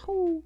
Yahoo!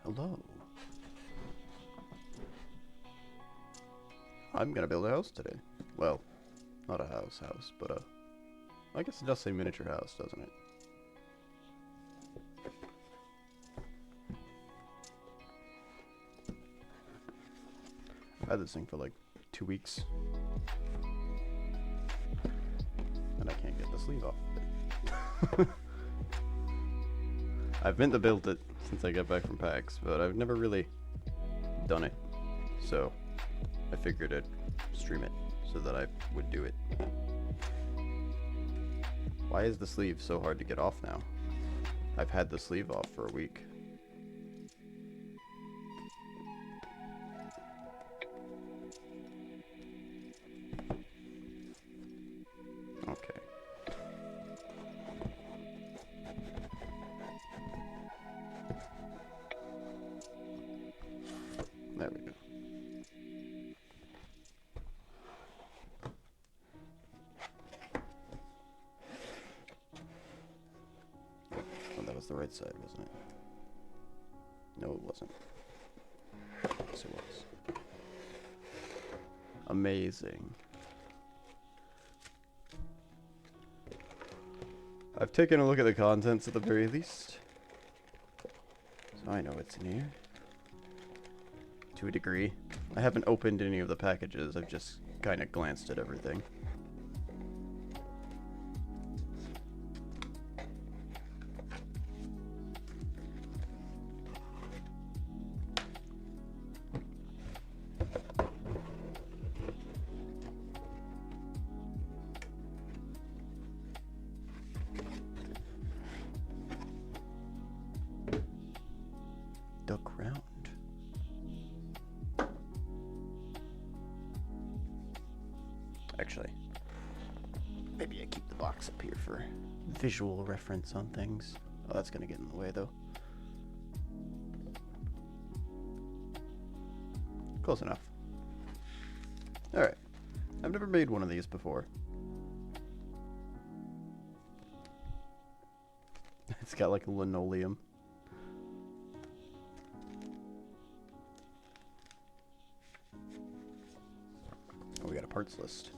Hello. I'm gonna build a house today. Well, not a house, but I guess it does say miniature house, doesn't it? I've had this thing for like 2 weeks. And I can't get the sleeve off of it. I've meant to build it since I got back from PAX, but I've never really done it. So I figured I'd stream it so that I would do it. Why is the sleeve so hard to get off now? I've had the sleeve off for a week. Okay. There we go. Oh, that was the right side, wasn't it? No, it wasn't. Yes, it was. Amazing. I've taken a look at the contents at the very least. So I know what's in here. To a degree. I haven't opened any of the packages, I've just kind of glanced at everything. Duck round. Actually, maybe I keep the box up here for visual reference on things. Oh, that's gonna get in the way though. Close enough. Alright. I've never made one of these before. It's got like linoleum. Oh, we got a parts list.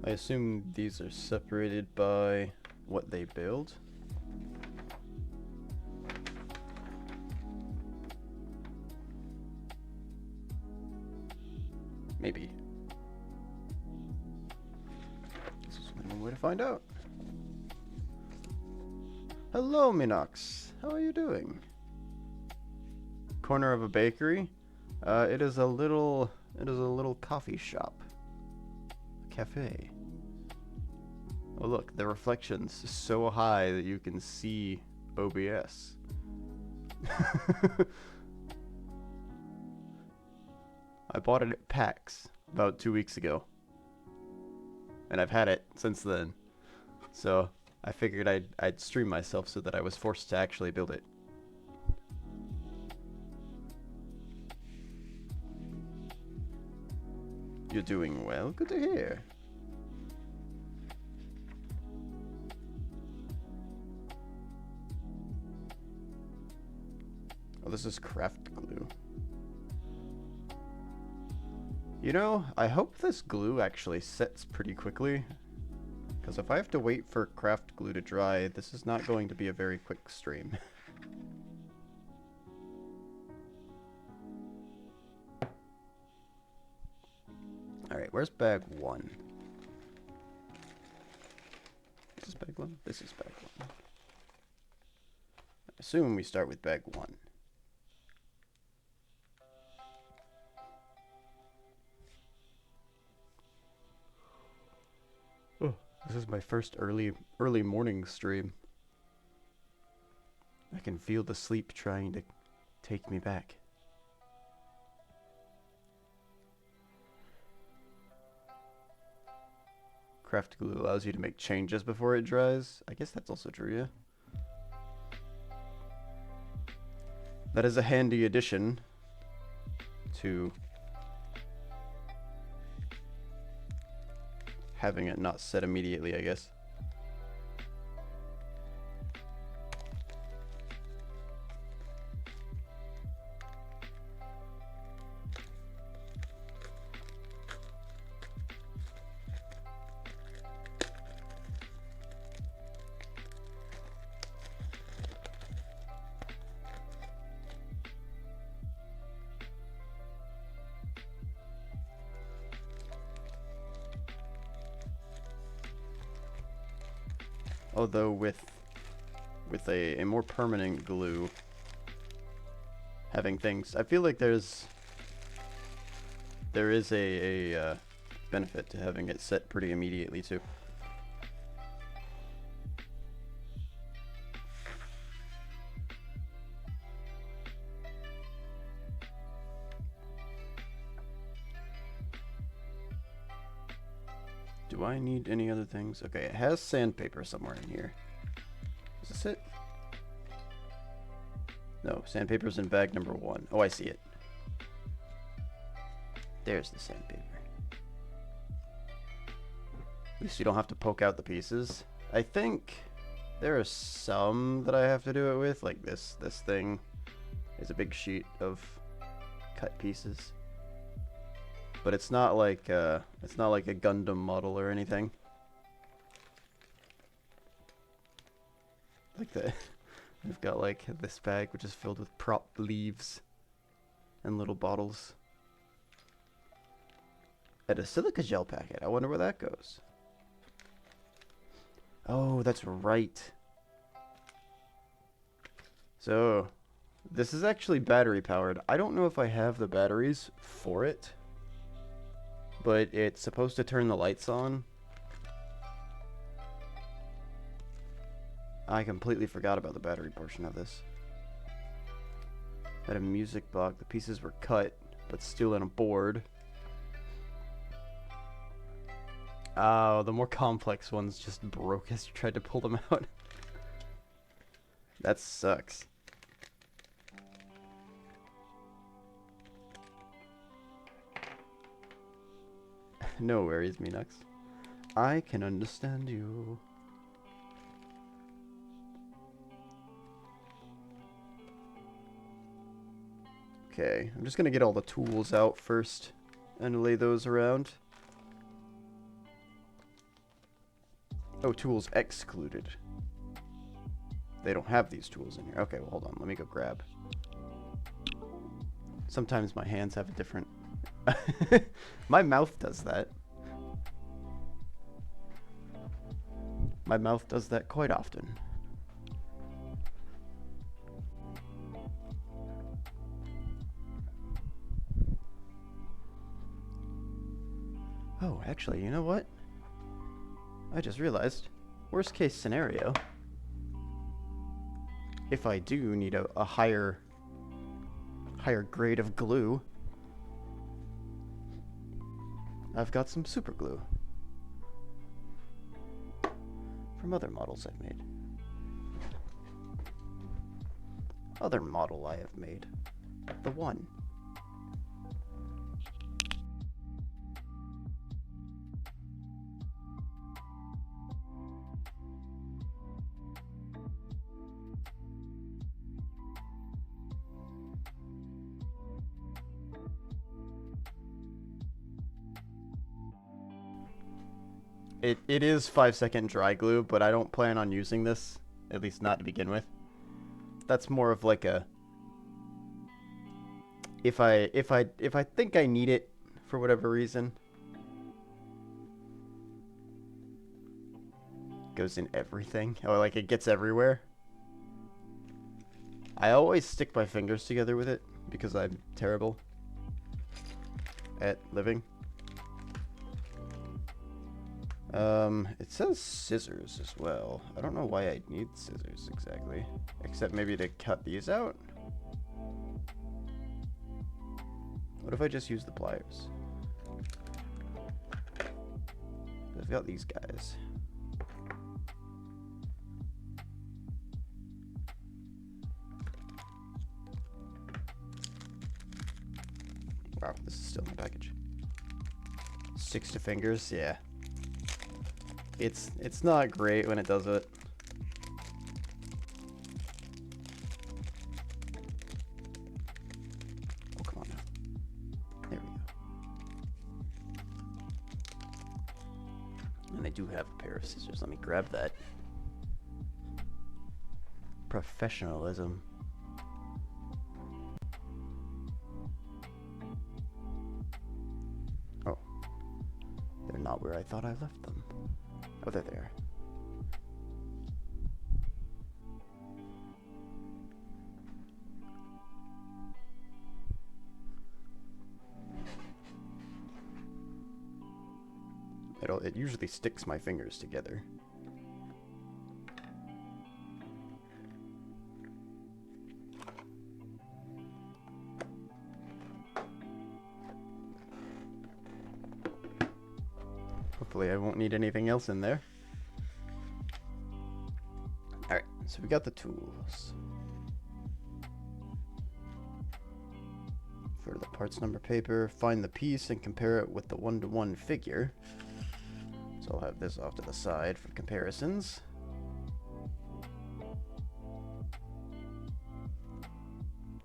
I assume these are separated by what they build. Maybe. This is one way to find out. Hello, Minox. How are you doing? Corner of a bakery. It is a little coffee shop. Cafe. Oh look, the reflection's so high that you can see OBS. I bought it at PAX about 2 weeks ago. And I've had it since then. So I figured I'd stream myself so that I was forced to actually build it. You're doing well. Good to hear. Oh, this is craft glue. You know, I hope this glue actually sets pretty quickly. Because if I have to wait for craft glue to dry, this is not going to be a very quick stream. Alright, where's bag 1? This is bag 1? This is bag 1. I assume we start with bag 1. Oh, this is my first early morning stream. I can feel the sleep trying to take me back. Craft glue allows you to make changes before it dries. I guess that's also true, yeah. That is a handy addition to having it not set immediately, I guess. Although with a more permanent glue, having things, I feel like there is a benefit to having it set pretty immediately too. Do I need any other things? Okay, it has sandpaper somewhere in here. Is this it? No, sandpaper's in bag number 1. Oh, I see it. There's the sandpaper. At least you don't have to poke out the pieces. I think there are some that I have to do it with, like this thing is a big sheet of cut pieces. But it's not like a Gundam model or anything. Like that. We've got like this bag which is filled with prop leaves and little bottles. And a silica gel packet. I wonder where that goes. Oh, that's right. So, this is actually battery powered. I don't know if I have the batteries for it, but it's supposed to turn the lights on. I completely forgot about the battery portion of this. Had a music box. The pieces were cut, but still in a board. Oh, the more complex ones just broke as you tried to pull them out. That sucks. No worries, Minox. I can understand you. Okay, I'm just gonna get all the tools out first and lay those around. Oh, tools excluded. They don't have these tools in here. Okay, well, hold on. Let me go grab. Sometimes my hands have a different... My mouth does that. My mouth does that quite often. Oh, actually, you know what? I just realized, worst case scenario, if I do need a higher grade of glue, I've got some super glue from other models I've made. Other model I have made. The one. It is 5-second dry glue, but I don't plan on using this, at least not to begin with. That's more of like a if I think I need it for whatever reason. Goes in everything. Or like it gets everywhere. I always stick my fingers together with it because I'm terrible at living. It says scissors as well. I don't know why I need scissors exactly. Except maybe to cut these out? What if I just use the pliers? I've got these guys. Wow, this is still in the package. Sticks to fingers, yeah. It's not great when it does it. Oh, come on now. There we go. And I do have a pair of scissors. Let me grab that. Professionalism. Oh. They're not where I thought I left them. Oh, they're there. It usually sticks my fingers together. Hopefully I won't need anything else in there. Alright, so we got the tools. For the parts number paper, find the piece and compare it with the 1-to-1 figure. So I'll have this off to the side for comparisons.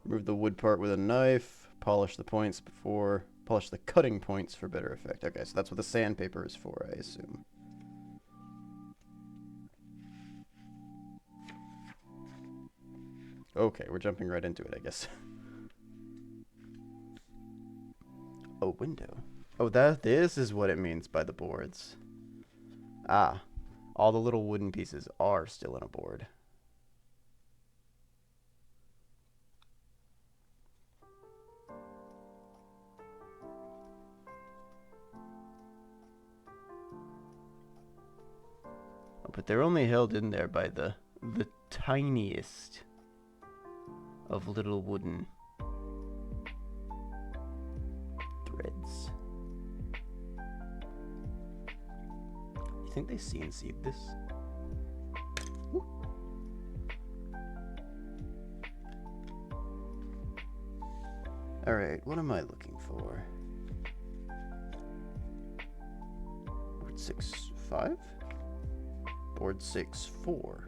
Remove the wood part with a knife. Polish the points before... Polish the cutting points for better effect. Okay, so that's what the sandpaper is for, I assume. Okay, we're jumping right into it, I guess. A window. Oh, this is what it means by the boards. Ah, all the little wooden pieces are still in a board. Oh, but they're only held in there by the tiniest of little wooden threads. You think they CNC'd this? Woo. Alright, what am I looking for? Board 6-5? Board 6-4.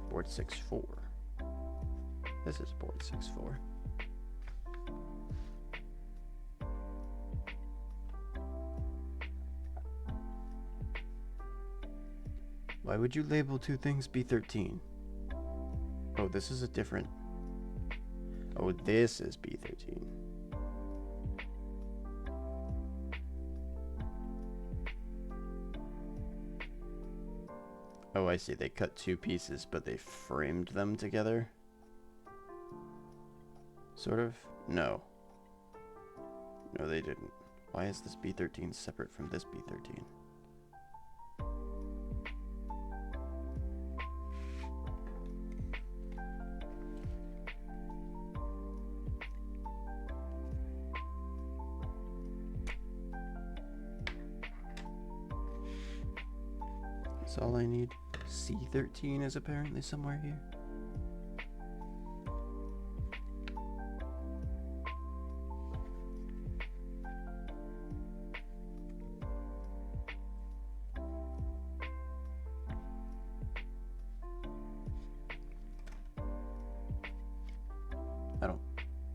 Board 6-4. This is board 6-4. Why would you label two things B13? Oh, this is a different... Oh, this is B13. Oh, I see. They cut two pieces, but they framed them together? Sort of? No. No, they didn't. Why is this B13 separate from this B13? That's all I need. C13 is apparently somewhere here.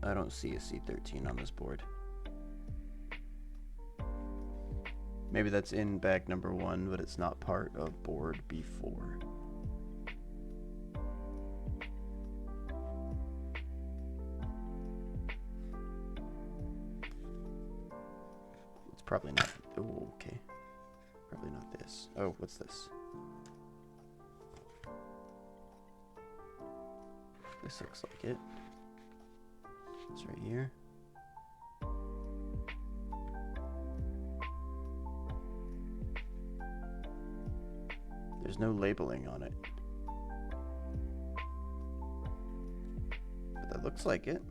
I don't see a C13 on this board. Maybe that's in bag number 1, but it's not part of board B4. It's probably not. Oh, okay. Probably not this. Oh, what's this? This looks like it. It's right here. There's no labeling on it. But that looks like it.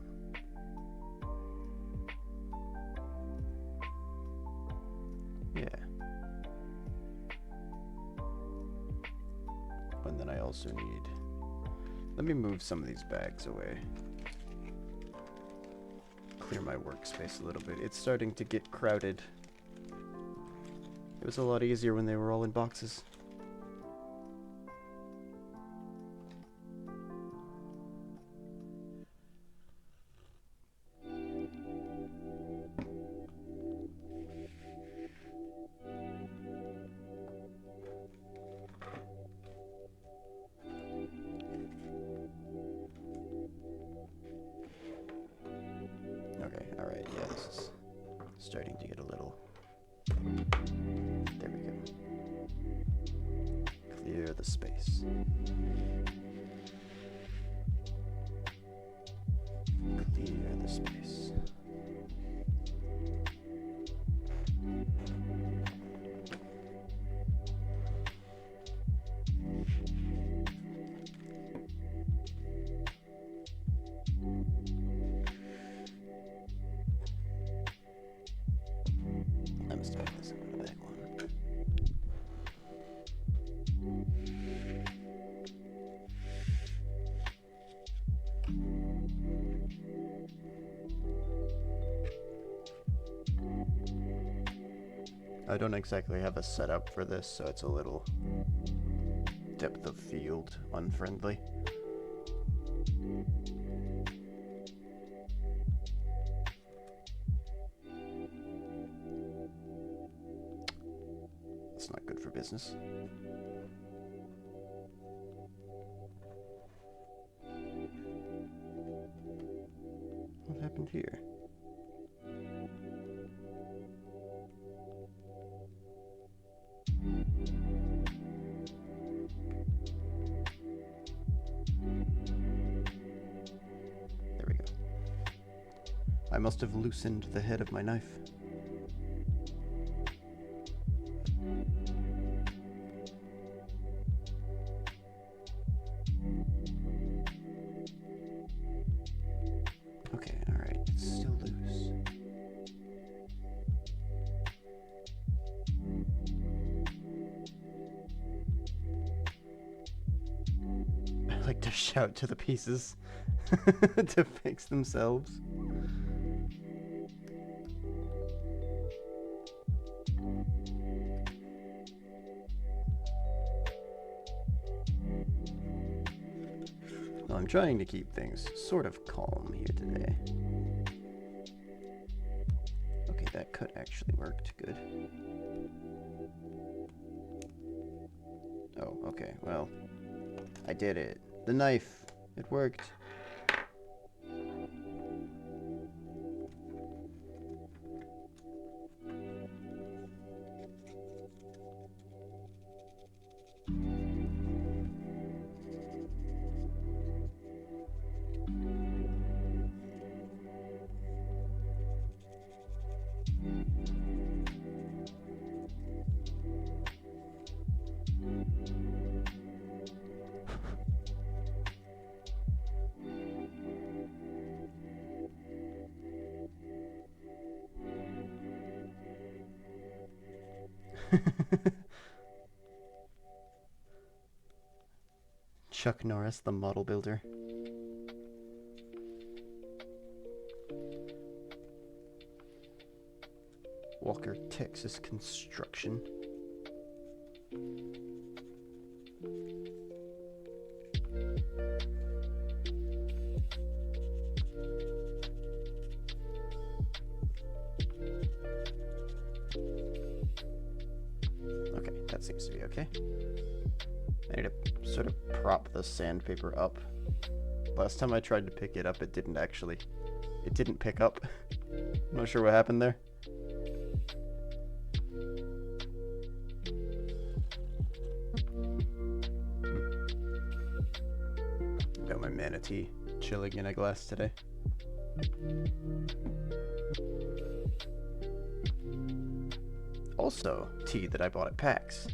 Yeah. And then I also need... Let me move some of these bags away. Clear my workspace a little bit. It's starting to get crowded. It was a lot easier when they were all in boxes. Okay, alright, yeah, this is starting to get a little... There we go. Clear the space. Clear the space. I must have put this in the back one. I don't exactly have a setup for this, so it's a little depth of field unfriendly. It's not good for business. What happened here? There we go. I must have loosened the head of my knife. Okay, alright, it's still loose. I like to shout to the pieces to fix themselves. Well, I'm trying to keep things sort of calm here today. Okay, that cut actually worked good. Oh, okay, well, I did it. The knife, it worked. Chuck Norris, the model builder. Walker, Texas Construction. Okay, that seems to be okay. I need to sort of prop the sandpaper up. Last time I tried to pick it up, it didn't pick up. I'm not sure what happened there. Got my manatee chilling in a glass today. Also, tea that I bought at PAX.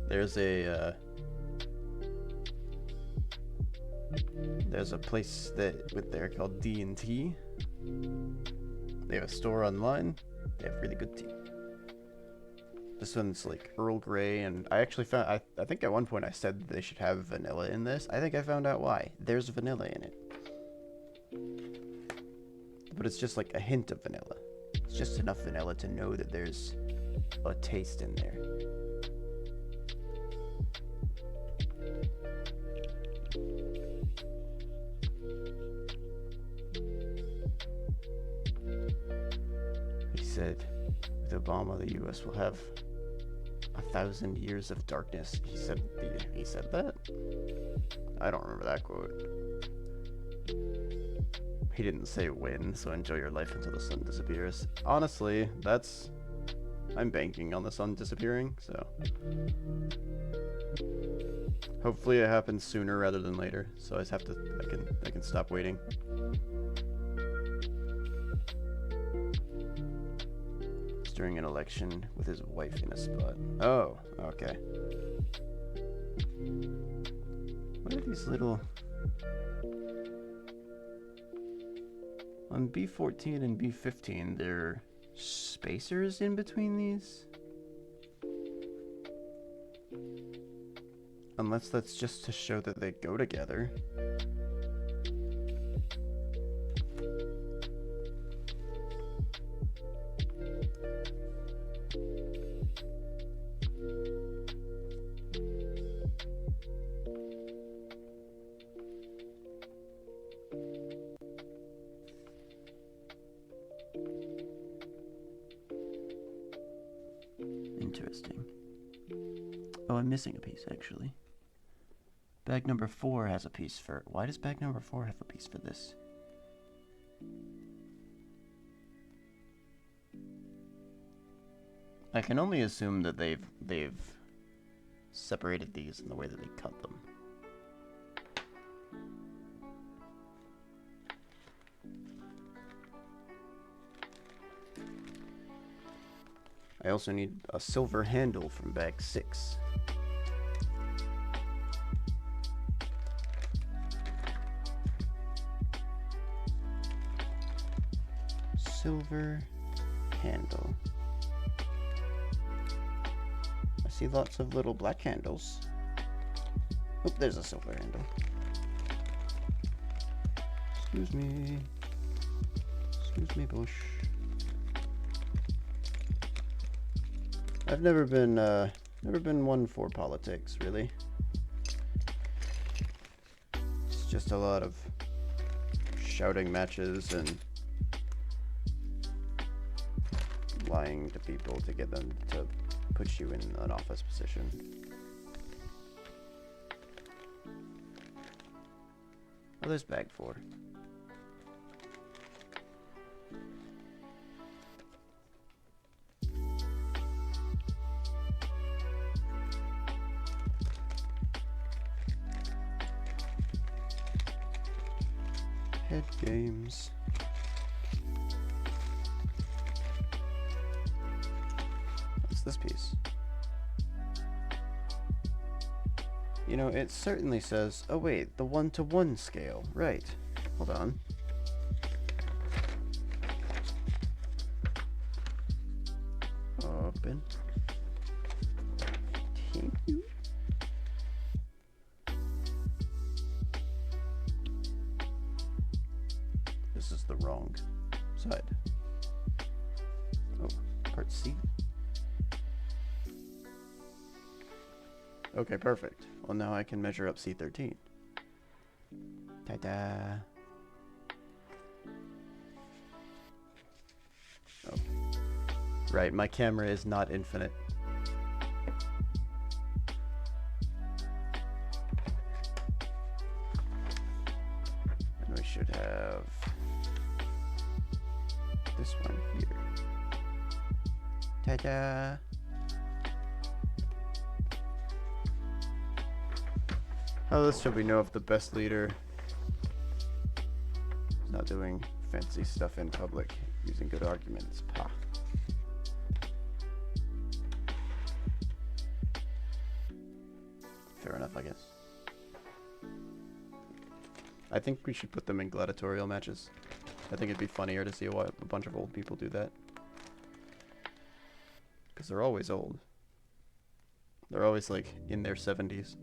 There's a place there called D&T. They have a store online. They have really good tea. This one's like Earl Grey, and I actually found, I think at one point I said they should have vanilla in this. I think I found out why. There's vanilla in it. But it's just like a hint of vanilla. It's just enough vanilla to know that there's a taste in there. He said, with Obama, the U.S. will have 1,000 years of darkness. He said that? I don't remember that quote. He didn't say when, so enjoy your life until the sun disappears. Honestly, I'm banking on the sun disappearing, so hopefully it happens sooner rather than later, so I can stop waiting. It's during an election with his wife in a spot. Oh, okay. What are these little... On B14 and B15, there are spacers in between these? Unless that's just to show that they go together. Interesting. Oh, I'm missing a piece, actually. Bag number 4 has a piece for... Why does bag number 4 have a piece for this? I can only assume that they've separated these in the way that they cut them. I also need a silver handle from bag 6. Silver handle. I see lots of little black handles. Oh, there's a silver handle. Excuse me. Excuse me, Bush. I've never been one for politics, really. It's just a lot of shouting matches and lying to people to get them to put you in an office position. Oh, there's bag 4. Head games. What's this piece? You know, it certainly says... Oh wait, the 1-to-1 scale. Right. Hold on. Open. Continue. the wrong side. Oh, part C. Okay, perfect. Well, now I can measure up C13. Ta-da! Oh. Right, my camera is not infinite. And we should have this one here. Ta-da! How else should we know if the best leader is not doing fancy stuff in public using good arguments? Pa. Fair enough, I guess. I think we should put them in gladiatorial matches. I think it'd be funnier to see a bunch of old people do that. Because they're always old. They're always like in their 70s.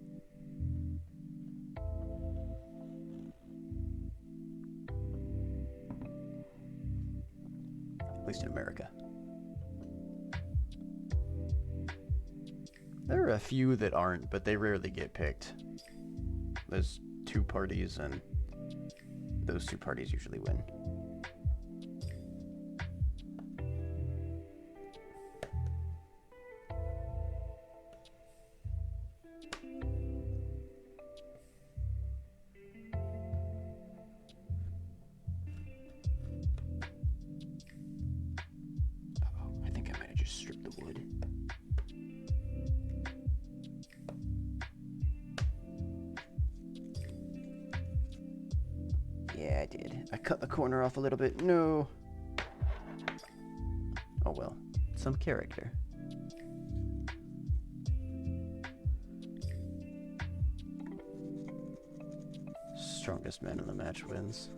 At least in America. There are a few that aren't, but they rarely get picked. There's 2 parties, and those 2 parties usually win. Yeah, I did. I cut the corner off a little bit. No. Oh well. Some character. Strongest man in the match wins.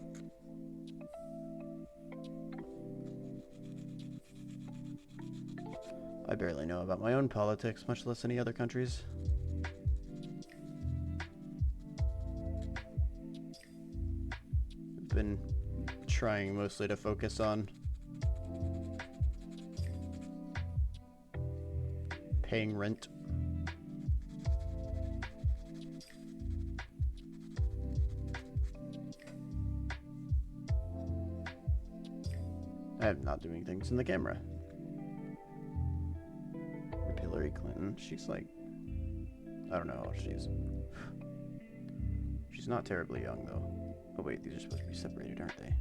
I barely know about my own politics, much less any other countries. Been trying mostly to focus on paying rent. I'm not doing things in the camera. Hillary Clinton, she's like, I don't know how old she is. She's not terribly young though. Oh wait, these are supposed to be separated, aren't they?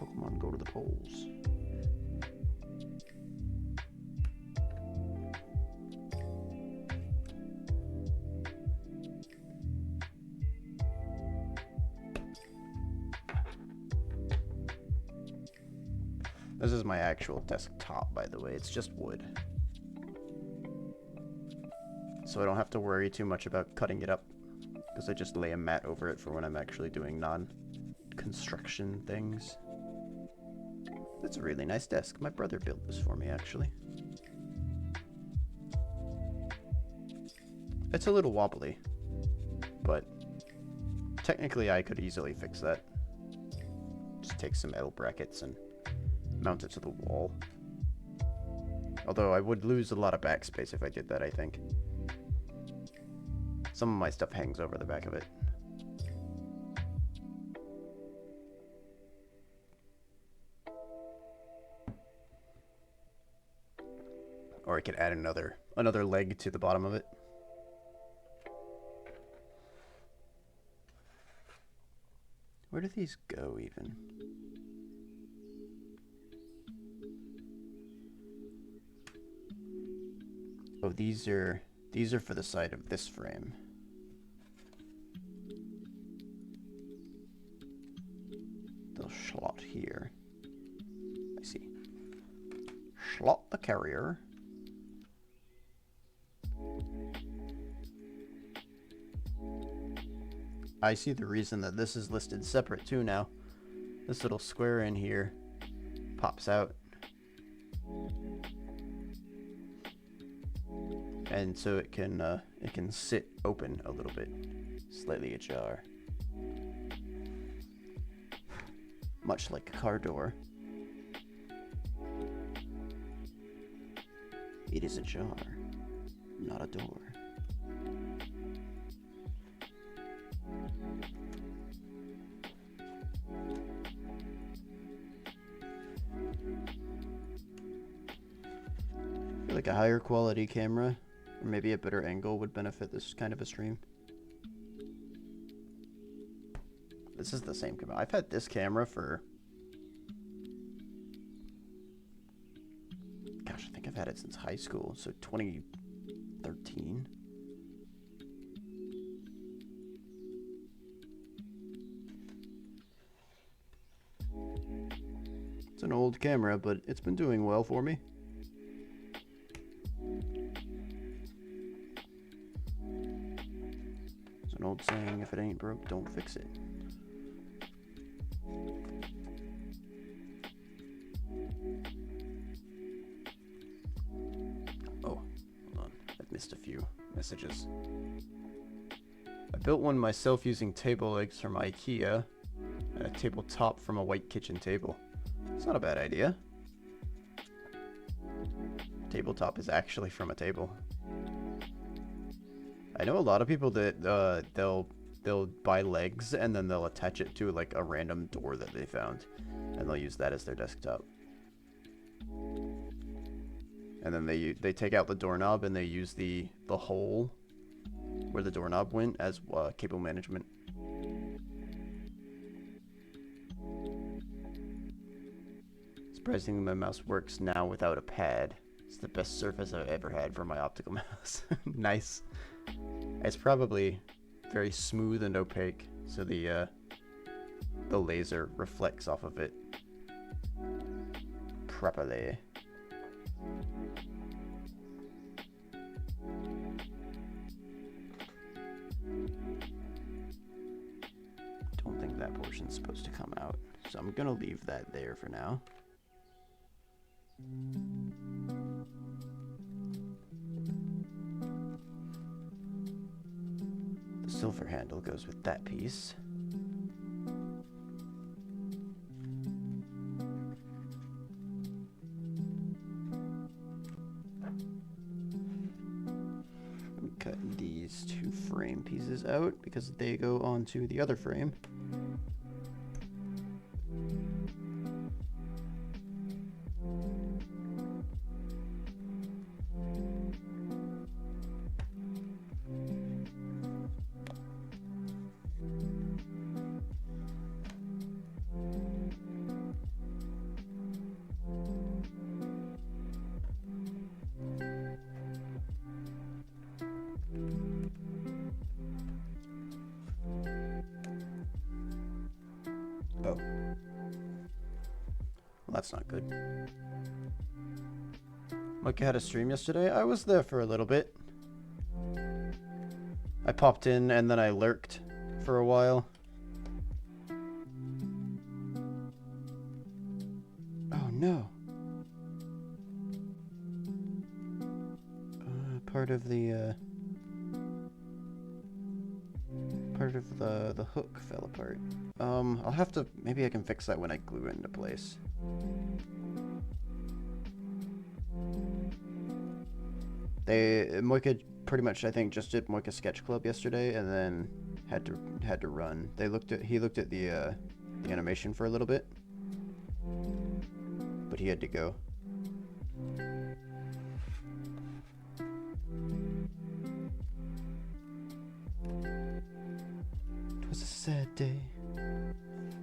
Pokemon go to the polls. This is my actual desktop, by the way. It's just wood. So I don't have to worry too much about cutting it up, because I just lay a mat over it for when I'm actually doing non-construction things. That's a really nice desk. My brother built this for me, actually. It's a little wobbly, but technically I could easily fix that. Just take some L brackets and mount it to the wall. Although I would lose a lot of backspace if I did that, I think. Some of my stuff hangs over the back of it. Or I could add another leg to the bottom of it. Where do these go even? Oh, these are for the side of this frame. They'll slot here. I see. Slot the carrier. I see the reason that this is listed separate too now. This little square in here pops out. and so it can sit open a little bit, slightly ajar, much like a car door. It is ajar, not a door. I feel like a higher quality camera, or maybe a better angle, would benefit this kind of a stream. This is the same camera. I've had this camera for... Gosh, I think I've had it since high school, so 2013. It's an old camera, but it's been doing well for me. There's an old saying, if it ain't broke, don't fix it. Missed a few messages. I built one myself using table legs from IKEA and a tabletop from a white kitchen table. It's not a bad idea. Tabletop is actually from a table. I know a lot of people that they'll buy legs and then they'll attach it to like a random door that they found, and they'll use that as their desktop. And then they take out the doorknob and they use the hole where the doorknob went as cable management. Surprisingly, my mouse works now without a pad. It's the best surface I've ever had for my optical mouse. Nice. It's probably very smooth and opaque, so the laser reflects off of it properly. Don't think that portion's supposed to come out, so I'm gonna leave that there for now. The silver handle goes with that piece. Cut these two frame pieces out because they go onto the other frame. Oh. Well, that's not good. Micah had a stream yesterday. I was there for a little bit. I popped in and then I lurked for a while. Oh no. Part of the hook fell apart. I'll have to, maybe I can fix that when I glue it into place. Moika pretty much, I think, just did Moika Sketch Club yesterday, and then had to run. He looked at the animation for a little bit, but he had to go. It was a sad day,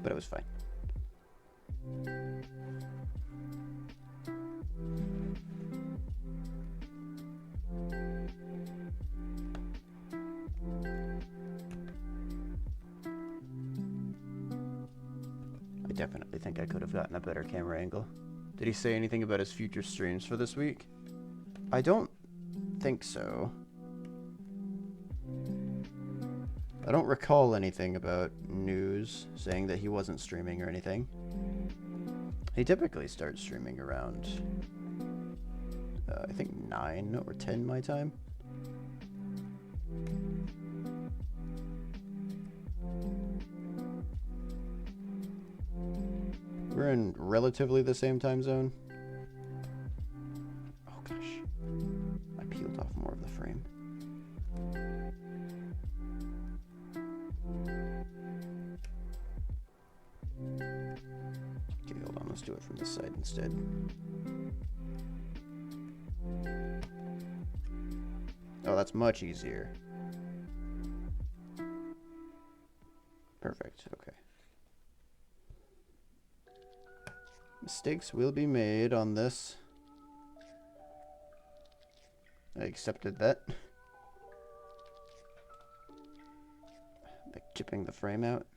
but it was fine. I definitely think I could have gotten a better camera angle. Did he say anything about his future streams for this week? I don't think so. I don't recall anything about news saying that he wasn't streaming or anything. He typically starts streaming around, I think 9 or 10 my time. We're in relatively the same time zone. Oh gosh. I peeled off more of the frame. Okay, hold on. Let's do it from this side instead. Oh, that's much easier. Perfect. Okay. Mistakes will be made on this. I accepted that. Like chipping the frame out.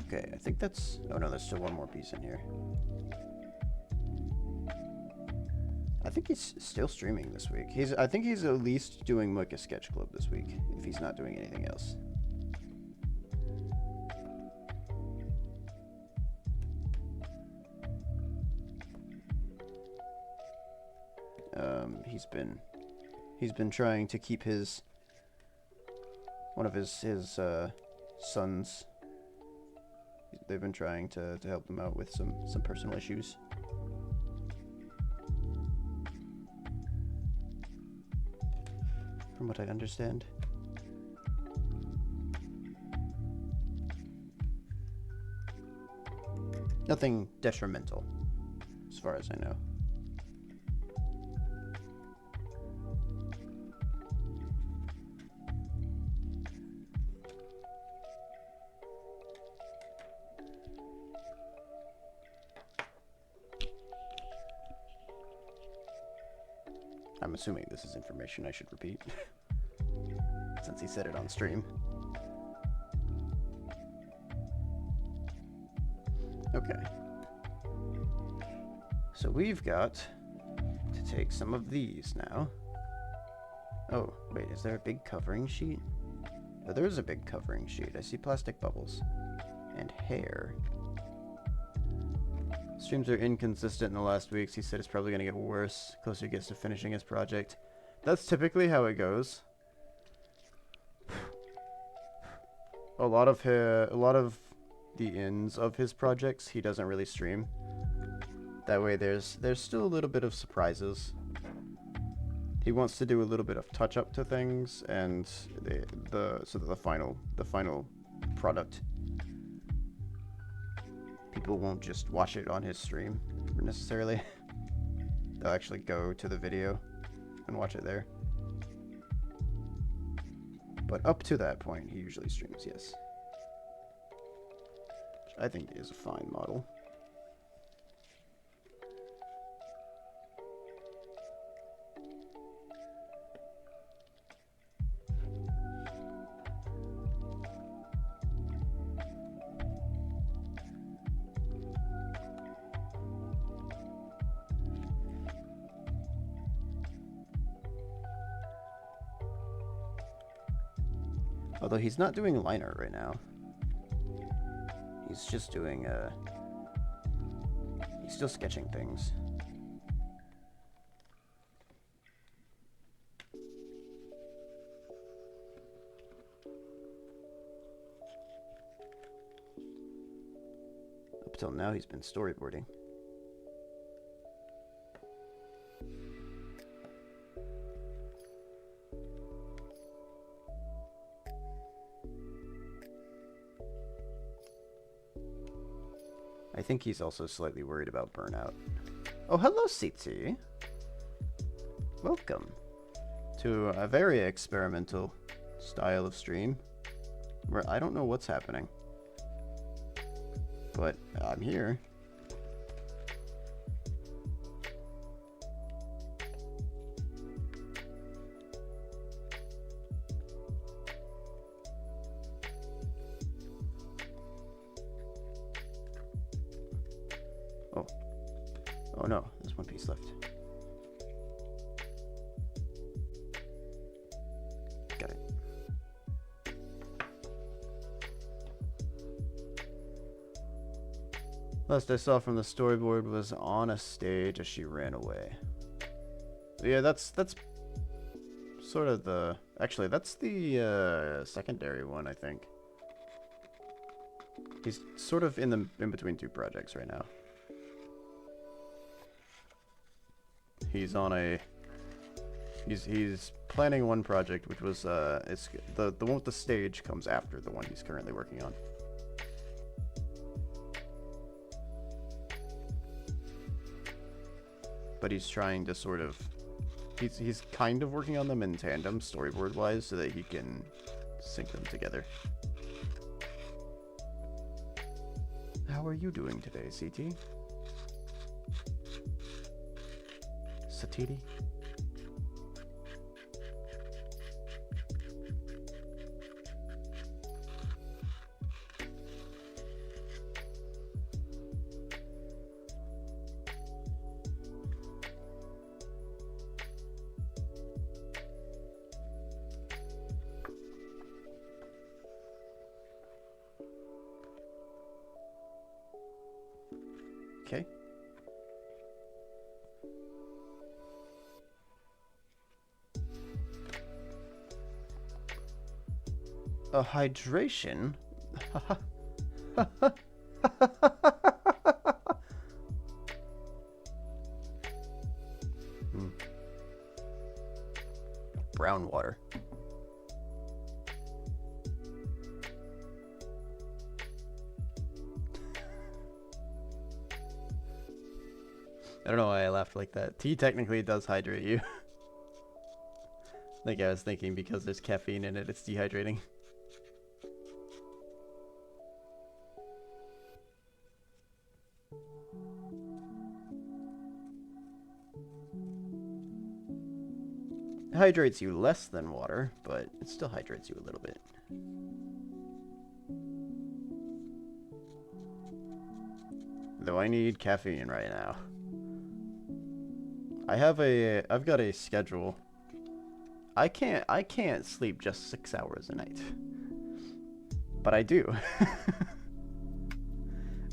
Okay, I think that's... Oh no, there's still one more piece in here. I think he's still streaming this week. I think he's at least doing Mocha Sketch Club this week, if he's not doing anything else. He's been trying to keep one of his sons. They've been trying to help him out with some personal issues. From what I understand. Nothing detrimental, as far as I know. I'm assuming this is information I should repeat, since he said it on stream. Okay. So we've got to take some of these now. Oh, wait, is there a big covering sheet? Oh, there is a big covering sheet. I see plastic bubbles. And hair. Streams are inconsistent in the last weeks. He said it's probably going to get worse closer he gets to finishing his project. That's typically how it goes. A lot of the ends of his projects he doesn't really stream. That way there's still a little bit of surprises. He wants to do a little bit of touch up to things, and so that the final product, people won't just watch it on his stream necessarily. They'll actually go to the video and watch it there. But up to that point, he usually streams, yes. Which I think is a fine model. Although he's not doing line art right now. He's just doing, he's still sketching things. Up till now, he's been storyboarding. I think he's also slightly worried about burnout. Oh, hello, CT. Welcome to a very experimental style of stream where I don't know what's happening, but I'm here. Oh no, there's one piece left. Got it. Last I saw from the storyboard was on a stage as she ran away. Yeah, that's sort of the... Actually, that's the secondary one, I think. He's sort of in between two projects right now. He's on a... He's planning one project, which was it's the one with the stage comes after the one he's currently working on. But he's trying to sort of... He's kind of working on them in tandem, storyboard-wise, so that he can sync them together. How are you doing today, CT? Satiti? Okay. A hydration? Brown water. I don't know why I laughed like that. Tea technically does hydrate you. Like I was thinking because there's caffeine in it, it's dehydrating. It hydrates you less than water, but it still hydrates you a little bit. Though I need caffeine right now. I've got a schedule. I can't sleep just 6 hours a night. But I do.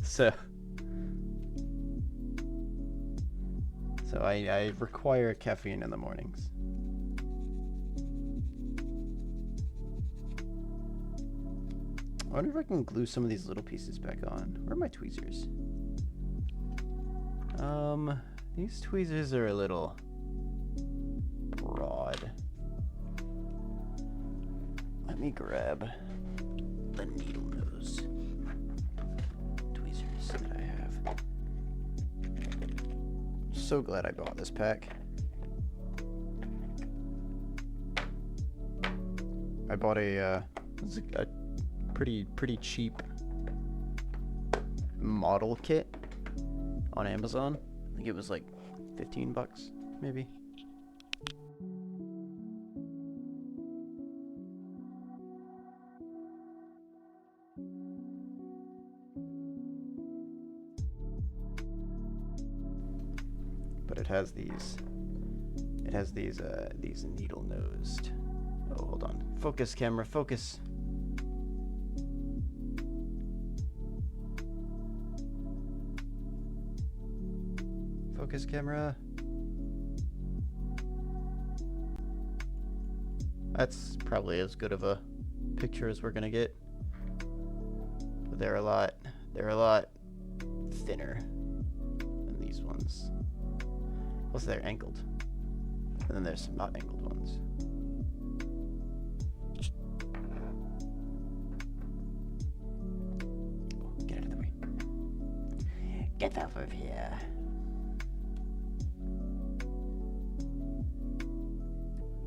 So I require caffeine in the mornings. I wonder if I can glue some of these little pieces back on. Where are my tweezers? These tweezers are a little broad. Let me grab the needle nose tweezers that I have. So glad I bought this pack. I bought a pretty cheap model kit on Amazon. I think it was like 15 bucks, maybe. But it has these needle-nosed. Oh, hold on. Focus, camera, focus. Focus, camera. That's probably as good of a picture as we're gonna get. But they're a lot thinner than these ones. Plus they're angled. And then there's some not angled ones. Oh, get out of the way. Get off of here.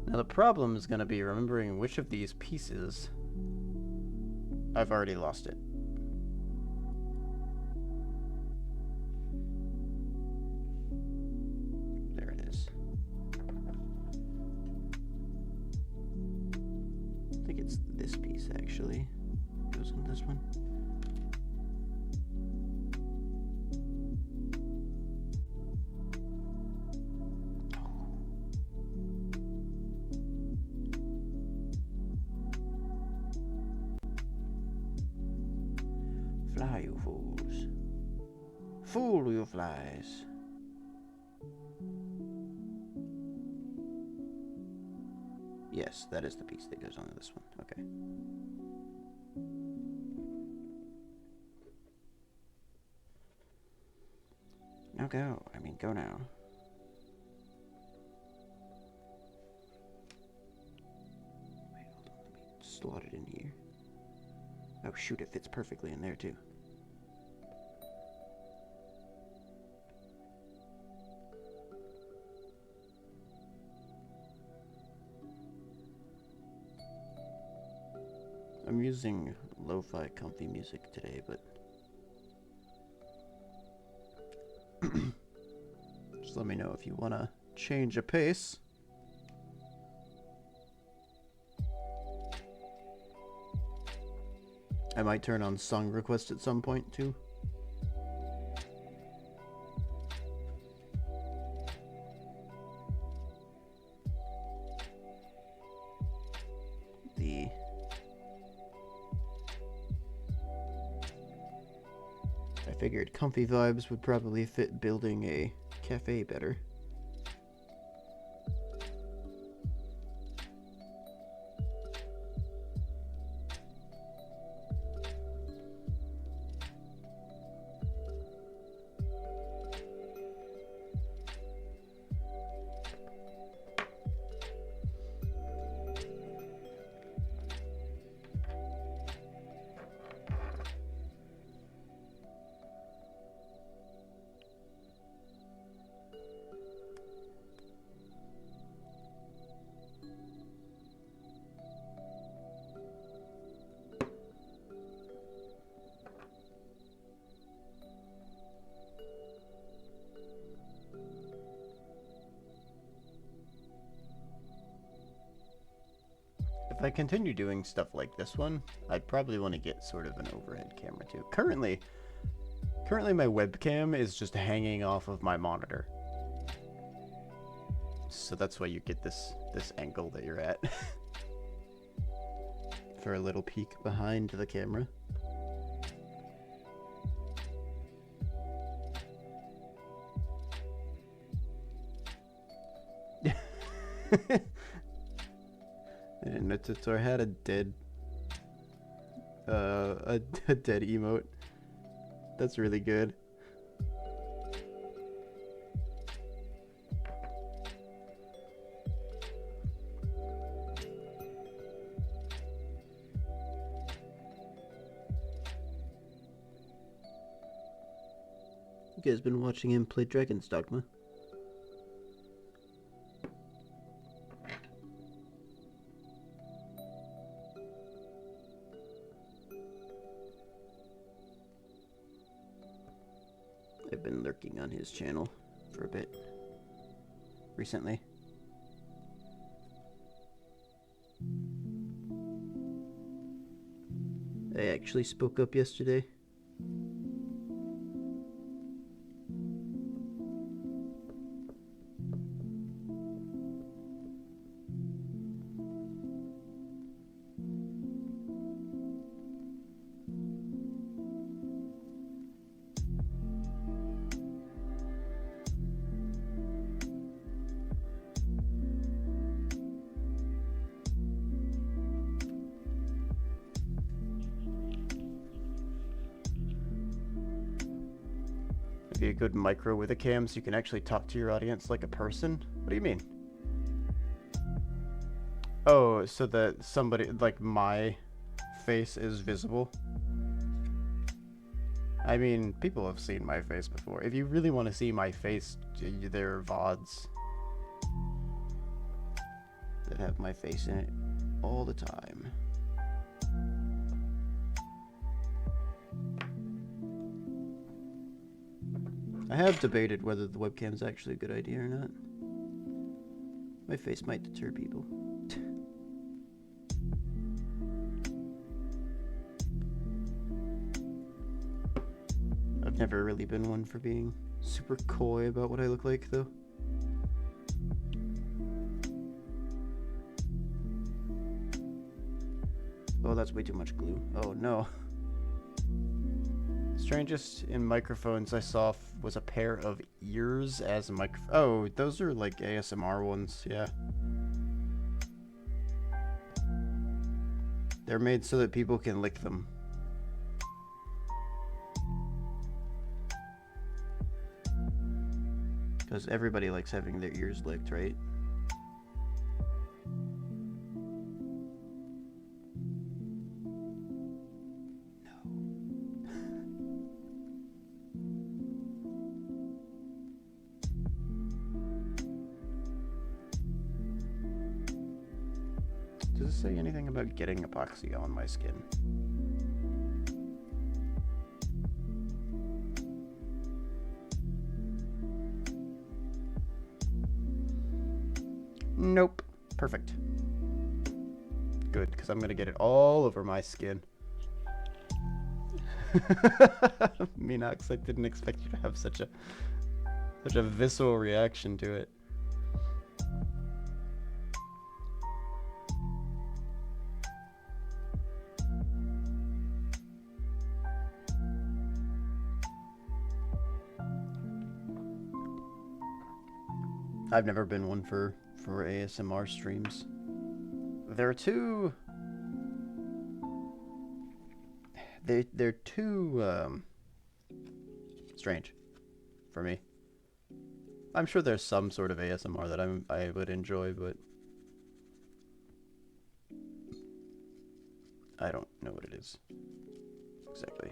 Now the problem is going to be remembering which of these pieces I've already lost it. There it is. I think it's this piece actually. Goes in this one. Fly, you fools. Fool, you flies. Yes, that is the piece that goes onto this one. Okay. Now go. I mean, go now. Wait, hold on. Let me slot it in here. Oh, shoot, it fits perfectly in there, too. I'm using lo-fi comfy music today, but just let me know if you want to change a pace. I might turn on song request at some point, too. I figured comfy vibes would probably fit building a cafe better. If I continue doing stuff like this one, I'd probably want to get sort of an overhead camera too. Currently my webcam is just hanging off of my monitor. So that's why you get this angle that you're at. For a little peek behind the camera. I didn't know Tutor had a dead emote. That's really good. You guys been watching him play Dragon's Dogma? I've been lurking on his channel for a bit recently. I actually spoke up yesterday. Be a good micro with a cam so you can actually talk to your audience like a person? What do you mean? Oh, so that somebody, like my face is visible? I mean, people have seen my face before. If you really want to see my face, there are VODs that have my face in it all the time. I have debated whether the webcam is actually a good idea or not. My face might deter people. I've never really been one for being super coy about what I look like, though. Oh, that's way too much glue. Oh, no. Strangest in microphones I saw was a pair of ears as a microphone. Oh, those are like ASMR ones, yeah. They're made so that people can lick them. Because everybody likes having their ears licked, right? Does it say anything about getting epoxy on my skin? Nope. Perfect. Good, because I'm going to get it all over my skin. Minox, I didn't expect you to have such a visceral reaction to it. I've never been one for ASMR streams. They're too strange for me. I'm sure there's some sort of ASMR that I would enjoy, but I don't know what it is exactly.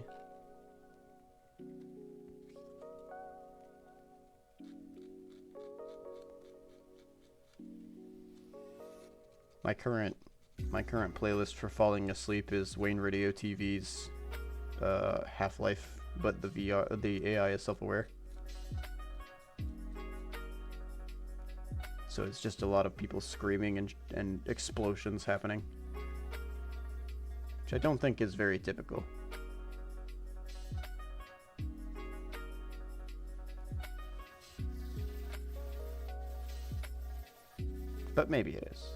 My current playlist for falling asleep is Wayne Radio TV's Half-Life, but the AI is self-aware. So it's just a lot of people screaming and explosions happening, which I don't think is very typical. But maybe it is.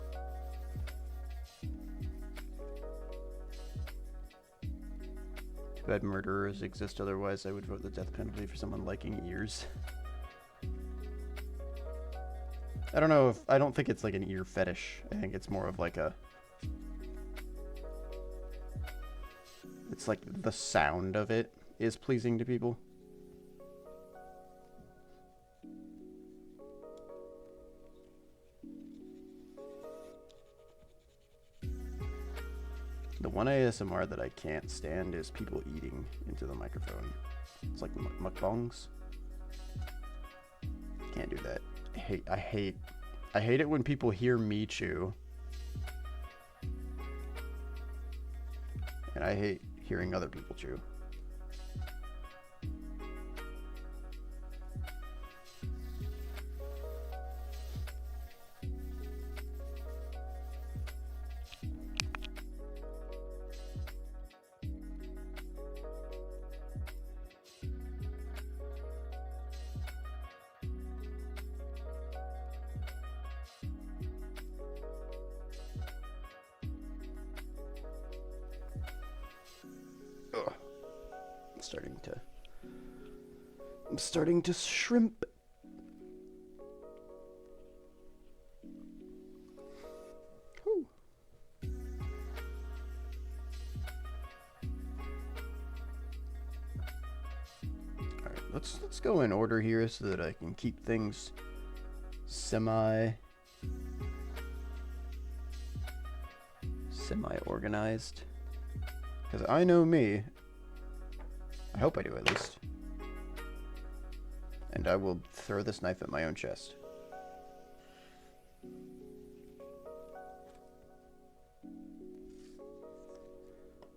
Too bad murderers exist, otherwise I would vote the death penalty for someone liking ears. I don't think it's like an ear fetish. I think it's more of like it's like the sound of it is pleasing to people. The one ASMR that I can't stand is people eating into the microphone. It's like mukbangs. Can't do that. I hate it when people hear me chew. And I hate hearing other people chew. I'm starting to shrimp. Whew. All right, let's go in order here so that I can keep things semi-organized. Because I know me. I hope I do, at least. And I will throw this knife at my own chest.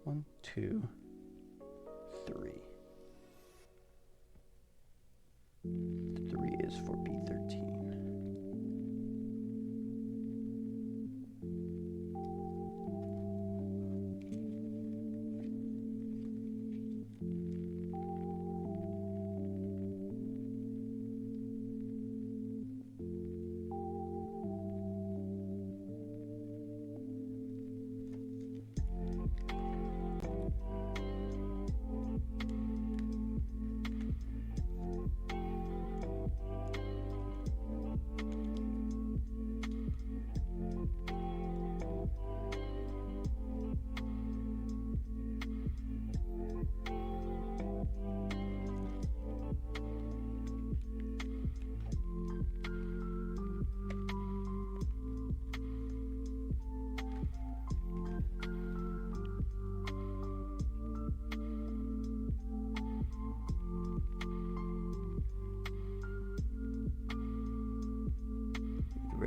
One, two, three. 3 is for B13.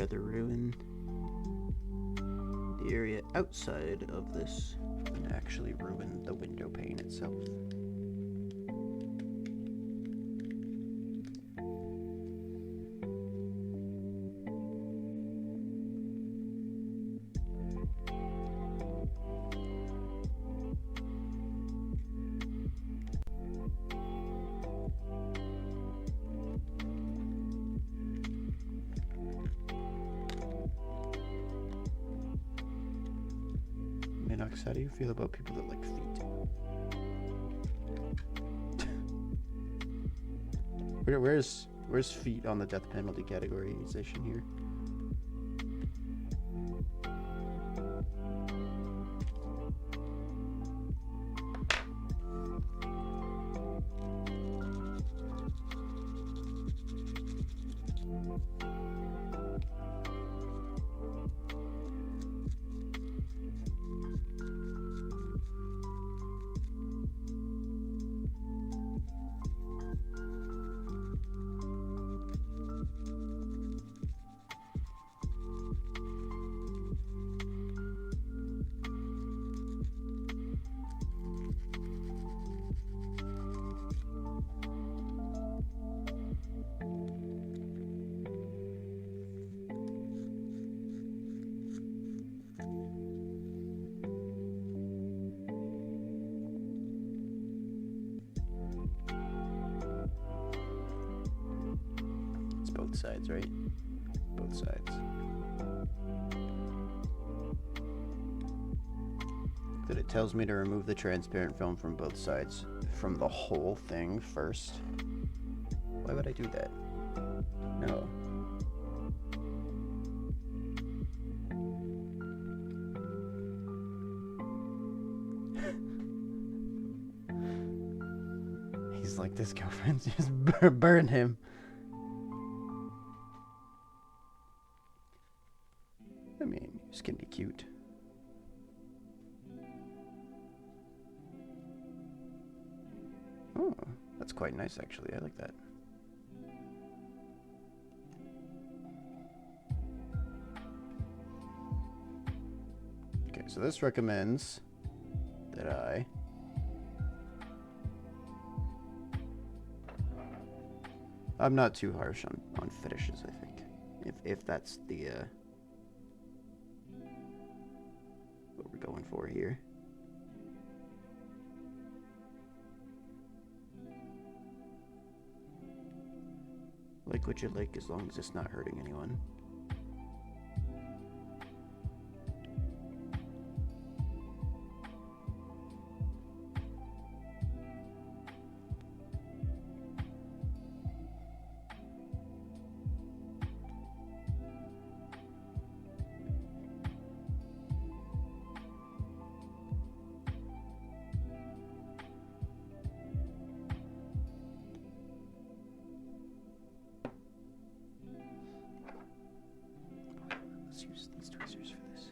rather ruin the area outside of this than actually ruin the window pane itself. Minox, how do you feel about people that like feet? Where's feet on the death penalty categorization here? Both sides, right? Both sides. That it tells me to remove the transparent film from both sides from the whole thing first. Why would I do that? No. He's like, this girlfriend, just burn him. I mean, this can be cute. Oh, that's quite nice actually. I like that. Okay, so this recommends that I'm not too harsh on fetishes, I think. If that's the what we're going for here. Like what you like as long as it's not hurting anyone. Let's use these tweezers for this.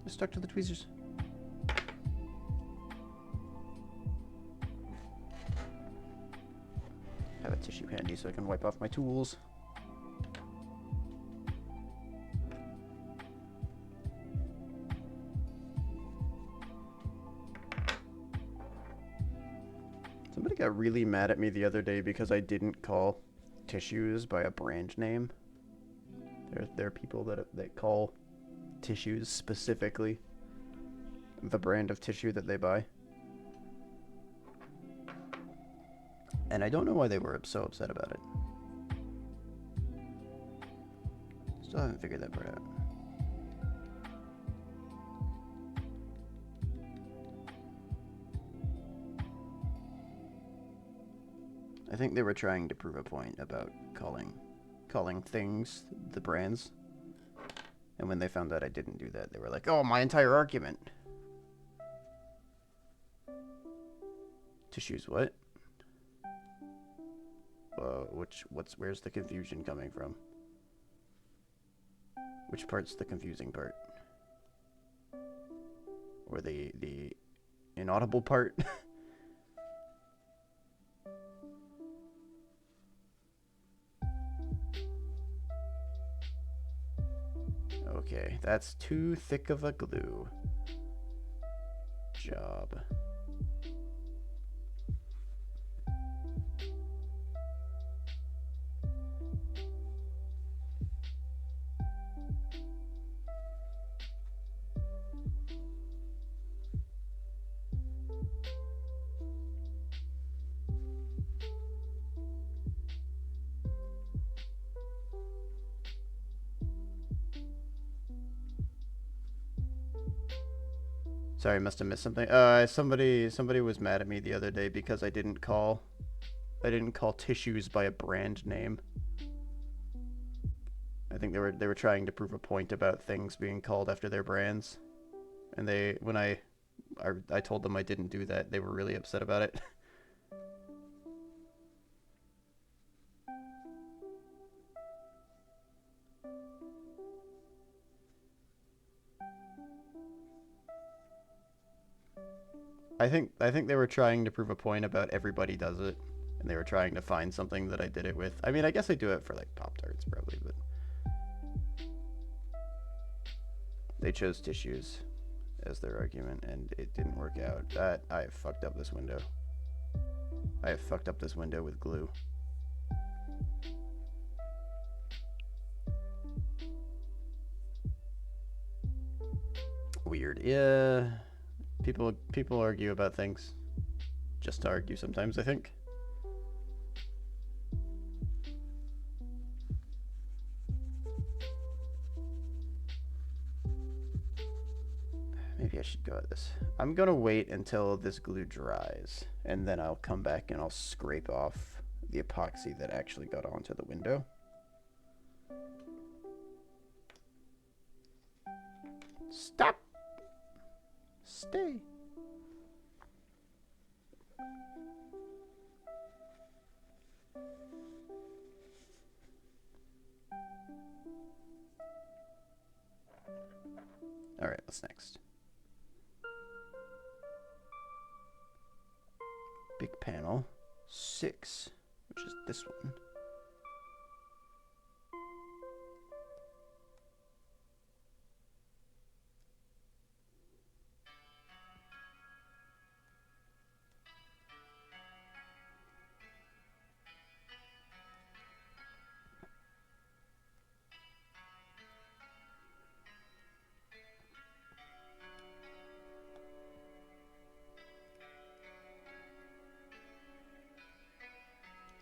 Stuck to the tweezers. Have a tissue handy so I can wipe off my tools. Somebody got really mad at me the other day because I didn't call tissues by a brand name. There are people that call tissues specifically the brand of tissue that they buy, and I don't know why they were so upset about it. Still haven't figured that part out. I think they were trying to prove a point about calling things the brands. And when they found out I didn't do that, they were like, "Oh, my entire argument." Tissues, what? Where's the confusion coming from? Which part's the confusing part? Or the inaudible part? Okay, that's too thick of a glue job. Sorry, I must have missed something. Somebody was mad at me the other day because I didn't call tissues by a brand name. I think they were trying to prove a point about things being called after their brands, and when I told them I didn't do that, they were really upset about it. I think they were trying to prove a point about everybody does it, and they were trying to find something that I did it with. I mean, I guess I do it for like Pop-Tarts probably, but they chose tissues as their argument, and it didn't work out. I have fucked up this window. I have fucked up this window with glue. Weird. Yeah. People argue about things just to argue sometimes, I think. Maybe I should go at this. I'm gonna wait until this glue dries, and then I'll come back and I'll scrape off the epoxy that actually got onto the window. Stop! Stay! Alright, what's next? Big panel 6, which is this one.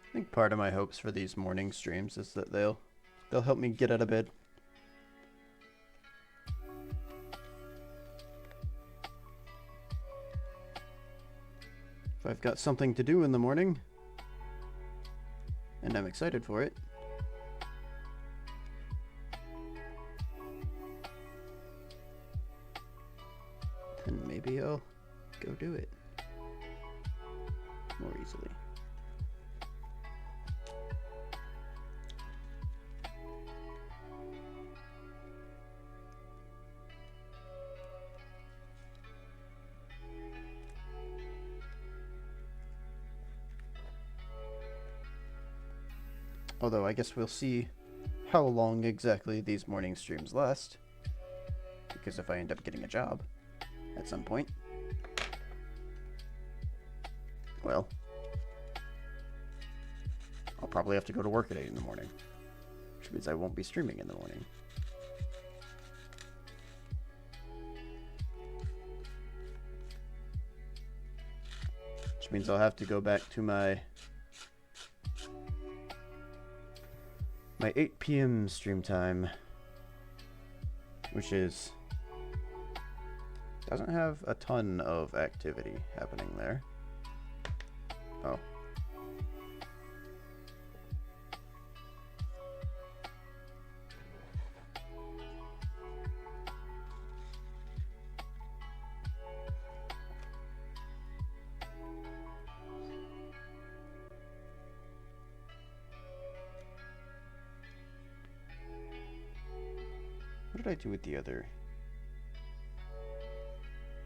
I think part of my hopes for these morning streams is that they'll help me get out of bed. If I've got something to do in the morning, and I'm excited for it, then maybe I'll go do it more easily. Although I guess we'll see how long exactly these morning streams last, because if I end up getting a job at some point, well, I'll probably have to go to work at 8 in the morning, which means I won't be streaming in the morning. Which means I'll have to go back to my 8 p.m. stream time, which doesn't have a ton of activity happening there. Oh. did I do with the other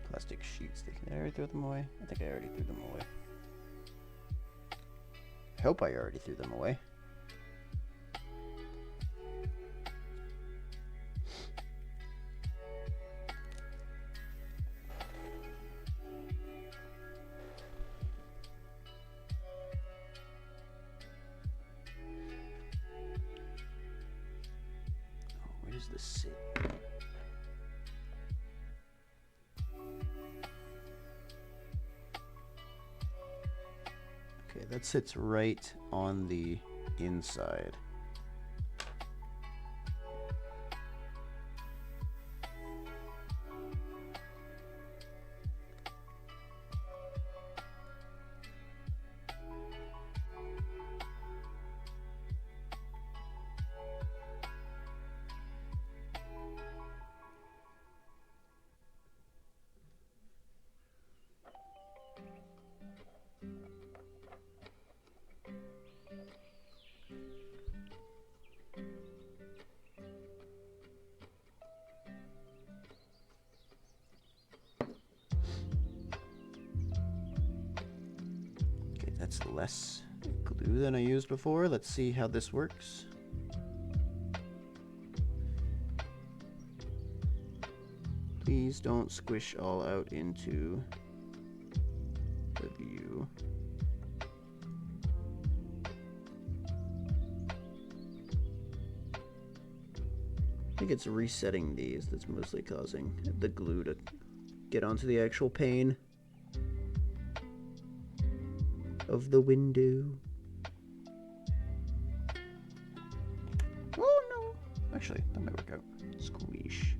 plastic sheets? Did I already throw them away? I think I already threw them away. I hope I already threw them away. The sit. Okay, that sits right on the inside. That's less glue than I used before. Let's see how this works. Please don't squish all out into the view. I think it's resetting these that's mostly causing the glue to get onto the actual pane of the window. Oh no! Actually, that might work out. Squish.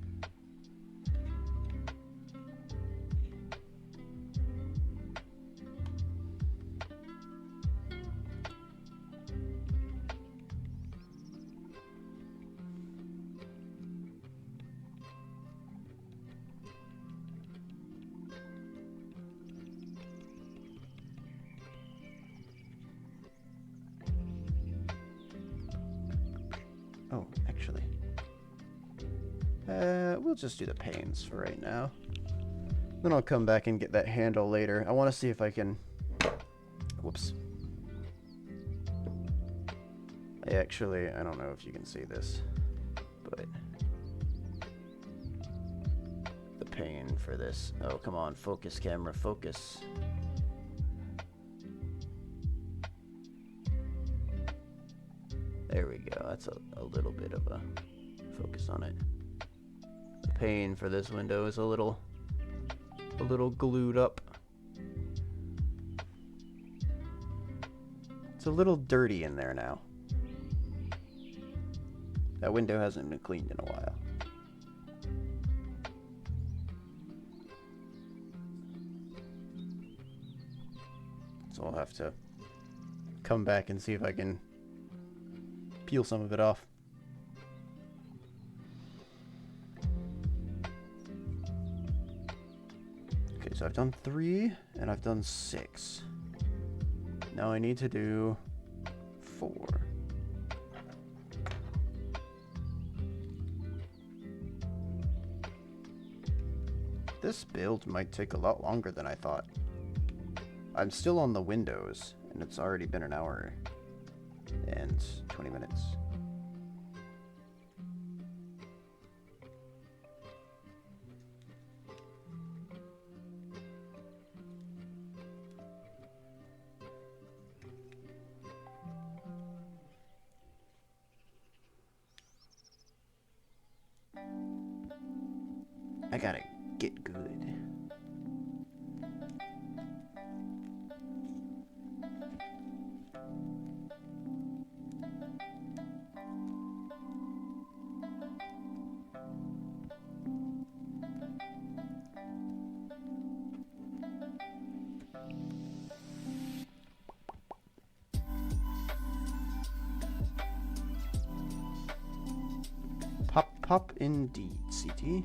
Oh, actually. We'll just do the panes for right now. Then I'll come back and get that handle later. I want to see if I can... Whoops. I don't know if you can see this, but... the pane for this. Oh, come on, focus camera, focus. There we go. That's a little bit of a focus on it. The pane for this window is a little glued up. It's a little dirty in there now. That window hasn't been cleaned in a while. So I'll have to come back and see if I can peel some of it off. Okay, so I've done 3 and I've done 6. Now I need to do 4. This build might take a lot longer than I thought. I'm still on the windows and it's already been an hour and 20 minutes. I gotta get good. Pop indeed, CT.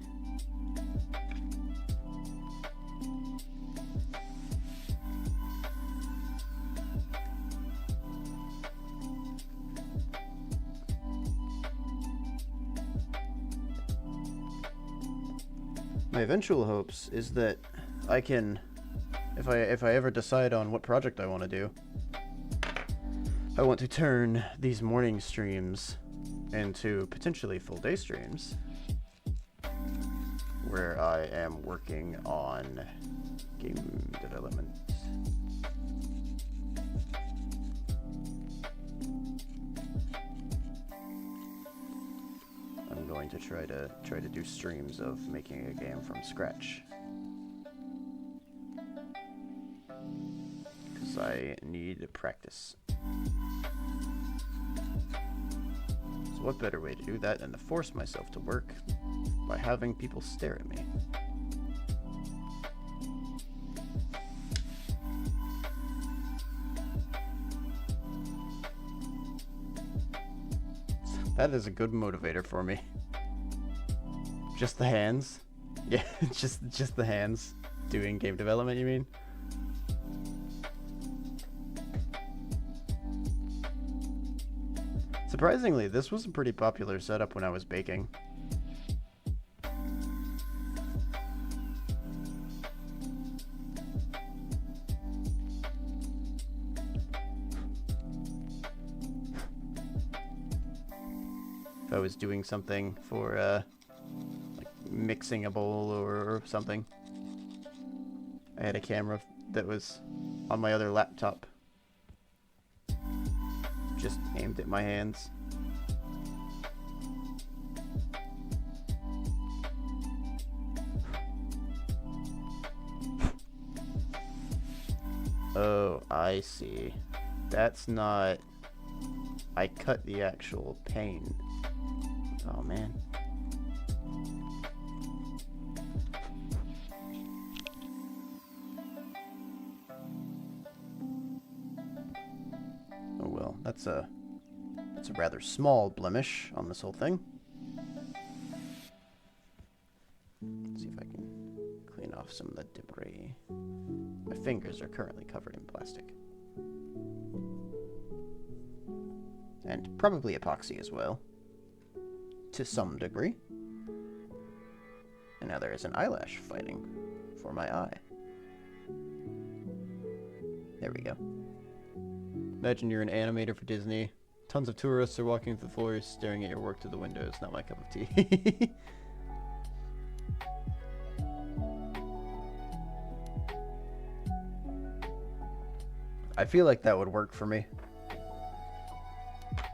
My eventual hopes is that I can, if I ever decide on what project I want to do, I want to turn these morning streams into potentially full day streams where I am working on game development. I'm going to try to do streams of making a game from scratch, because I need practice. So what better way to do that than to force myself to work by having people stare at me? That is a good motivator for me. Just the hands? Yeah, just the hands doing game development, you mean? Surprisingly, this was a pretty popular setup when I was baking. If I was doing something for like mixing a bowl or something, I had a camera that was on my other laptop, just aimed at my hands. Oh, I see. That's not... I cut the actual pane. Oh, man. Oh, well, that's a rather small blemish on this whole thing. Let's see if I can clean off some of the debris. My fingers are currently covered in plastic. And probably epoxy as well, to some degree. And now there is an eyelash fighting for my eye. There we go. Imagine you're an animator for Disney. Tons of tourists are walking through the floors, staring at your work through the windows. Not my cup of tea. I feel like that would work for me.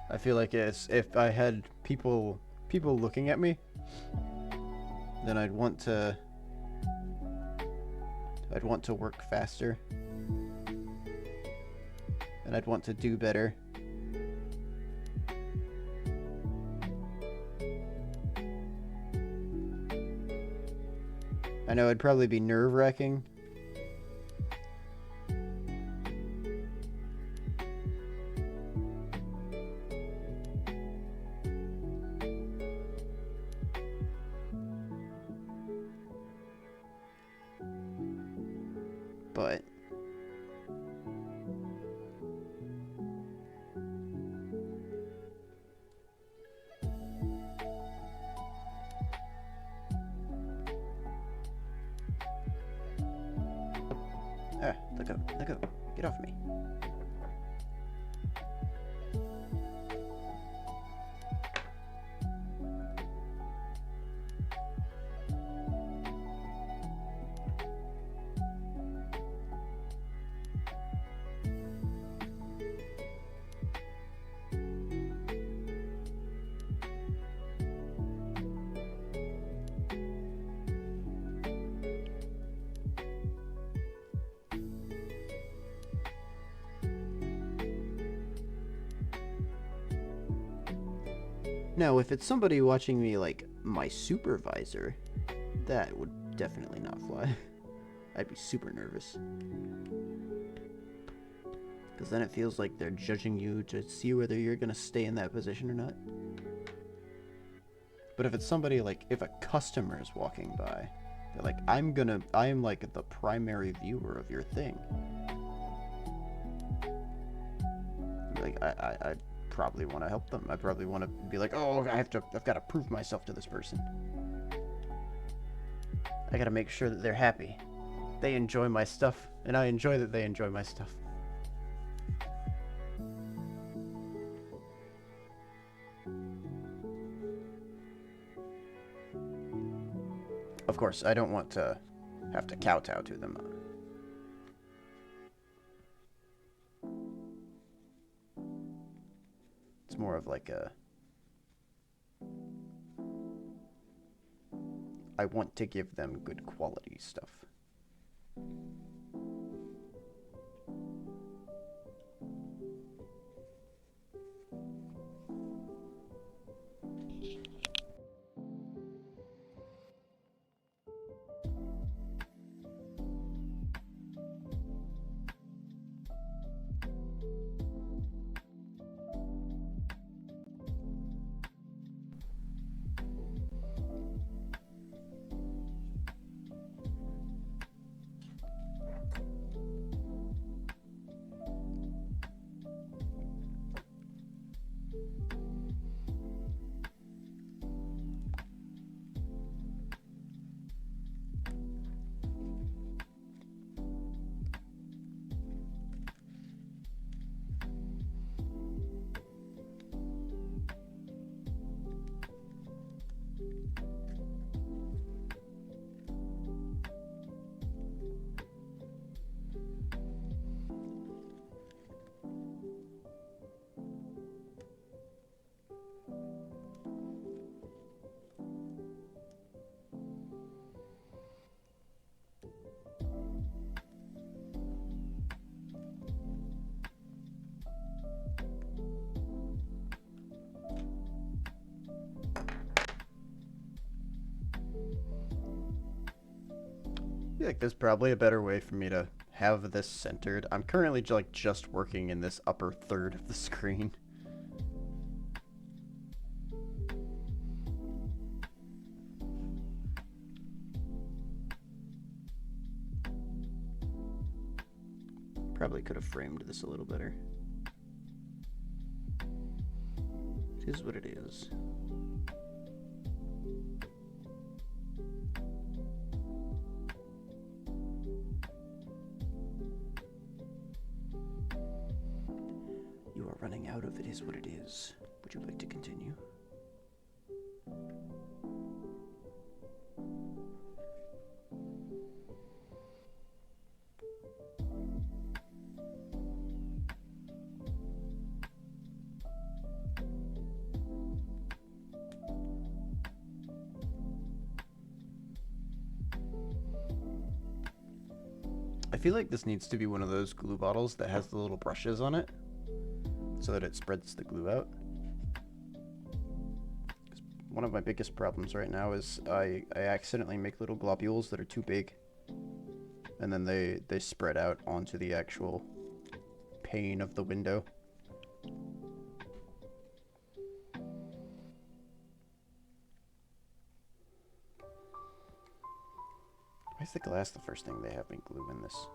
I feel like if I had people looking at me, then I'd want to work faster, and I'd want to do better. I know it'd probably be nerve-wracking. But let go, get off me. Now, if it's somebody watching me like my supervisor, that would definitely not fly. I'd be super nervous. Because then it feels like they're judging you to see whether you're going to stay in that position or not. But if it's somebody like, if a customer is walking by, they're like, I am like the primary viewer of your thing. Like, I probably want to help them. I probably want to be like, oh, I've got to prove myself to this person. I gotta make sure that they're happy. They enjoy my stuff, and I enjoy that they enjoy my stuff. Of course, I don't want to have to kowtow to them. It's more of like a... I want to give them good quality stuff. I feel like there's probably a better way for me to have this centered. I'm currently like just working in this upper third of the screen. Probably could have framed this a little better. It is what it is. You are running out of it is what it is. Would you like to continue? I feel like this needs to be one of those glue bottles that has the little brushes on it so that it spreads the glue out. One of my biggest problems right now is I accidentally make little globules that are too big, and then they spread out onto the actual pane of the window. Why is the glass the first thing they have me glue in this?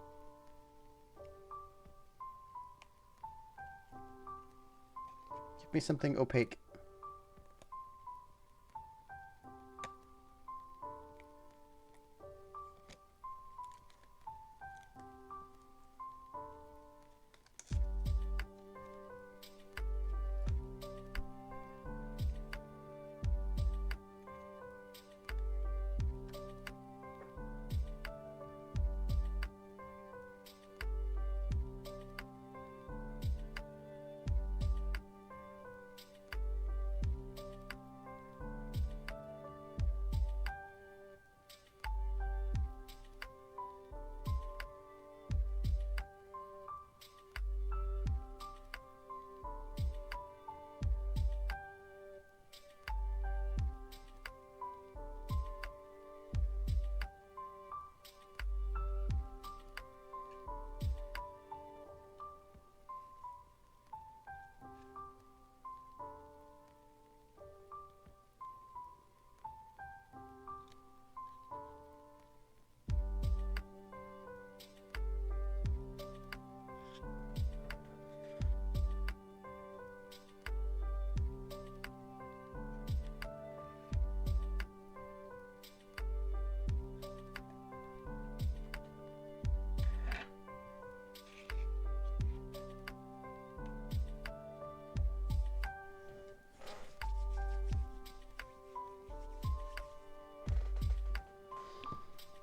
Give me something opaque.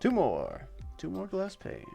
Two more. Two more glass panes.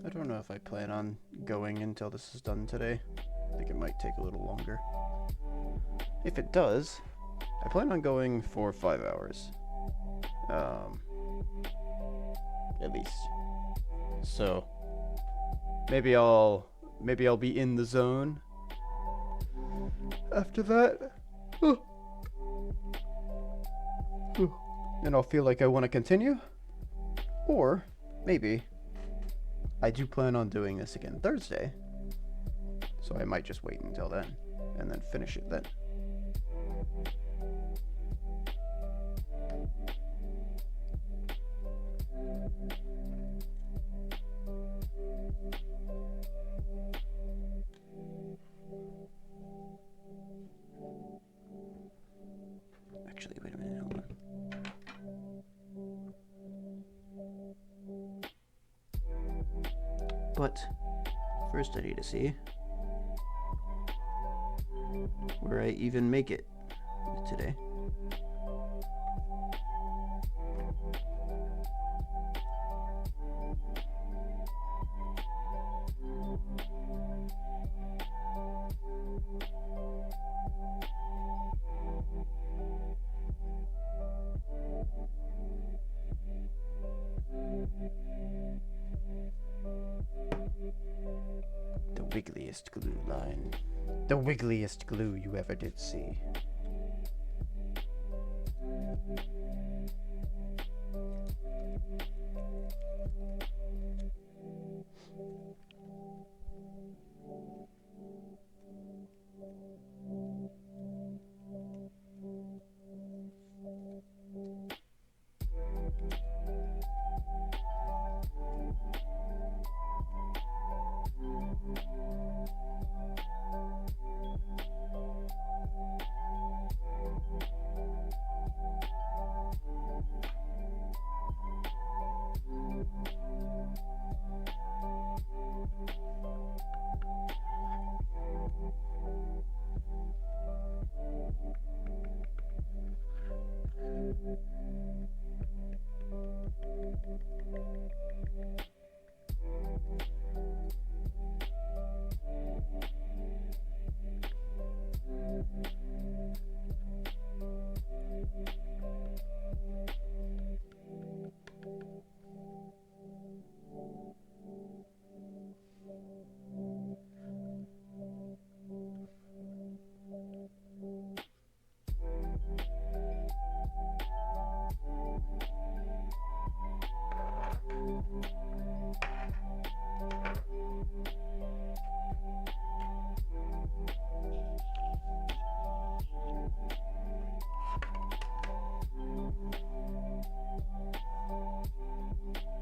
I don't know if I plan on going until this is done today. I think it might take a little longer. If it does, I plan on going for 5 hours. At least. So maybe I'll be in the zone after that. And I'll feel like I want to continue. Or maybe I do plan on doing this again Thursday, so I might just wait until then, and then finish it then. Actually, wait a minute, hold on. But first I need to see where I even make it today. The wiggliest glue line. The wiggliest glue you ever did see.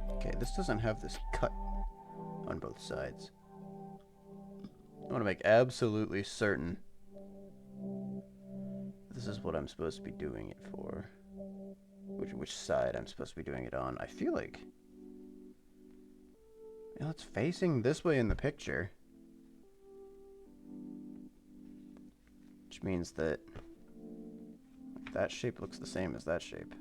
Okay, this doesn't have this cut on both sides. I want to make absolutely certain this is what I'm supposed to be doing it for. Which side I'm supposed to be doing it on. I feel like Well, it's facing this way in the picture. Which means that that shape looks the same as that shape.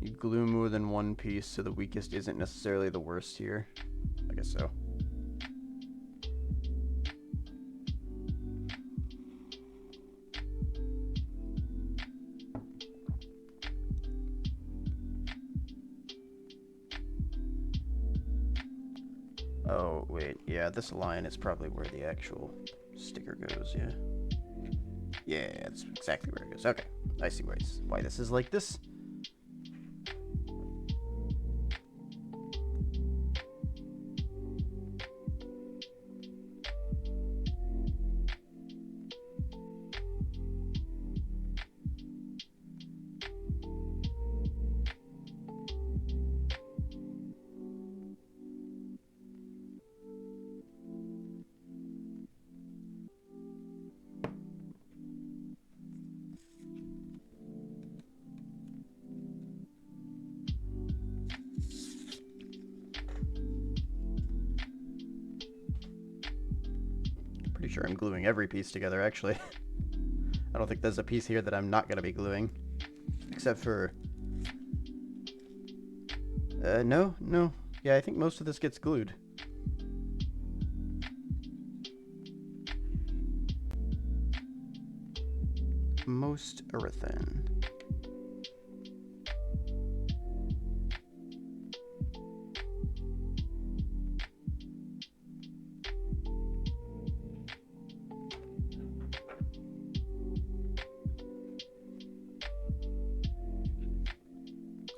You glue more than one piece, so the weakest isn't necessarily the worst here. I guess so. Oh, wait. Yeah, this line is probably where the actual sticker goes, yeah. Yeah, that's exactly where it goes. Okay, I see why this is like this. Pretty sure I'm gluing every piece together, actually. I don't think there's a piece here that I'm not going to be gluing. Except for... no. Yeah, I think most of this gets glued. Most everything.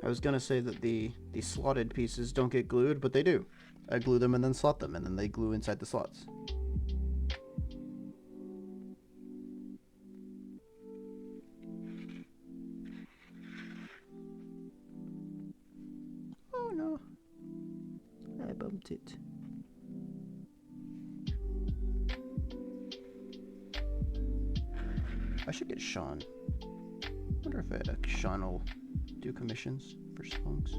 I was gonna say that the slotted pieces don't get glued, but they do. I glue them and then slot them, and then they glue inside the slots. Oh no. I bumped it. I should get Sean. Wonder if Sean will do commissions for songs.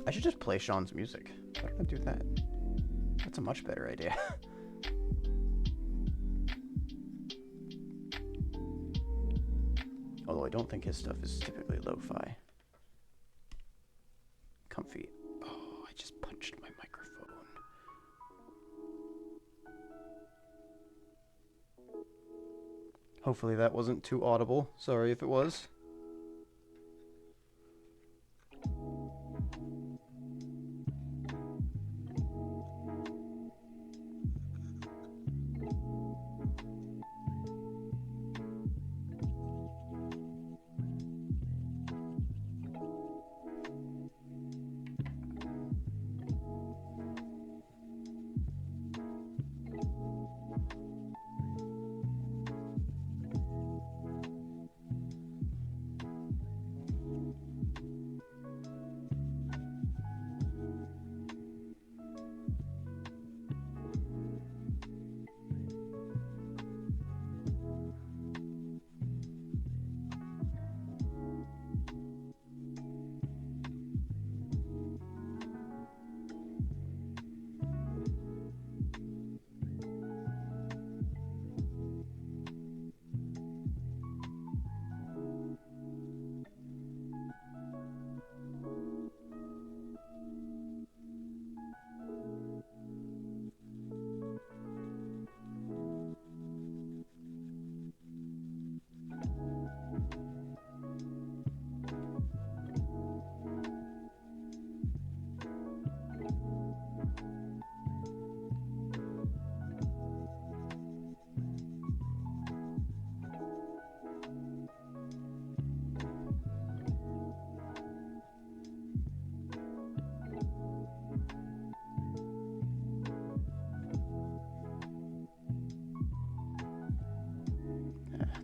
I should just play Sean's music. Why don't I do that? That's a much better idea. Although I don't think his stuff is typically lo-fi. Comfy. Oh, I just punched my microphone. Hopefully that wasn't too audible. Sorry if it was.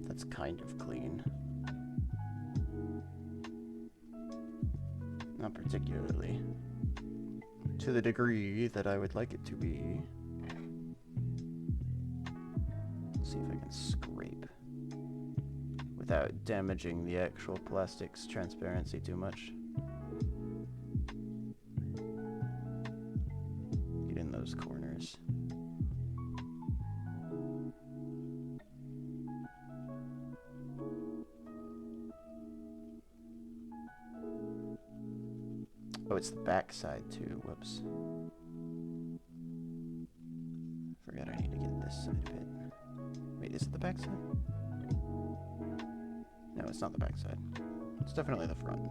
That's kind of clean. Not particularly. To the degree that I would like it to be. Let's see if I can scrape. without damaging the actual plastic's transparency too much. Get in those corners. Oh, it's the back side too. Whoops. Forgot I need to get this side of it. Wait, is it the back side? No, it's not the back side. It's definitely the front.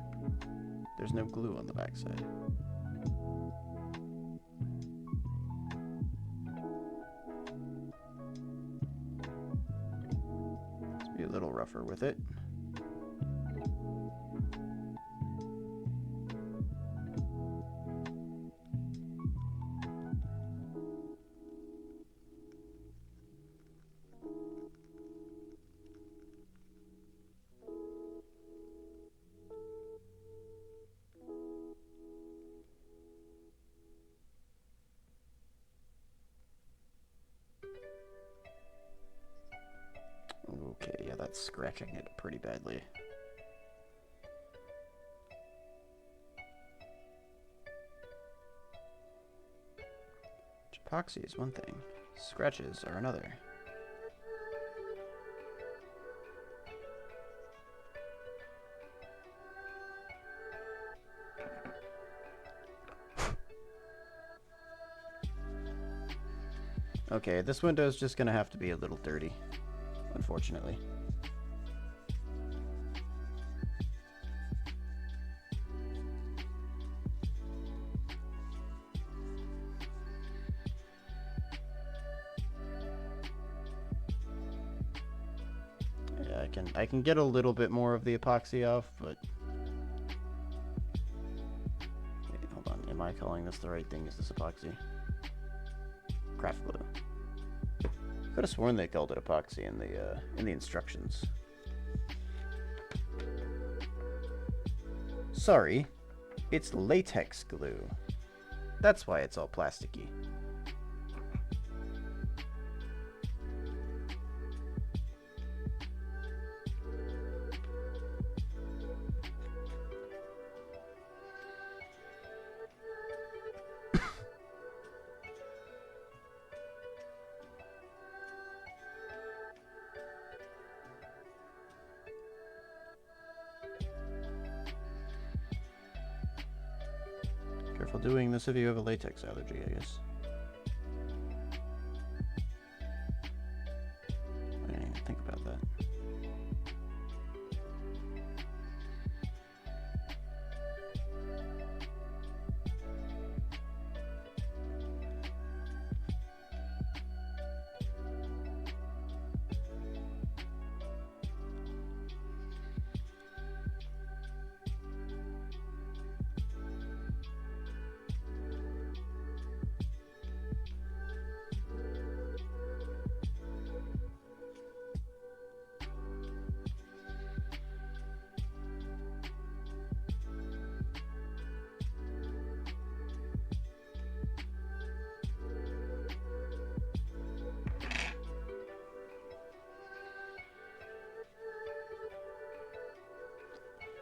There's no glue on the back side. Let's be a little rougher with it. Okay, yeah, that's scratching it pretty badly. Epoxy is one thing, scratches are another. Okay, this window is just gonna have to be a little dirty, unfortunately. Yeah, I can get a little bit more of the epoxy off, but wait, hold on. Am I calling this the right thing? Is this epoxy? Craft glue. Could have sworn they called it epoxy in the instructions. Sorry, it's latex glue. That's why it's all plasticky. Careful doing this if you have a latex allergy, I guess. I didn't even think about that.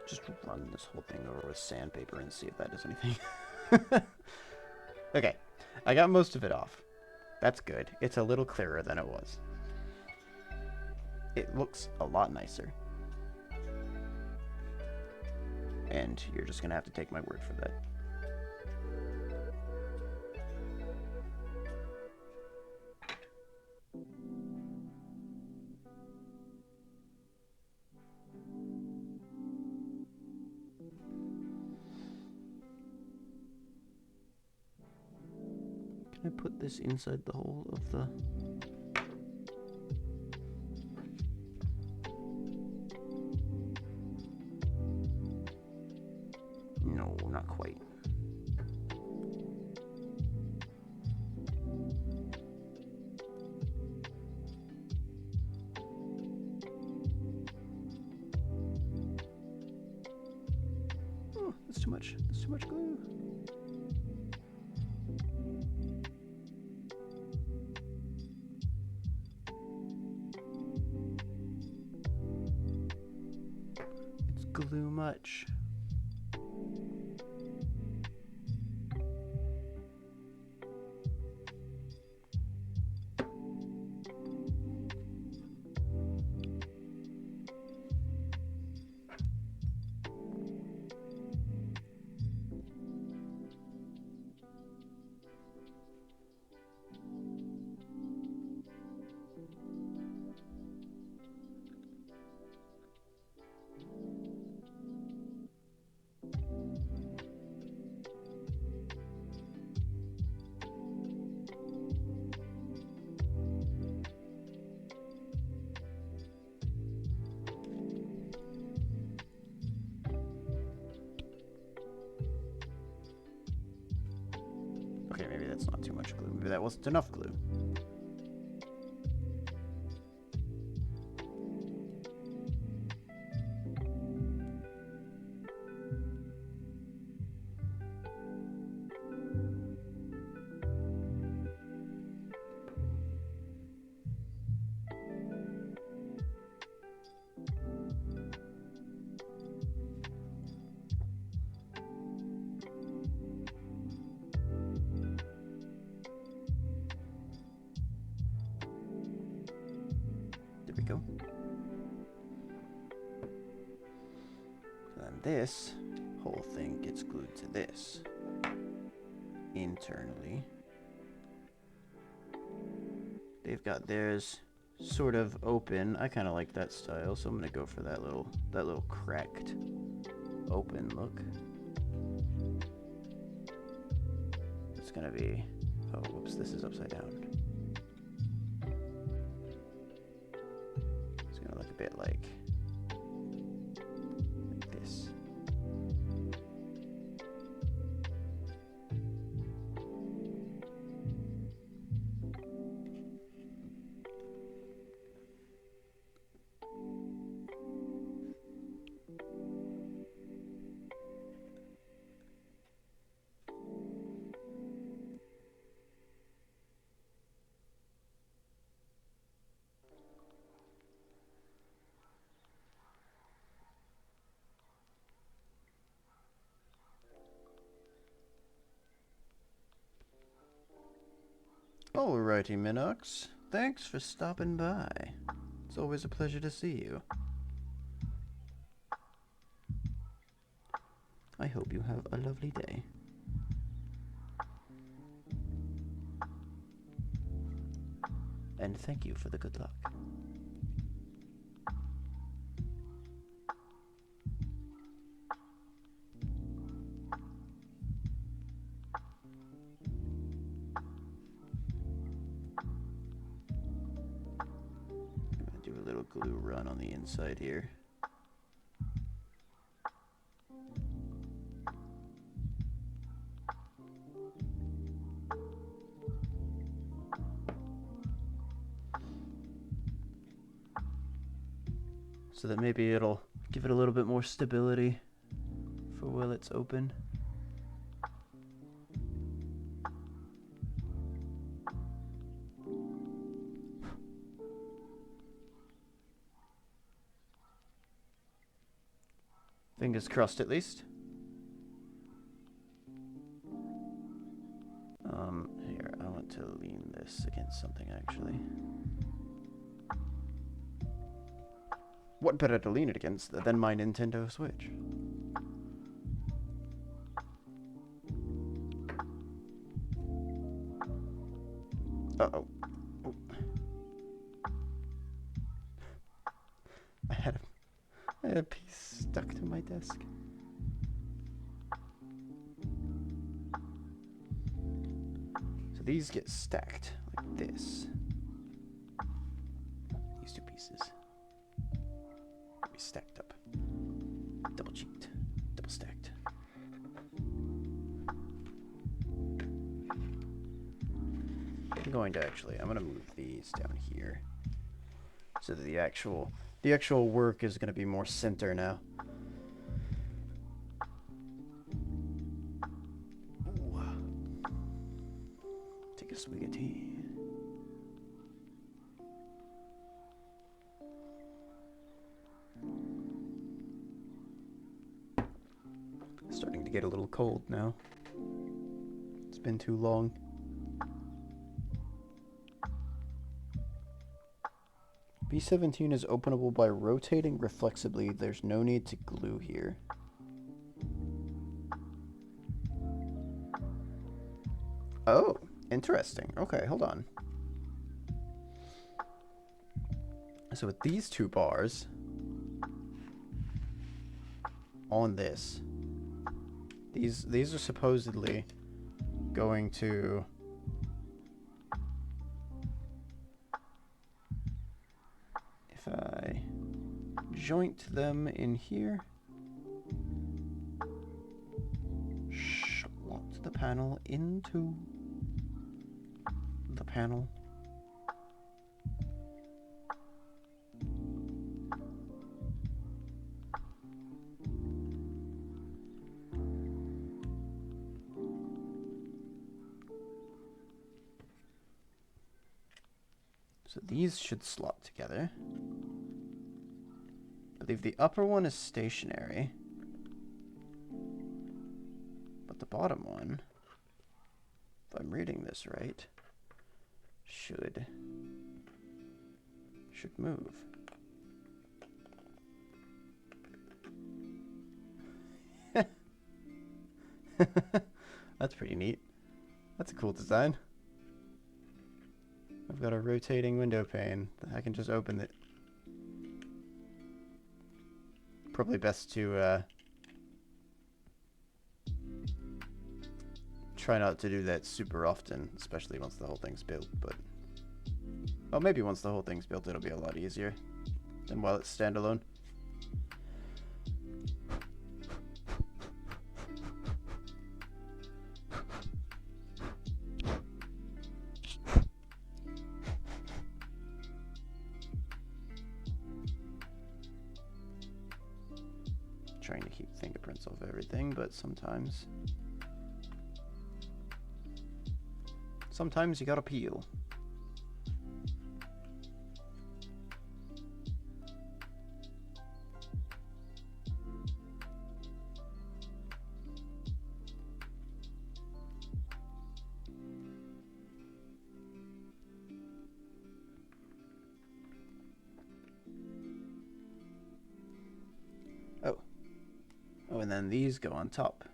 Just run this whole thing over with sandpaper and see if that does anything. Okay, I got most of it off. That's good. It's a little clearer than it was. It looks a lot nicer. And you're just gonna have to take my word for that. Can I put this inside the hole of the... No, not quite. Oh, that's too much. That's too much glue. glue much. Okay, maybe that's not too much glue. Maybe that wasn't enough glue. We go. So then this whole thing gets glued to this internally. They've got theirs sort of open. I kind of like that style, so I'm gonna go for that little cracked open look. It's gonna be, oh whoops, this is upside down. Look a bit like this. Alrighty, Minox. Thanks for stopping by. It's always a pleasure to see you. I hope you have a lovely day. And thank you for the good luck. Glue run on the inside here. So that maybe it'll give it a little bit more stability for while it's open. Fingers crossed, at least. Here, I want to lean this against something, actually. What better to lean it against than my Nintendo Switch? Uh-oh. Oh. I had a piece stuck to my desk. So these get stacked like this. These two pieces be stacked up. Double cheeked. Double stacked. I'm going to I'm going to move these down here so that the actual work is going to be more center now. Ooh. Take a swig of tea. to get a little cold now. It's been too long. B17 is openable by rotating reflexively. There's no need to glue here. Oh, interesting. Okay, hold on. So with these two bars on this, these are supposedly going to if I joint them in here, slot the panel into the panel. So these should slot together. I believe the upper one is stationary, but the bottom one, if I'm reading this right, should move. That's pretty neat. That's a cool design. I've got a rotating window pane that I can just open it. Probably best to try not to do that super often, especially once the whole thing's built, but well, maybe once the whole thing's built it'll be a lot easier than while it's standalone. Trying to keep fingerprints of everything, but sometimes you gotta peel. Oh, and then these go on top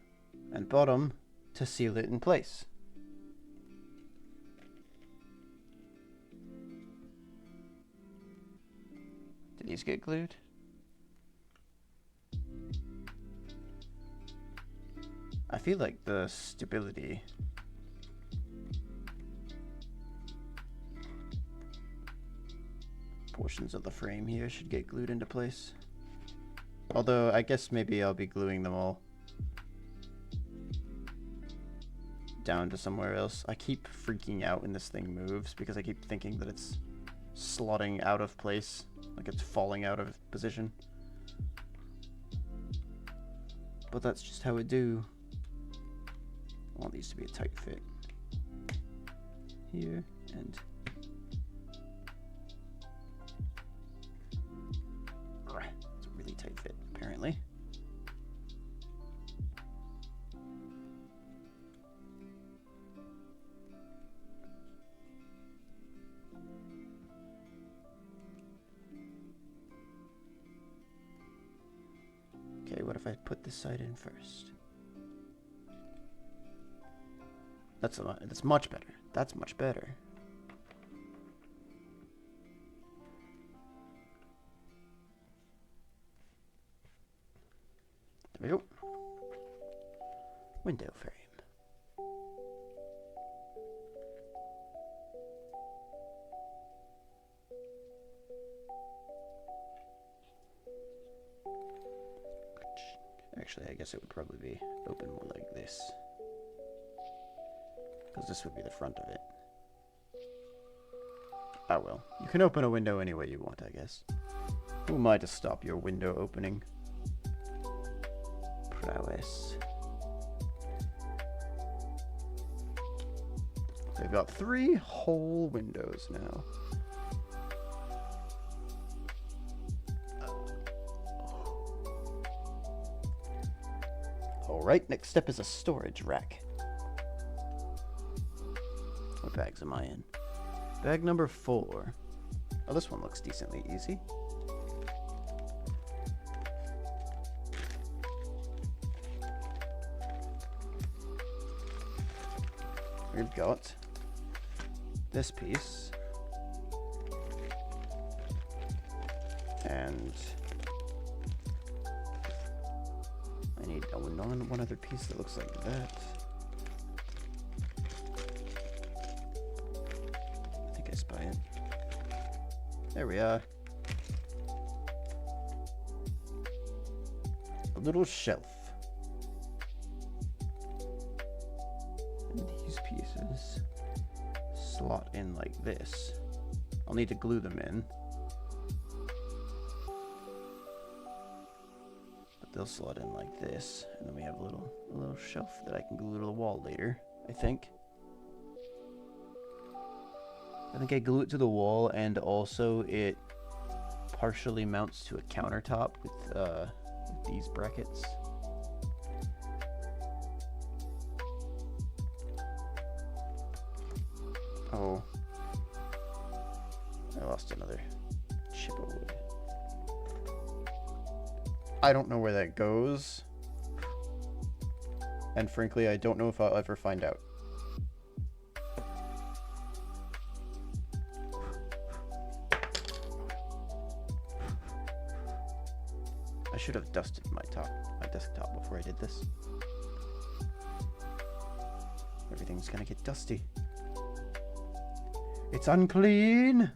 and bottom to seal it in place. Did these get glued? I feel like the stability portions of the frame here should get glued into place. Although, I guess maybe I'll be gluing them all down to somewhere else. I keep freaking out when this thing moves because I keep thinking that it's slotting out of place, like it's falling out of position. But that's just how it do. I want these to be a tight fit. Here, and it's a really tight fit, apparently. Okay, what if I put this side in first? That's much better. That's much better. There we go. Window frame. Actually, I guess it would probably be open more like this, because this would be the front of it. Oh well, you can open a window any way you want, I guess. Who am I to stop your window opening prowess? We've got 3 whole windows now. Alright, next step is a storage rack. What bags am I in? Bag number 4. Oh, this one looks decently easy. We've got this piece. And I need one other piece that looks like that. I think I spy it. There we are. A little shelf. And these pieces slot in like this. I'll need to glue them in. But they'll slot in like this. And then we have a little shelf that I can glue to the wall later, I think. I think I glue it to the wall, and also it partially mounts to a countertop with these brackets. Oh, I lost another chip of wood. I don't know where that goes, and frankly, I don't know if I'll ever find out. I should have dusted my desktop before I did this. Everything's gonna get dusty. It's unclean!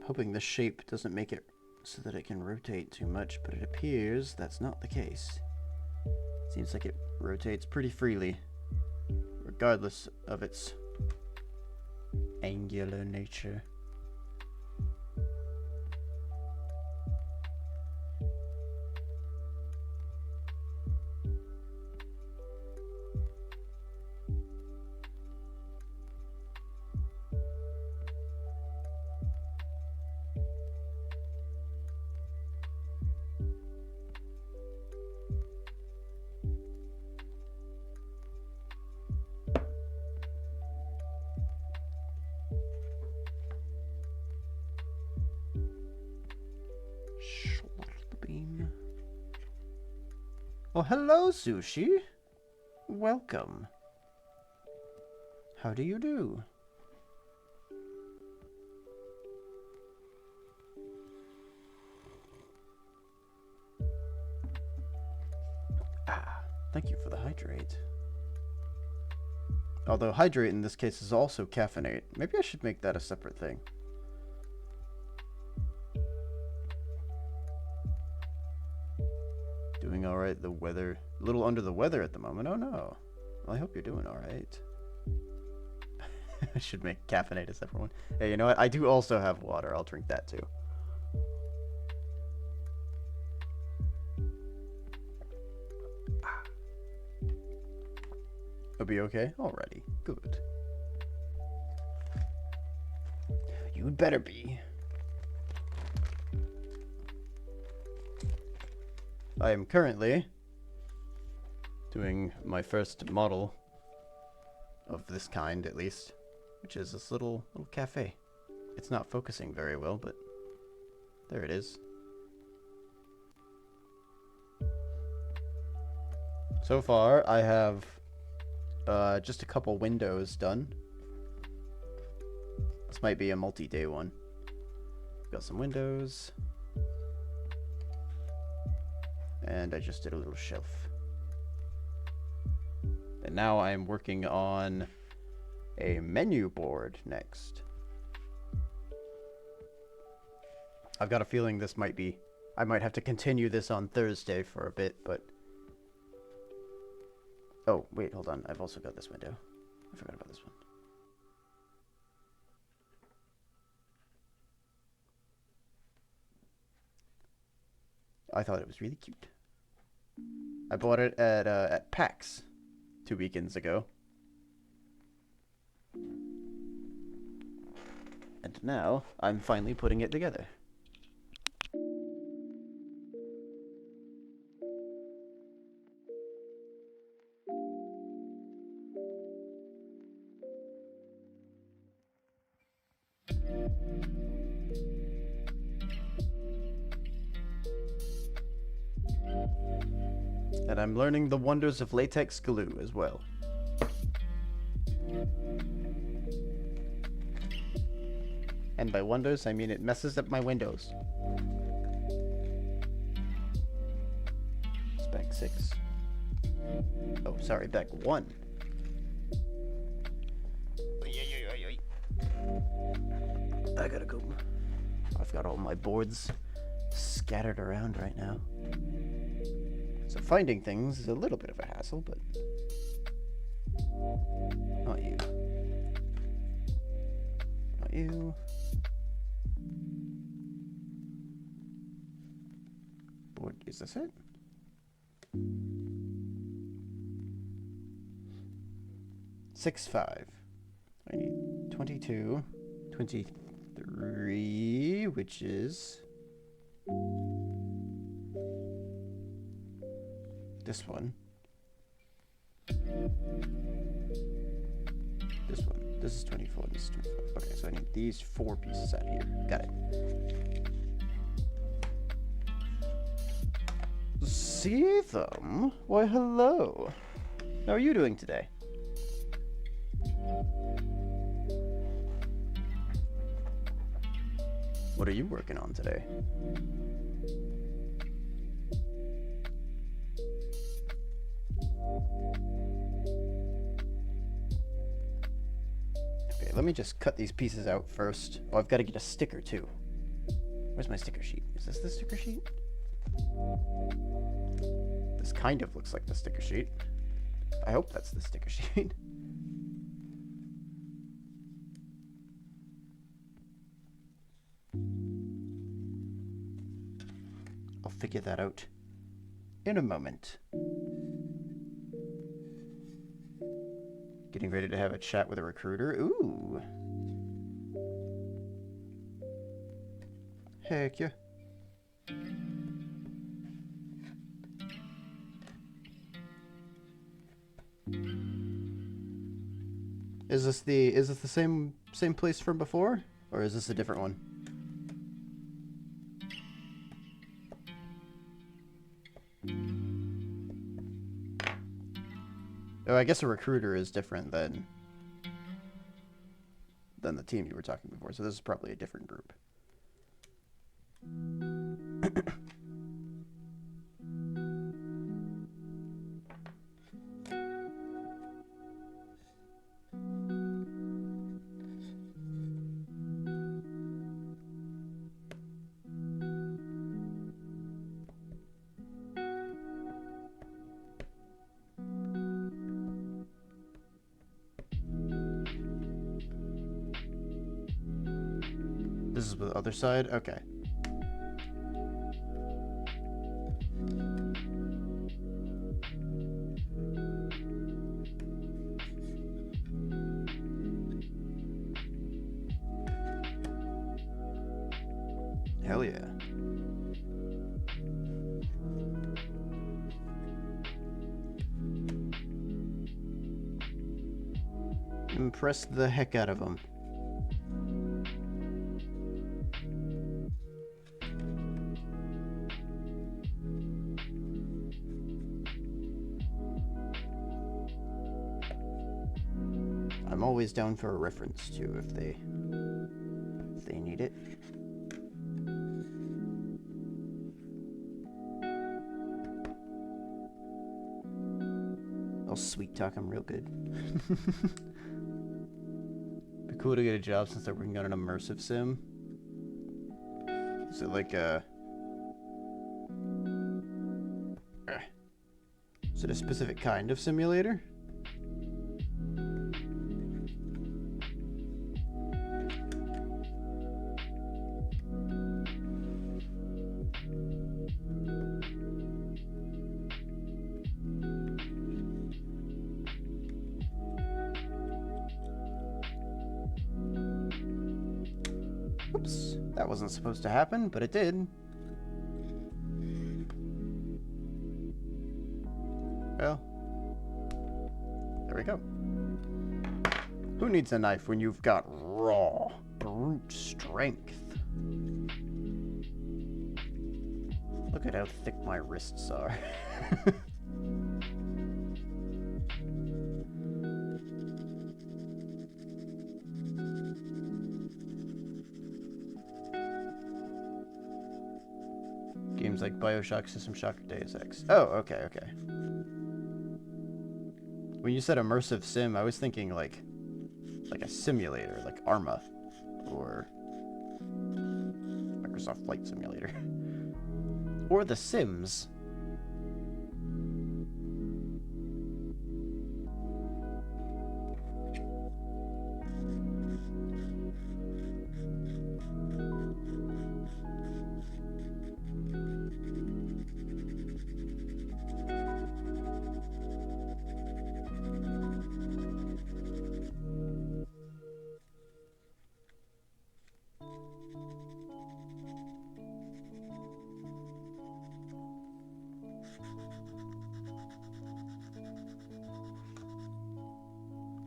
Hoping the shape doesn't make it so that it can rotate too much, but it appears that's not the case. Seems like it rotates pretty freely, regardless of its angular nature. Oh, hello, Sushi. Welcome. How do you do? Ah, thank you for the hydrate. Although hydrate in this case is also caffeinate. Maybe I should make that a separate thing. Doing alright, the weather. A little under the weather at the moment. Oh no. Well, I hope you're doing alright. I should make caffeinate a separate one. Hey, you know what? I do also have water. I'll drink that too. It'll be okay? Alrighty. Good. You'd better be. I am currently doing my first model of this kind, at least, which is this little cafe. It's not focusing very well, but there it is. So far, I have just a couple windows done. This might be a multi-day one. Got some windows. And I just did a little shelf. And now I'm working on a menu board next. I've got a feeling this might be... I might have to continue this on Thursday for a bit, but... Oh, wait, hold on. I've also got this window. I forgot about this one. I thought it was really cute. I bought it at PAX 2 weekends ago. And now I'm finally putting it together. And I'm learning the wonders of latex glue as well. And by wonders, I mean it messes up my windows. It's bag 6. Oh, sorry, bag 1. I gotta go. I've got all my boards scattered around right now. So finding things is a little bit of a hassle, but... Not you. Not you. Board, is this it? Six, 5. I need 22, 23, which is... this one. This one. This is 24. This is 25. Okay, so I need these 4 pieces out here. Got it. See them? Why, hello. How are you doing today? What are you working on today? Okay, let me just cut these pieces out first. Oh, I've got to get a sticker too. Where's my sticker sheet? Is this the sticker sheet? This kind of looks like the sticker sheet. I hope that's the sticker sheet. I'll figure that out in a moment. Getting ready to have a chat with a recruiter. Ooh. Heck yeah. Is this the same place from before, or is this a different one? Oh, I guess a recruiter is different than the team you were talking before, so this is probably a different group. This is the other side? Okay. Hell yeah. Impress the heck out of them. I'm always down for a reference too if they I'll sweet talk him real good. Be cool to get a job since they're working on an immersive sim. Is it like a... Is it a specific kind of simulator? Oops, that wasn't supposed to happen, but it did. Well, there we go. Who needs a knife when you've got raw, brute strength? Look at how thick my wrists are. Games like BioShock, System Shock, Deus Ex. Oh, okay, okay. When you said immersive sim, I was thinking like a simulator, like Arma, or Microsoft Flight Simulator, or The Sims.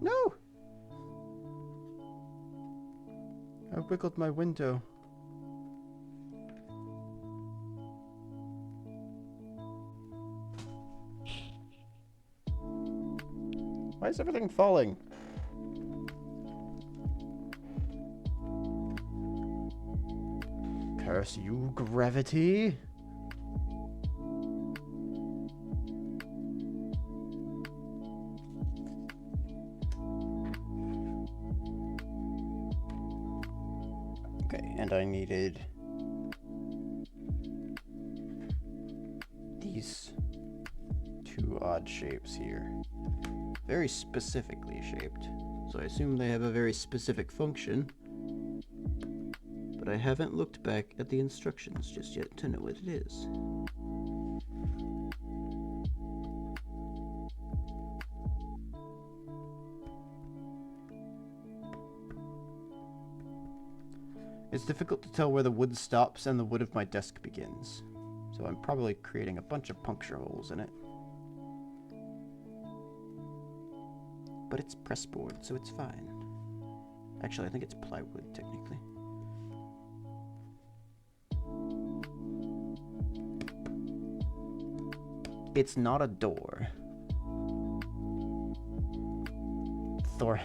No! I wiggled my window. Why is everything falling? Curse you, gravity! Okay, and I needed these two odd shapes here. Very specifically shaped. So I assume they have a very specific function. But I haven't looked back at the instructions just yet to know what it is. It's difficult to tell where the wood stops and the wood of my desk begins. So I'm probably creating a bunch of puncture holes in it. But it's pressboard, so it's fine. Actually, I think it's plywood, technically. It's not a door. Thor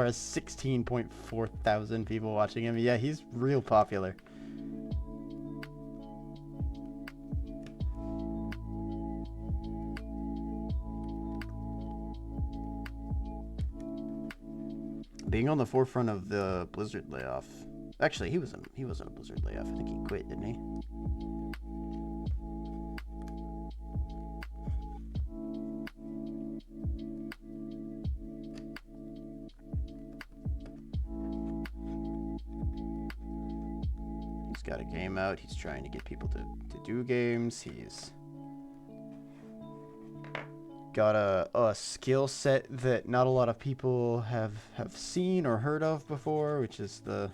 has 16.4 thousand people watching him. Yeah, he's real popular. Being on the forefront of the Blizzard layoff. Actually, he wasn't a Blizzard layoff. I think he quit, didn't he? He's got a game out. He's trying to get people to do games. He's got a skill set that not a lot of people have seen or heard of before, which is the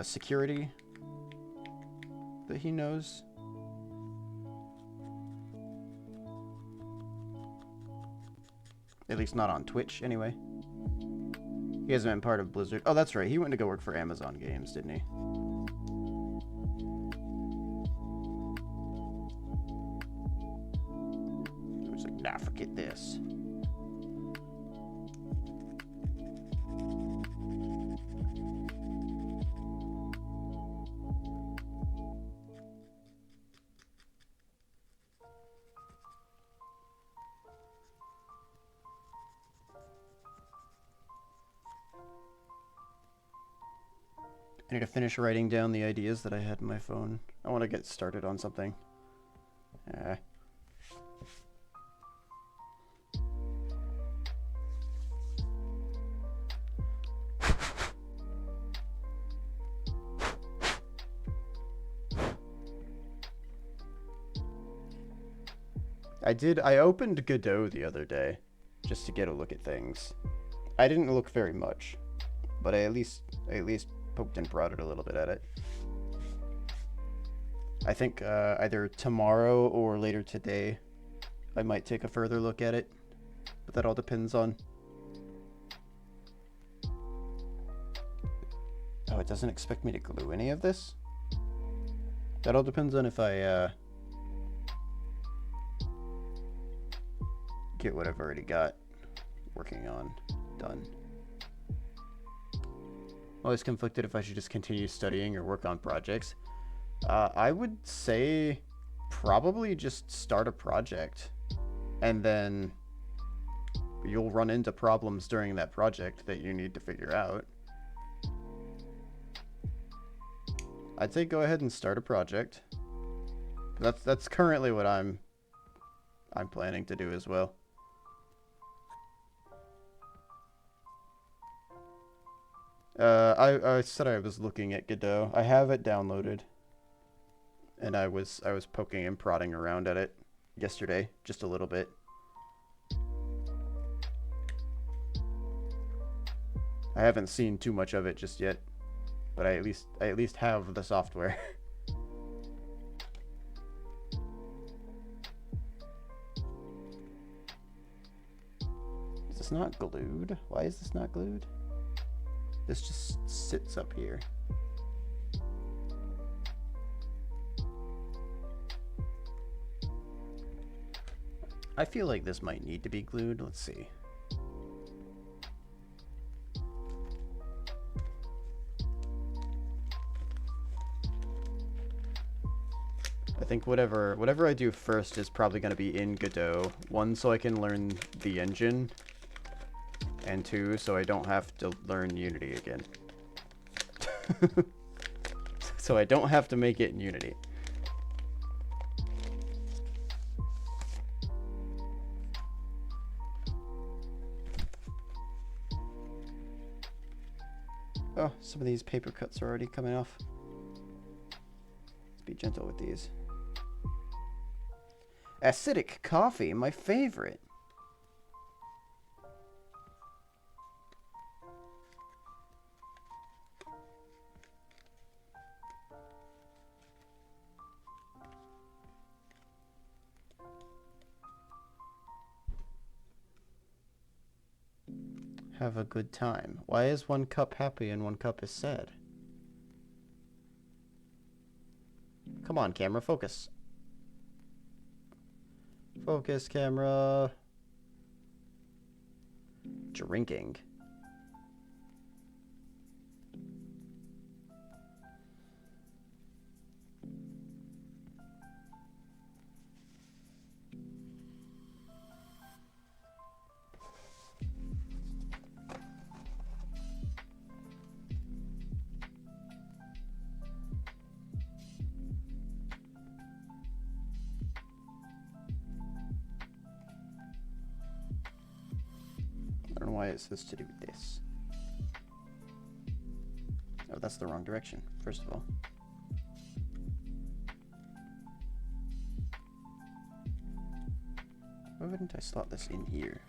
security that he knows. At least not on Twitch, anyway. He hasn't been part of Blizzard. Oh, that's right. He went to go work for Amazon Games, didn't he? He was like, nah, forget this. I need to finish writing down the ideas that I had in my phone. I want to get started on something. I opened Godot the other day, just to get a look at things. I didn't look very much, but I at least poked and prodded a little bit at it. I think either tomorrow or later today, I might take a further look at it, but that all depends on... Oh, it doesn't expect me to glue any of this? That all depends on if I get what I've already got working on done. Always conflicted if I should just continue studying or work on projects. I would say probably just start a project, and then you'll run into problems during that project that you need to figure out. I'd say go ahead and start a project. That's currently what I'm planning to do as well. I said I was looking at Godot. I have it downloaded, and I was poking and prodding around at it yesterday, just a little bit. I haven't seen too much of it just yet, but I at least have the software. Is this not glued? Why is this not glued? This just sits up here. I feel like this might need to be glued. Let's see. I think whatever I do first is probably going to be in Godot. One, so I can learn the engine. And two, so I don't have to learn Unity again. So I don't have to make it in Unity. Oh, some of these paper cuts are already coming off. Let's be gentle with these. Acidic coffee, my favorite. Have a good time. Why is one cup happy and one cup is sad? Come on, camera, focus. Focus, camera. Drinking. I don't know why it says to do this. Oh, that's the wrong direction, first of all. Why wouldn't I slot this in here?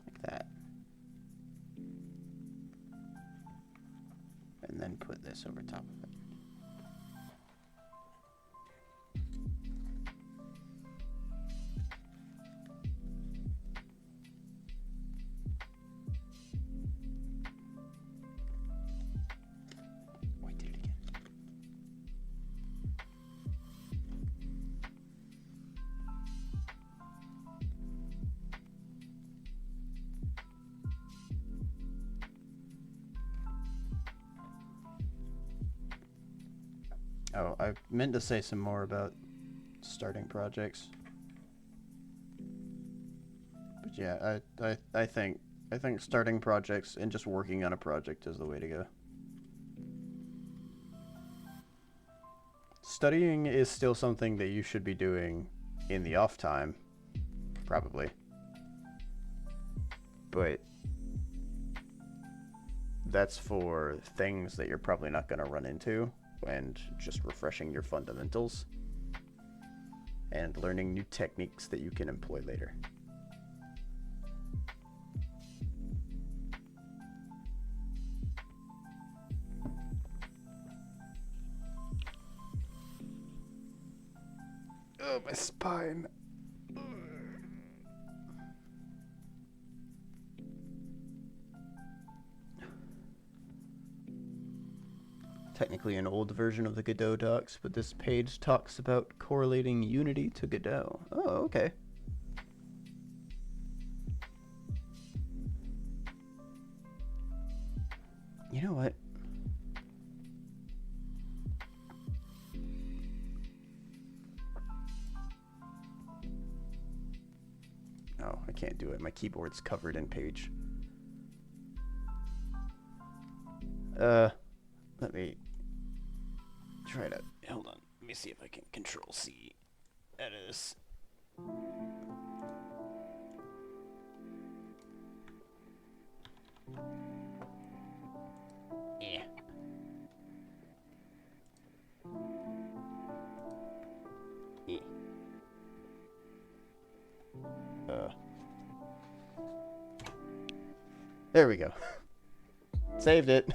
Like that. And then put this over top of it. Oh, I meant to say some more about starting projects. But yeah, I think starting projects and just working on a project is the way to go. Studying is still something that you should be doing in the off time, probably. But that's for things that you're probably not going to run into, and just refreshing your fundamentals and learning new techniques that you can employ later. Oh, my spine. Technically an old version of the Godot docs, but this page talks about correlating Unity to Godot. Oh, okay. You know what? Oh, I can't do it. My keyboard's covered in page. Let me try to... Hold on. Let me see if I can Control-C edit this. Yeah. Yeah. There we go. Saved it.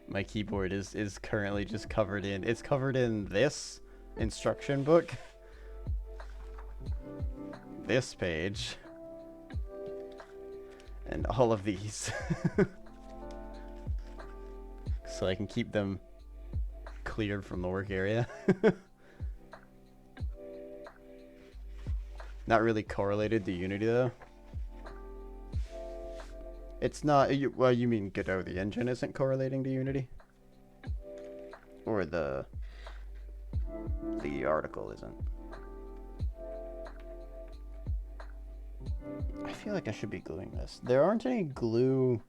My keyboard is currently just covered in... It's covered in this instruction book. This page. And all of these. So I can keep them cleared from the work area. Not really correlated to Unity though. It's not, well, you mean Godot the engine isn't correlating to Unity? Or the article isn't? I feel like I should be gluing this. There aren't any glue...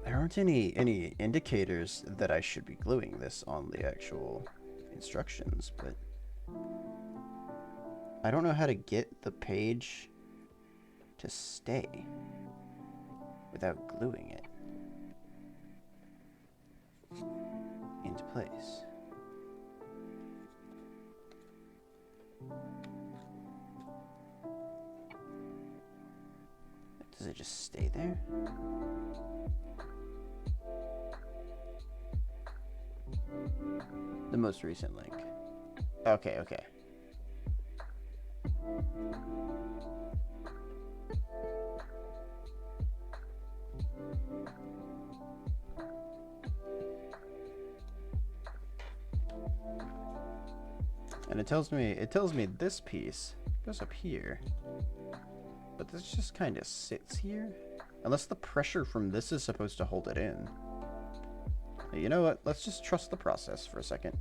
There aren't any indicators that I should be gluing this on the actual instructions, but... I don't know how to get the page to stay without gluing it into place. Does it just stay there? The most recent link. Okay, okay. And it tells me this piece goes up here, but this just kind of sits here, unless the pressure from this is supposed to hold it in. You know what? Let's just trust the process for a second.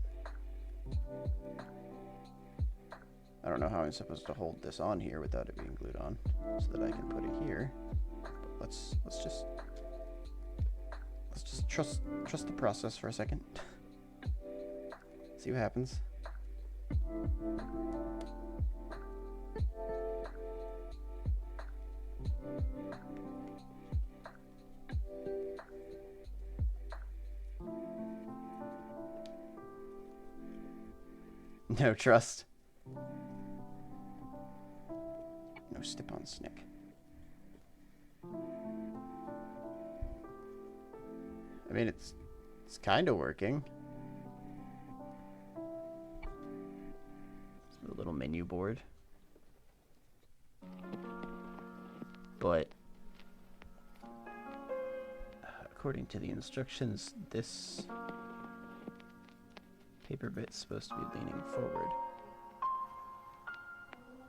I don't know how I'm supposed to hold this on here without it being glued on, so that I can put it here. But let's just trust the process for a second. See what happens. No trust. No step on snick. I mean, it's kind of working. It's a little menu board. But according to the instructions, this paper bit's supposed to be leaning forward.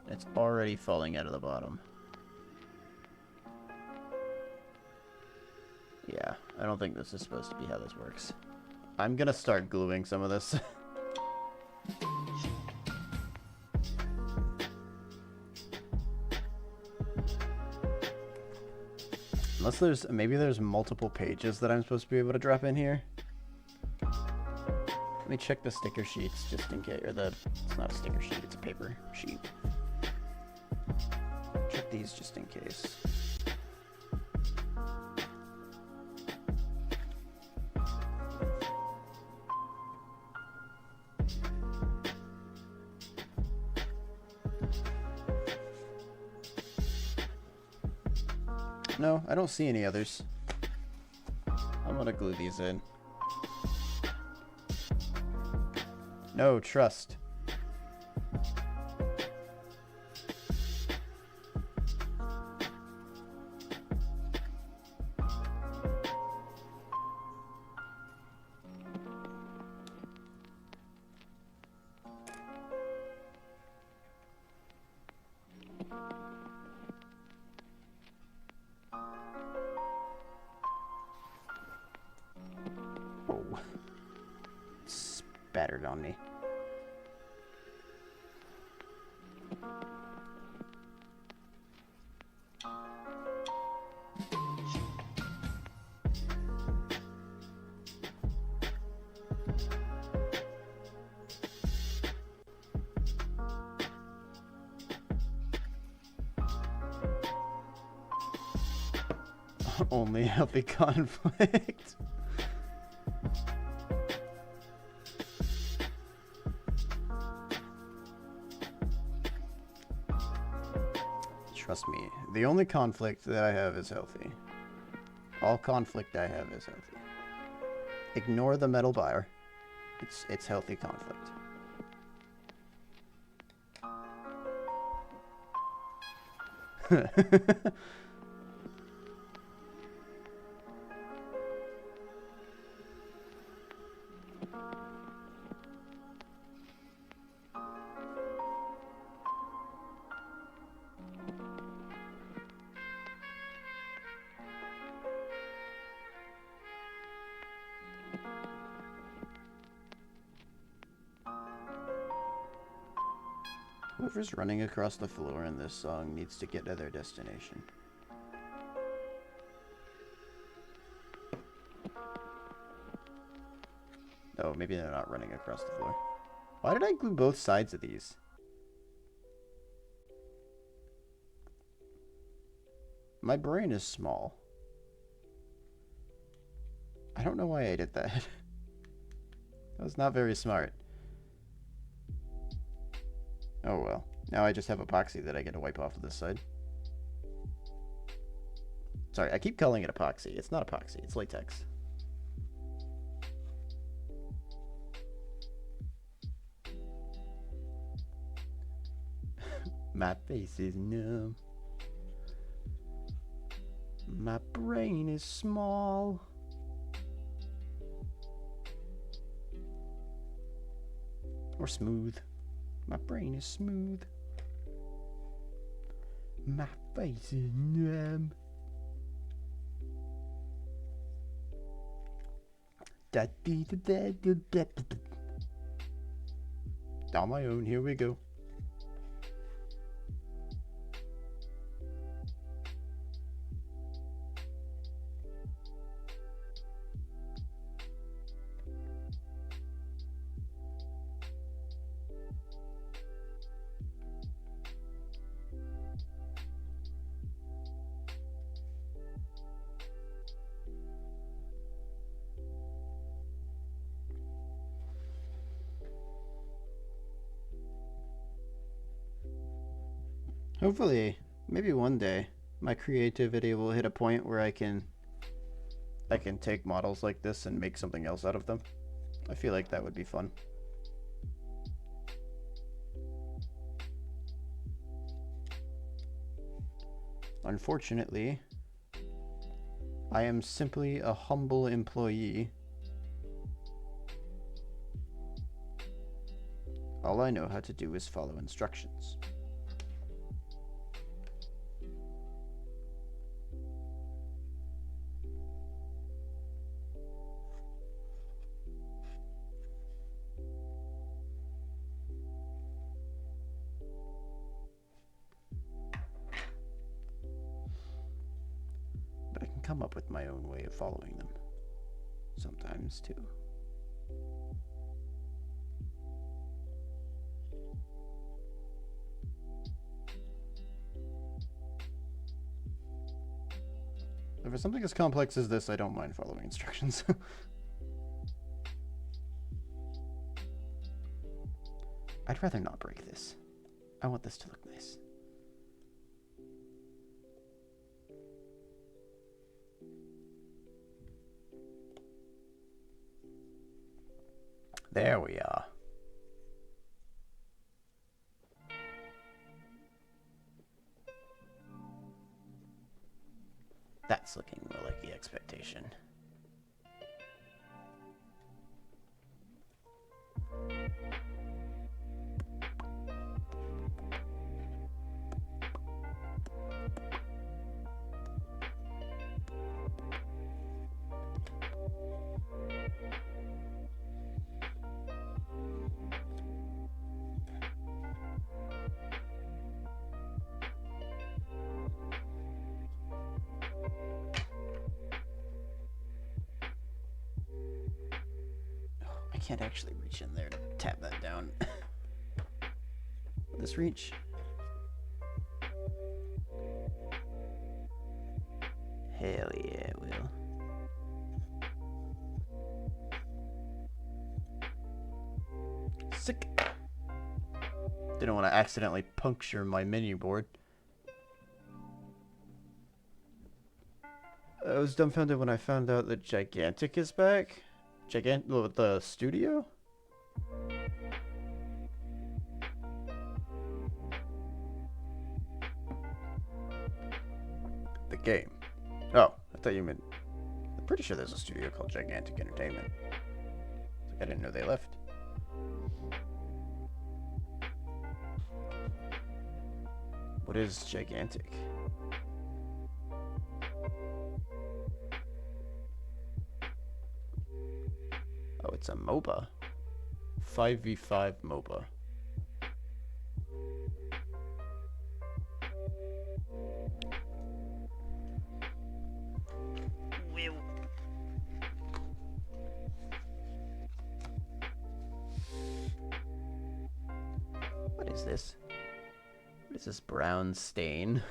It's already falling out of the bottom. I don't think this is supposed to be how this works. I'm gonna start gluing some of this. Unless maybe there's multiple pages that I'm supposed to be able to drop in here. Let me check the sticker sheets just in case, it's not a sticker sheet, it's a paper sheet. Check these just in case. No, I don't see any others. I'm gonna glue these in. No, trust. Oh. Spattered on me. Only healthy conflict. Trust me, the only conflict that I have is healthy. All conflict I have is healthy. Ignore the metal bar. It's healthy conflict. Whoever's running across the floor in this song needs to get to their destination. Oh, maybe they're not running across the floor. Why did I glue both sides of these? My brain is small. I don't know why I did that. That was not very smart. Oh well. Now I just have epoxy that I get to wipe off of this side. Sorry, I keep calling it epoxy. It's not epoxy, it's latex. My face is numb. My brain is small. Or smooth. My brain is smooth. My face is numb. On my own, here we go. Hopefully, maybe one day, my creativity will hit a point where I can take models like this and make something else out of them. I feel like that would be fun. Unfortunately, I am simply a humble employee. All I know how to do is follow instructions. come up with my own way of following them. Sometimes, too. If it's something as complex as this, I don't mind following instructions. I'd rather not break this. I want this to look nice. There we are. That's looking more like the expectation. I can't actually reach in there to tap that down. Will this reach? Hell yeah, it will. Sick. Didn't want to accidentally puncture my menu board. I was dumbfounded when I found out that Gigantic is back. The studio? The game. Oh, I thought you meant... I'm pretty sure there's a studio called Gigantic Entertainment. I didn't know they left. What is Gigantic? Oh, it's a MOBA. 5v5 MOBA. What is this? What is this brown stain?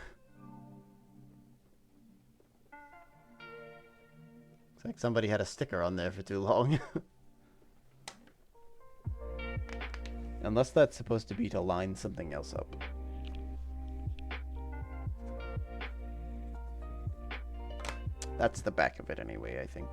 Looks like somebody had a sticker on there for too long. Unless that's supposed to be to line something else up. That's the back of it anyway, I think.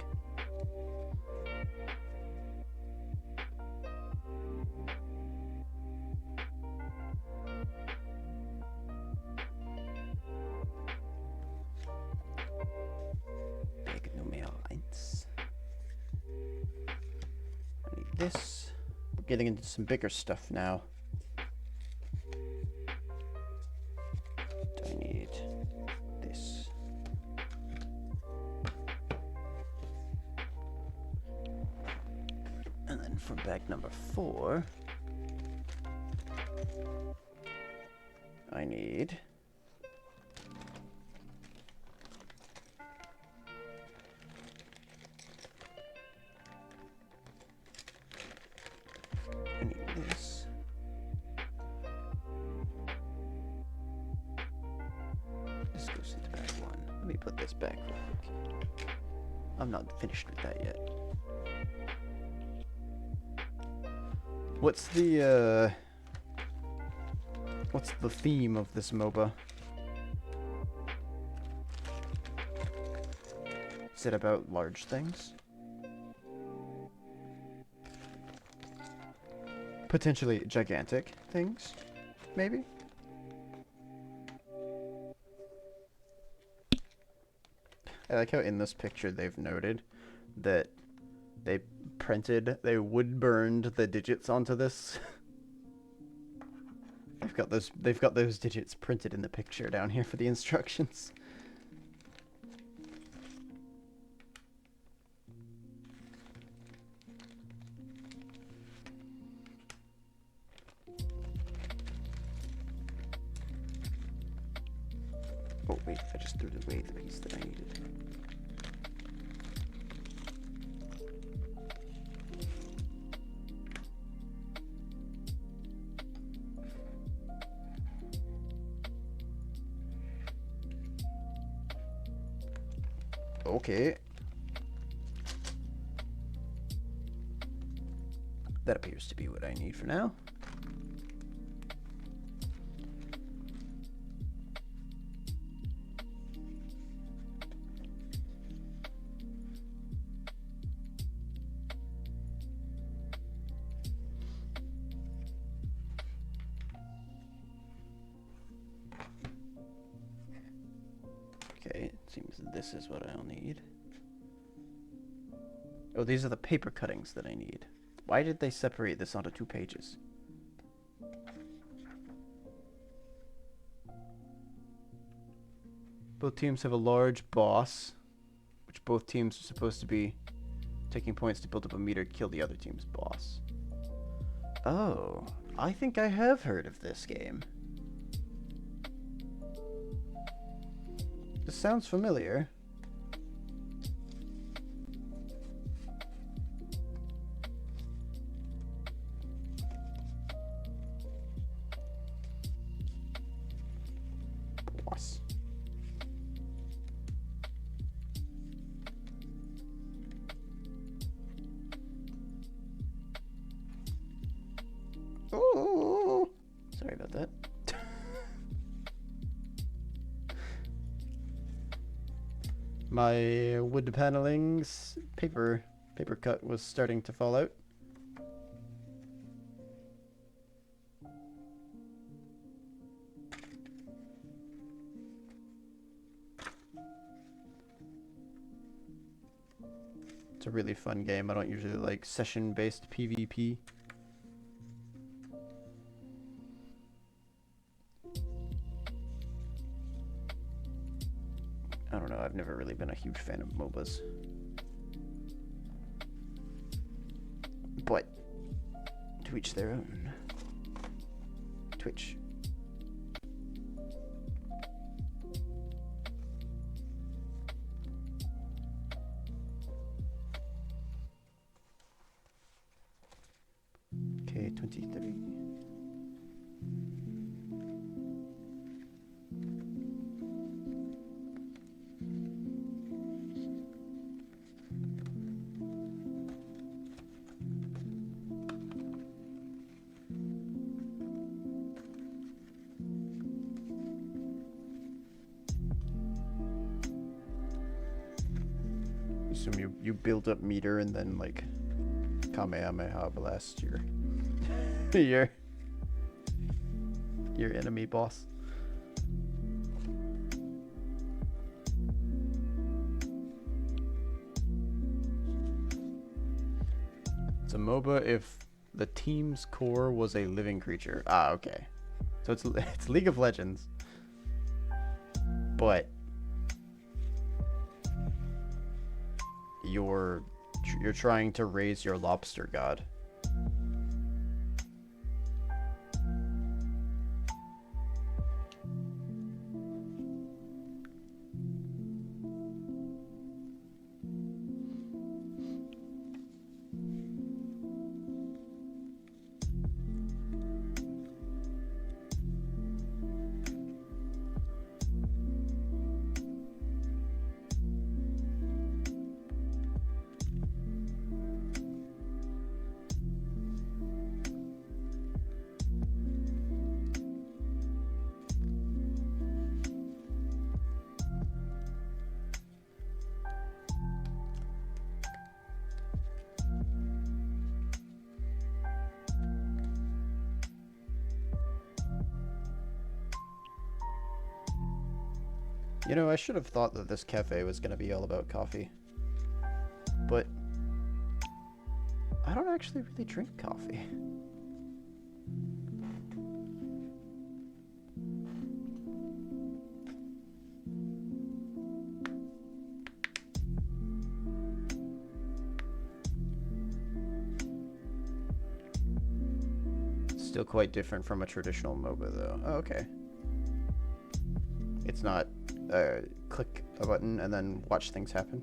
Big Nummer 1. I need this. We're getting into some bigger stuff now. I need this. And then for bag number 4, I need this. This goes into bag 1. Let me put this back real quick. I'm not finished with that yet. What's the theme of this MOBA? Is it about large things? Potentially gigantic things, maybe? I like how in this picture they've noted that they wood burned the digits onto this. They've got those digits printed in the picture down here for the instructions. Oh wait, I just threw away the piece that I needed. Okay. That appears to be what I need for now. Okay, it seems this is what I'll need. Oh, these are the paper cuttings that I need. Why did they separate this onto 2 pages? Both teams have a large boss, which both teams are supposed to be taking points to build up a meter to kill the other team's boss. Oh, I think I have heard of this game. This sounds familiar. Boss. Oh, sorry about that. My wood paneling's paper cut was starting to fall out. It's a really fun game. I don't usually like session-based PvP. I don't know, I've never really been a huge fan of MOBAs. But, to each their own. Twitch. Okay, 23. Assume you build up meter and then like Kamehameha blast your enemy boss. It's a MOBA if the team's core was a living creature. Ah, okay. So it's League of Legends, but you're trying to raise your lobster god. You know, I should have thought that this cafe was going to be all about coffee. But I don't actually really drink coffee. Still quite different from a traditional MOBA though. Oh, okay. It's not click a button and then watch things happen.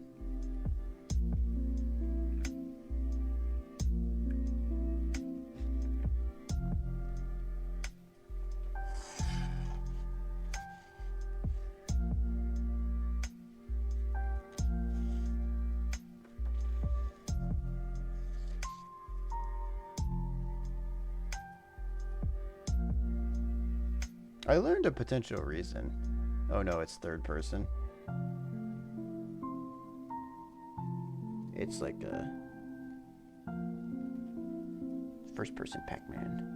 I learned a potential reason. Oh no, it's third person. It's like a first person Pac-Man.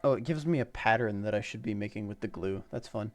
Oh, it gives me a pattern that I should be making with the glue. That's fun.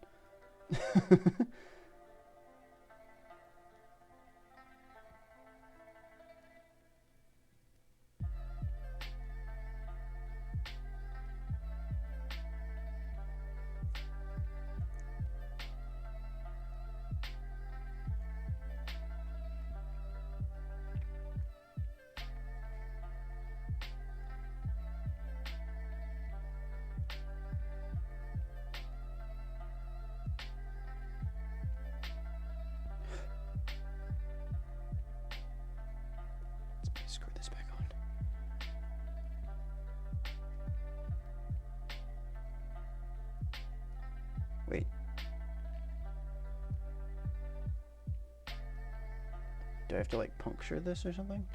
Screw this back on. Wait. Do I have to like puncture this or something?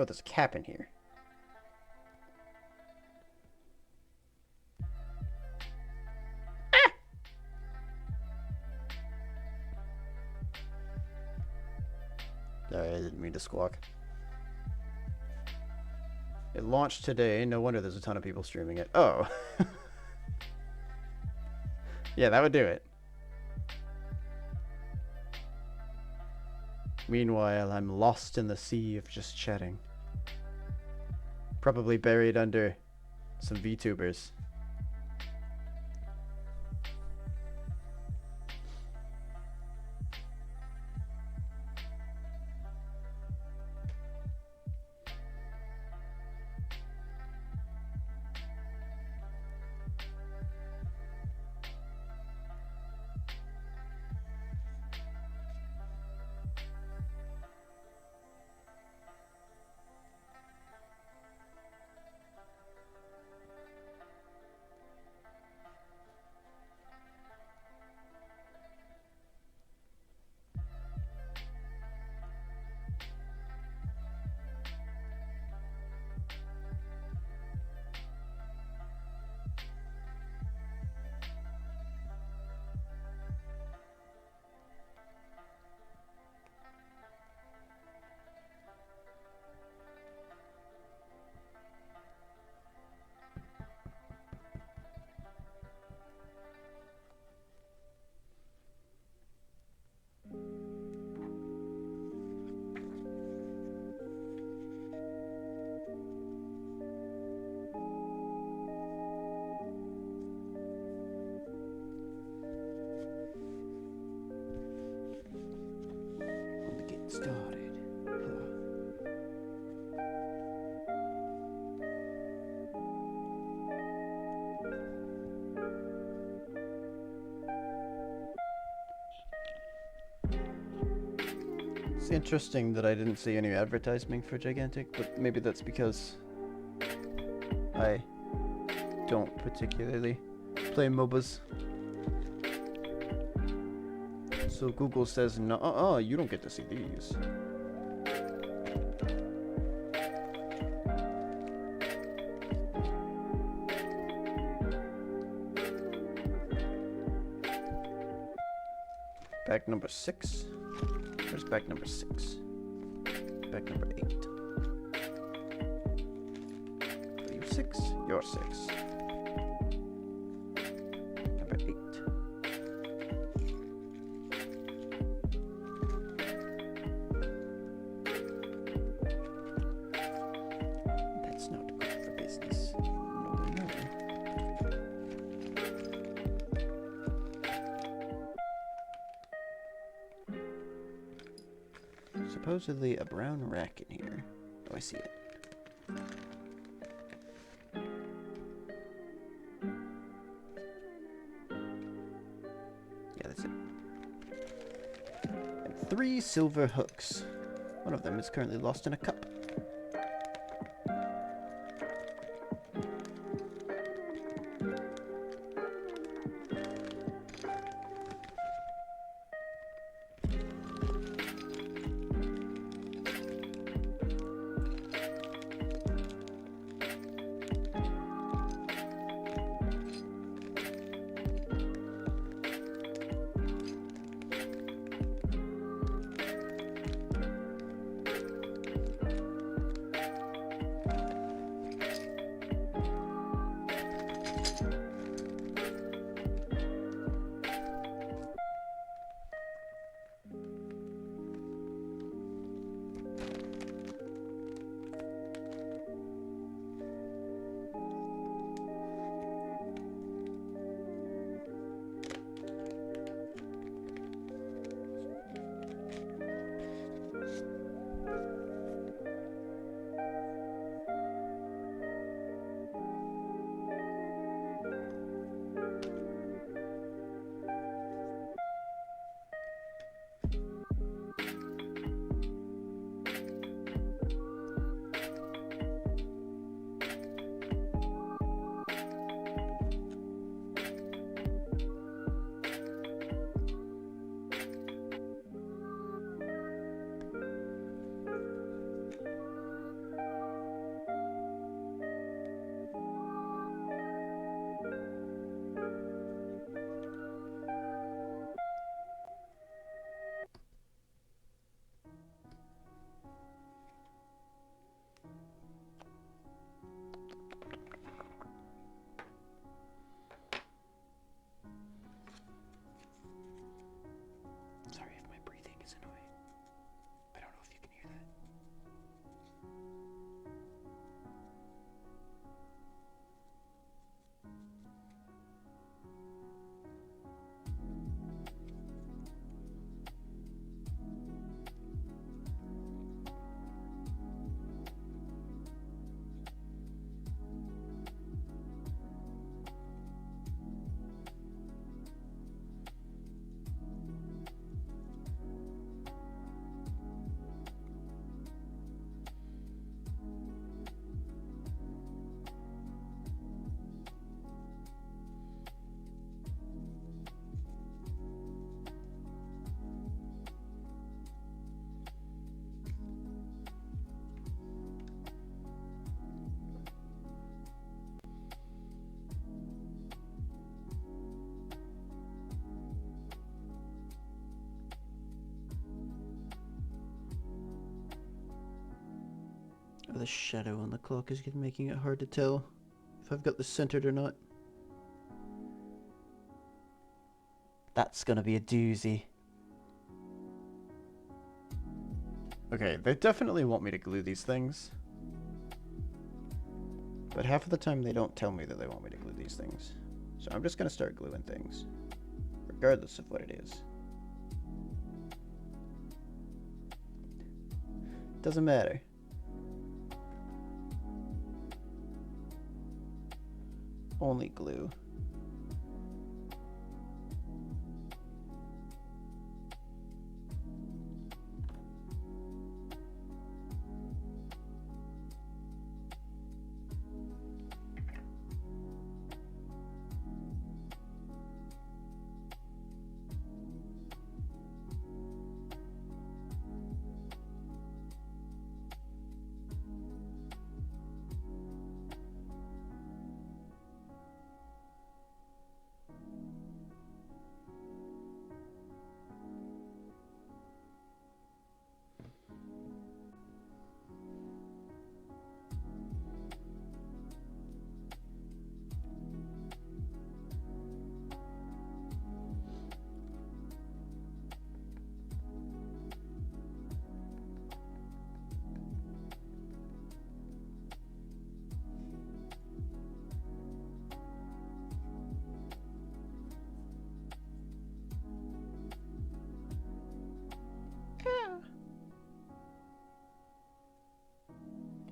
Oh, there's a cap in here. Ah! Sorry, I didn't mean to squawk. It launched today. No wonder there's a ton of people streaming it. Oh. Yeah, that would do it. Meanwhile, I'm lost in the sea of just chatting. Probably buried under some VTubers. Started. It's interesting that I didn't see any advertising for Gigantic, but maybe that's because I don't particularly play MOBAs. So Google says, no, you don't get to see these. Bag number 6. Where's bag number 6? Bag number 8. Are you 6? You're 6. Number 8. That's not good for business. No, no. Supposedly a brown rack in here. Oh, I see it. 3 silver hooks. One of them is currently lost in a cup. Sorry if my breathing is annoying. I don't know if you can hear that. The shadow on the clock is making it hard to tell if I've got this centered or not. That's gonna be a doozy. Okay, they definitely want me to glue these things. But half of the time they don't tell me that they want me to glue these things. So I'm just gonna start gluing things, regardless of what it is. Doesn't matter. Only glue.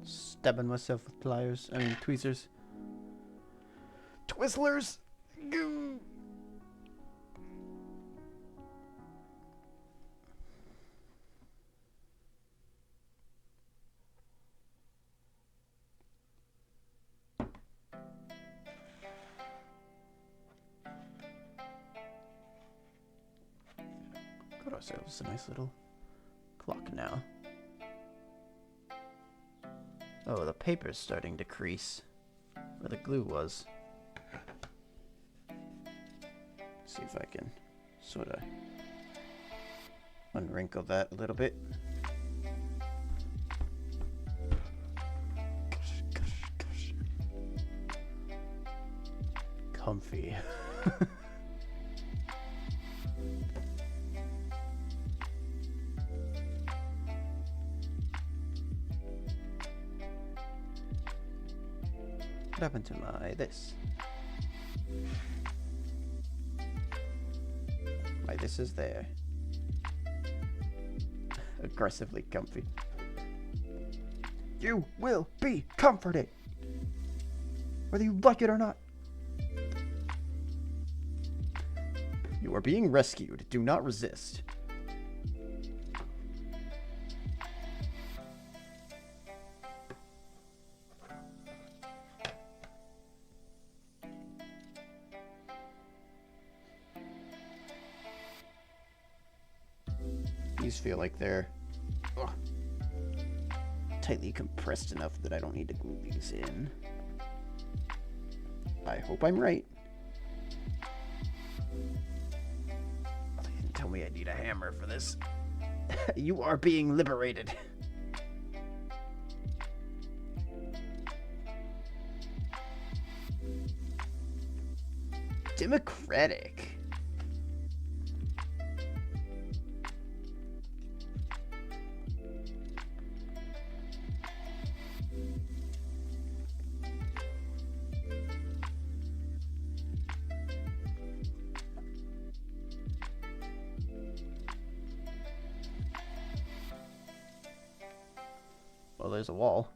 Stabbing myself with pliers. I mean, tweezers. Twizzlers! Goo! Got ourselves a nice little clock now. Oh, the paper's starting to crease where the glue was. See if I can sort of unwrinkle that a little bit. Gosh. Comfy. What happened to my this? My this is there. Aggressively comfy. You will be comforted, whether you like it or not. You are being rescued. Do not resist. These feel like they're tightly compressed enough that I don't need to glue these in. I hope I'm right. They didn't tell me I need a hammer for this. You are being liberated. Democratic. Well, there's a wall.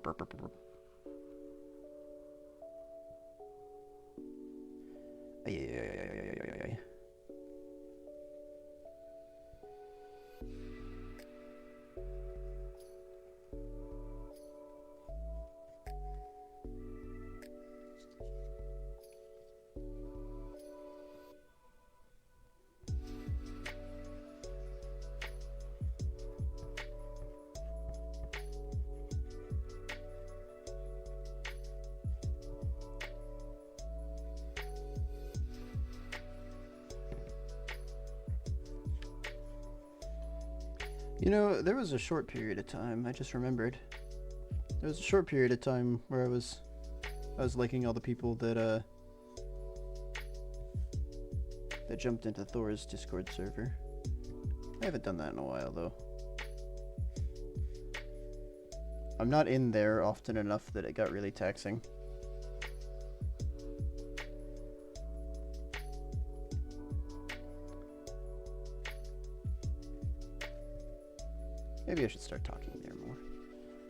Burp. Ay. You know, there was a short period of time, I just remembered. There was a short period of time where I was liking all the people that jumped into Thor's Discord server. I haven't done that in a while, though. I'm not in there often enough that it got really taxing. Maybe I should start talking there more.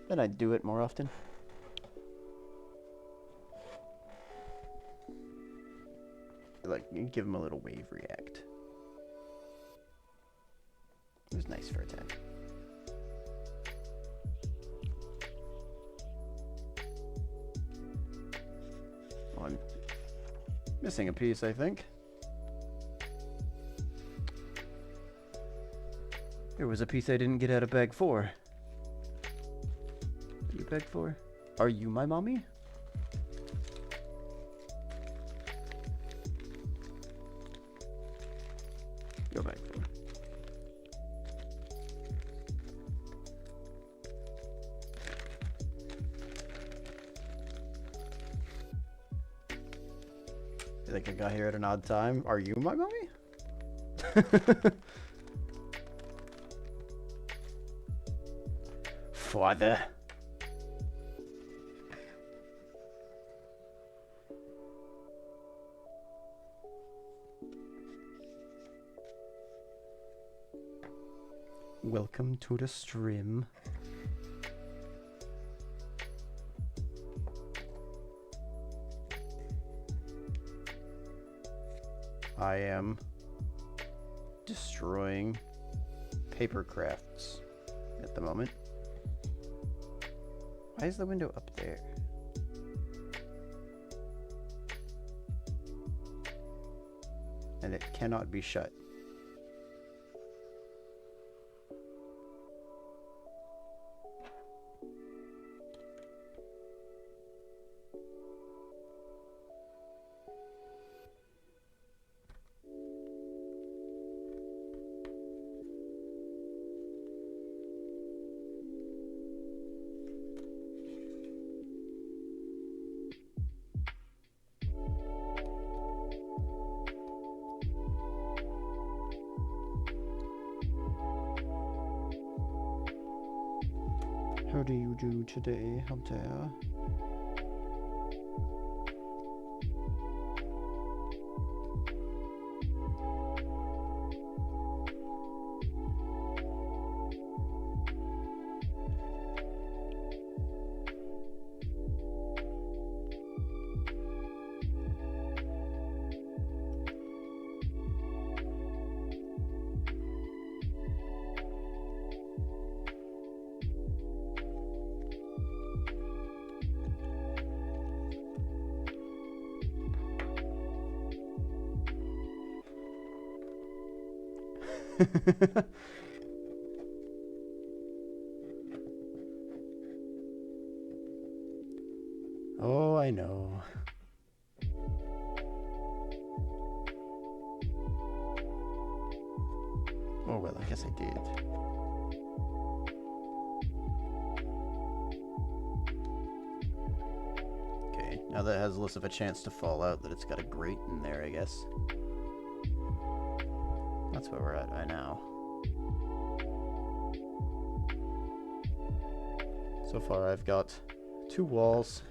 Then I'd do it more often. Like, give him a little wave react. It was nice for a time. Oh, I'm missing a piece, I think. There was a piece I didn't get out of bag 4. Are you bag 4? Are you my mommy? You're bag 4. you think I got here at an odd time? Are you my mummy? Father. Welcome to the stream. I am destroying paper crafts at the moment. Why is the window up there? And it cannot be shut. How do you do today, Altair? Oh, I know. Oh, well, I guess I did. Okay, now that it has less of a chance to fall out, that it's got a grate in there, I guess. That's where we're at right now. So far, I've got 2 walls.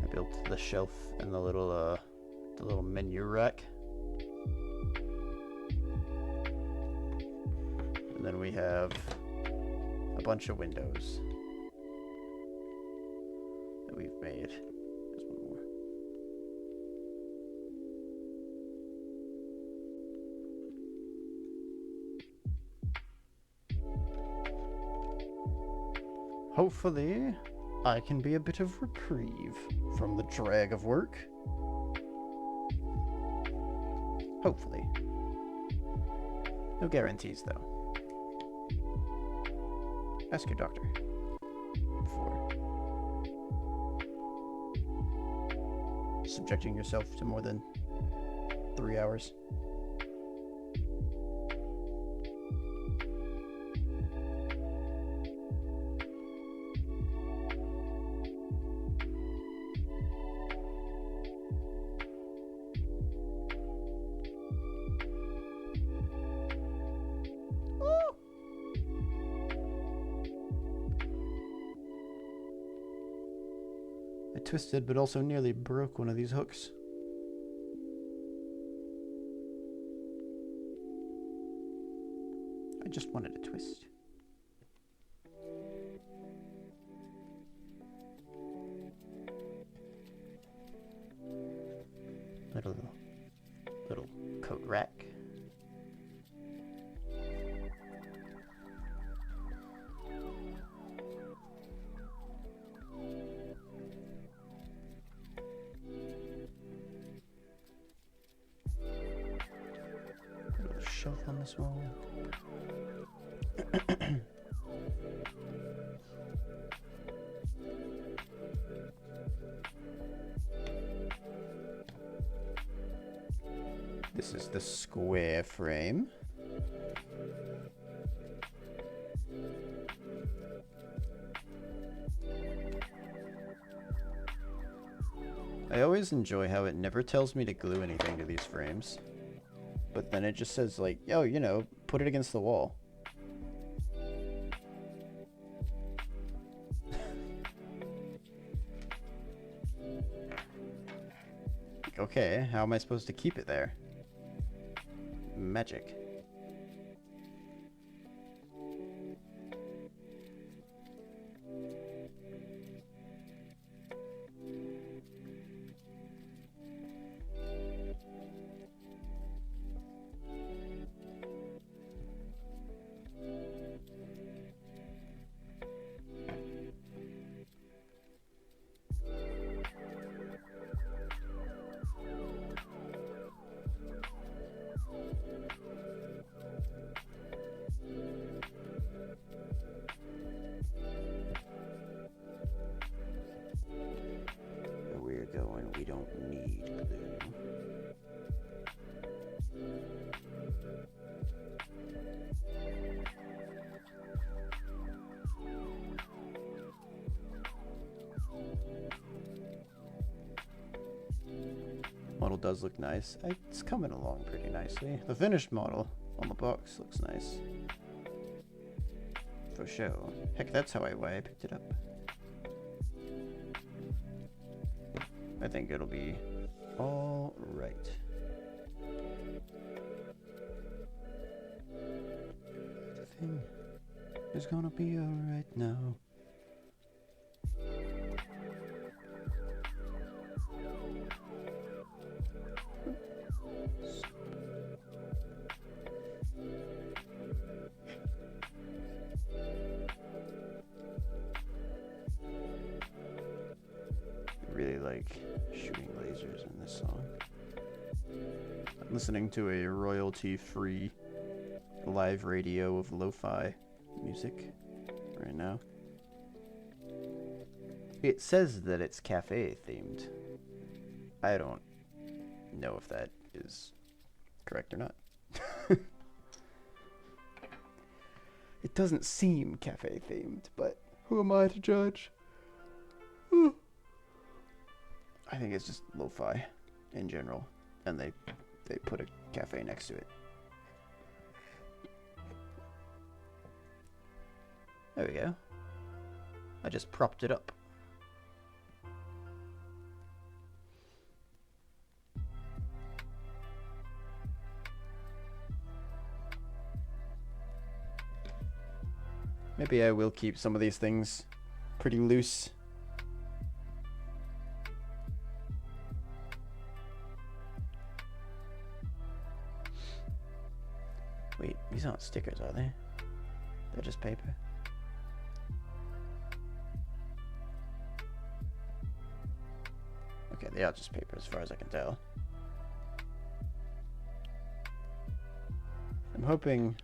I built the shelf and the little menu rack. And then we have a bunch of windows that we've made. There's one more. Hopefully, I can be a bit of reprieve from the drag of work. Hopefully. No guarantees, though. Ask your doctor before subjecting yourself to more than 3 hours. Twisted, but also nearly broke one of these hooks. I just wanted a twist. Little coat rack. Shelf on this wall. This is the square frame. I always enjoy how it never tells me to glue anything to these frames. But then it just says like, yo, you know, put it against the wall. Okay, how am I supposed to keep it there? Magic. We're going, we don't need glue. Model does look nice. It's coming along pretty nicely. The finished model on the box looks nice. For sure. Heck, that's why I picked it up. I think it'll be all right. Everything is gonna be all right now. Really like shooting lasers in this song. I'm listening to a royalty-free live radio of lo-fi music right now. It says that it's cafe themed. I don't know if that is correct or not. It doesn't seem cafe themed, but who am I to judge? I think it's just lo-fi in general, and they put a cafe next to it. There we go. I just propped it up. Maybe I will keep some of these things pretty loose. Wait, these aren't stickers, are they? They're just paper. Okay, they are just paper as far as I can tell. I'm hoping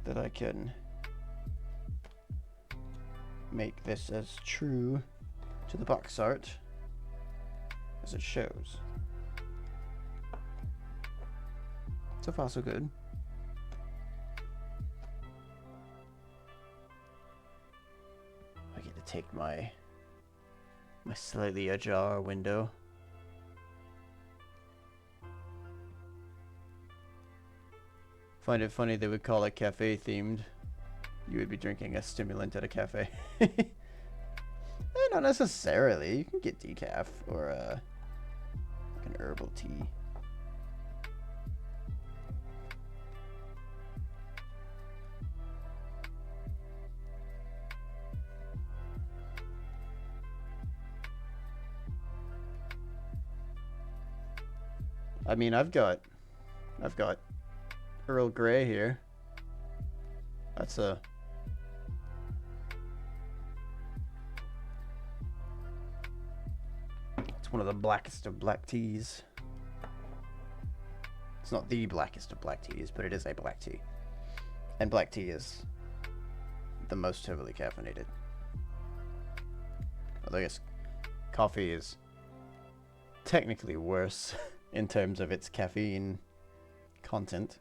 that I can make this as true to the box art as it shows. So far, so good. I get to take my slightly ajar window. Find it funny they would call it cafe themed. You would be drinking a stimulant at a cafe. Not necessarily. You can get decaf or like an herbal tea. I mean, I've got Earl Grey here. It's one of the blackest of black teas. It's not the blackest of black teas, but it is a black tea. And black tea is the most heavily caffeinated. Although I guess coffee is technically worse in terms of its caffeine content.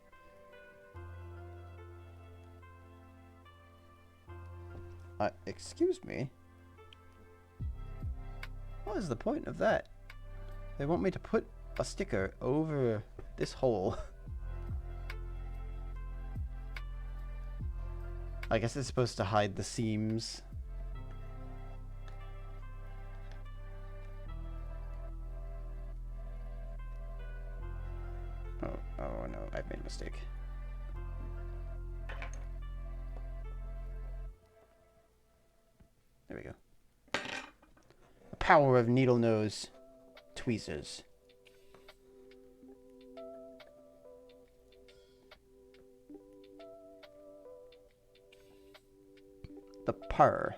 Excuse me. What is the point of that? They want me to put a sticker over this hole. I guess it's supposed to hide the seams. Oh no, I've made a mistake. There we go. The power of needle nose tweezers. The purr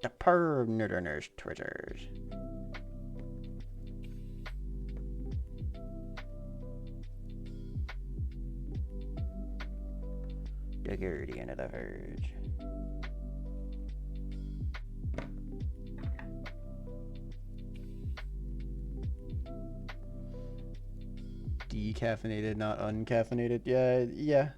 of needle nose tweezers. The guardian of the verge. Decaffeinated, not uncaffeinated. Yeah.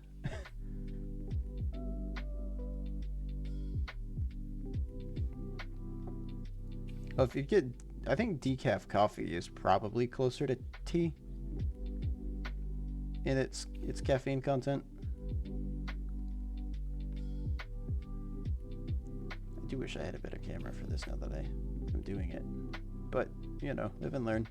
Well, if you get, I think decaf coffee is probably closer to tea in its caffeine content. I do wish I had a better camera for this now that I'm doing it, but you know, live and learn.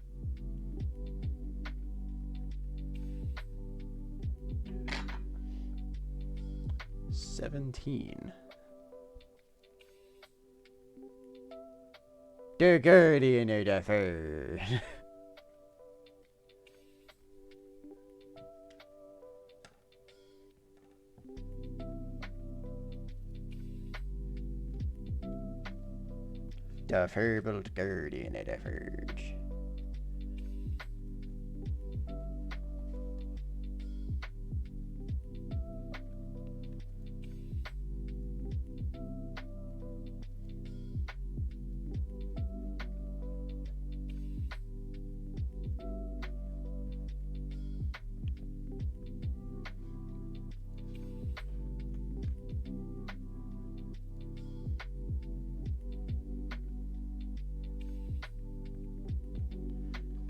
$17. The guardian of the verge. The fabled guardian of the verge.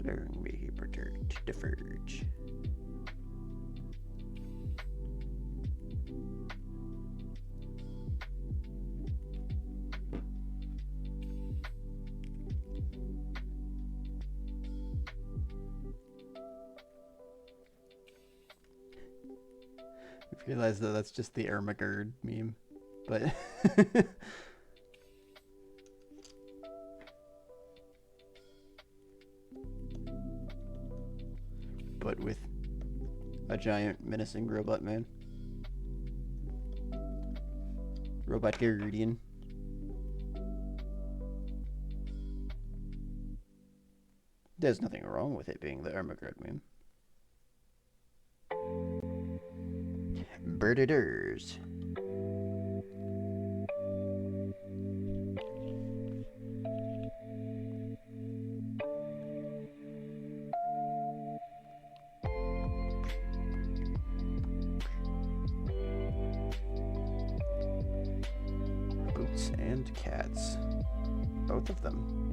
Learn me protect the verge. I realize that that's just the Ermagerd meme, but but with a giant menacing robot man. Robot Guardian. There's nothing wrong with it being the Ermagerd meme. Birders. Boots and cats. Both of them.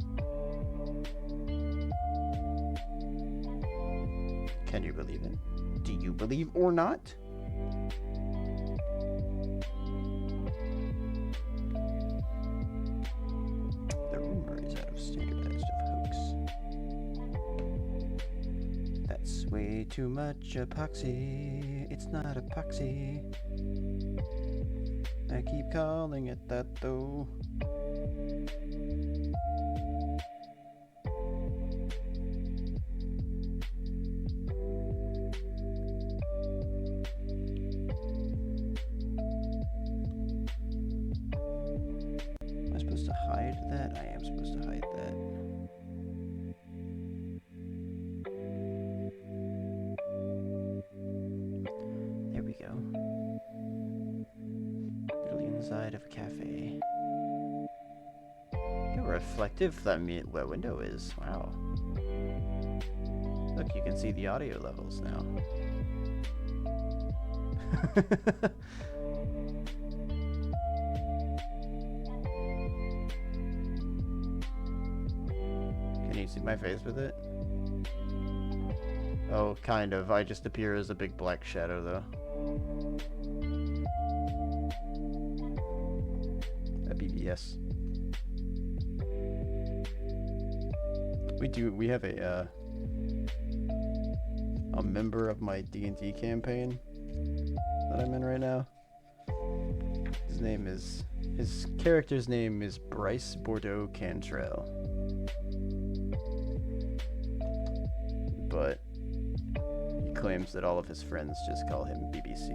Can you believe it? Do you believe or not? The rumor is out of standardized of hoax. That's way too much epoxy. It's not epoxy. I keep calling it that though. Am I supposed to hide that? I am supposed to hide that. There we go. Literally inside of a cafe. How reflective that window is. Wow. Look, you can see the audio levels now. see my face with it? Oh, kind of. I just appear as a big black shadow, though. A BBS. We have a member of my D&D campaign that I'm in right now. His character's name is Bryce Bordeaux Cantrell. But he claims that all of his friends just call him BBC.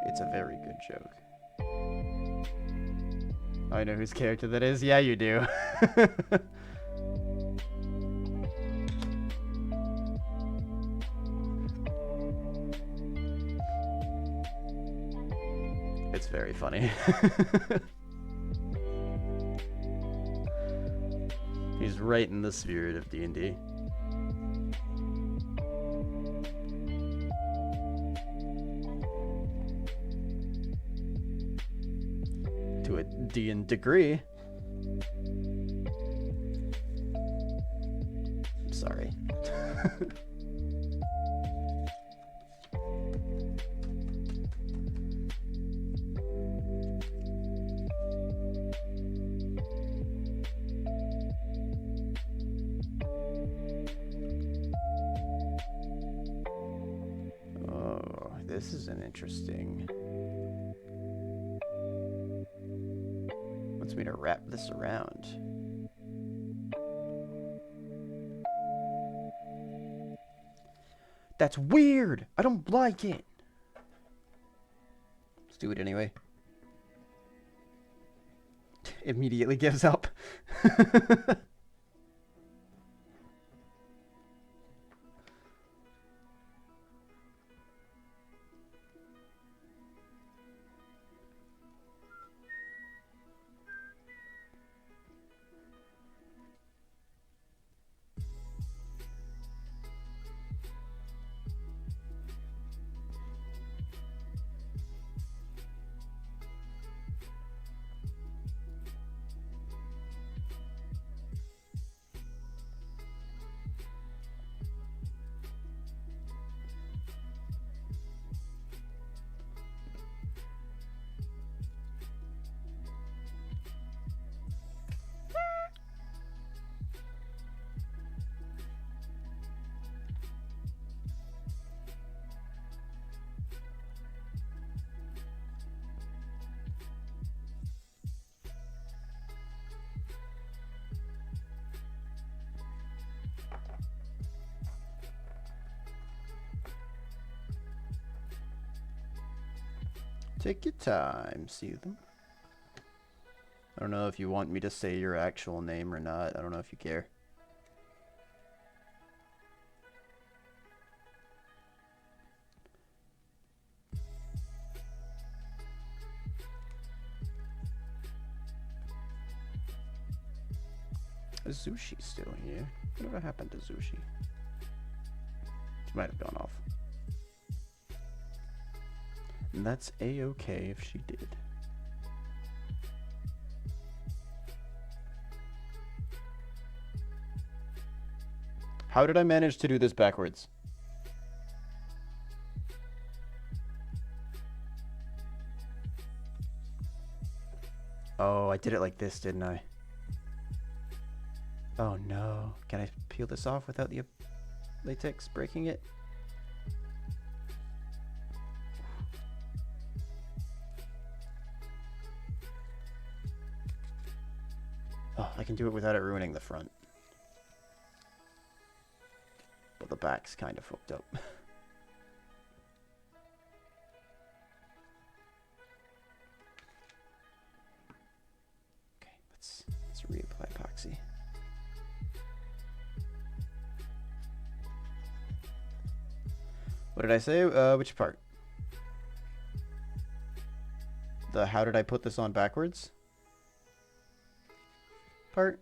It's a very good joke. I know whose character that is. Yeah, you do. It's very funny. He's right in the spirit of D&D. To a D&D degree. I'm sorry. Oh, this is an interesting... Wants me to wrap this around. That's weird! I don't like it! Let's do it anyway. Immediately gives up. Take your time, see them. I don't know if you want me to say your actual name or not. I don't know if you care. Is Zushi still here? Whatever happened to Zushi? She might have gone off. And that's a-okay if she did. How did I manage to do this backwards? Oh, I did it like this, didn't I? Oh no. Can I peel this off without the latex breaking it? Oh, I can do it without it ruining the front. But the back's kind of fucked up. Okay, let's reapply epoxy. What did I say? Which part? The how did I put this on backwards part?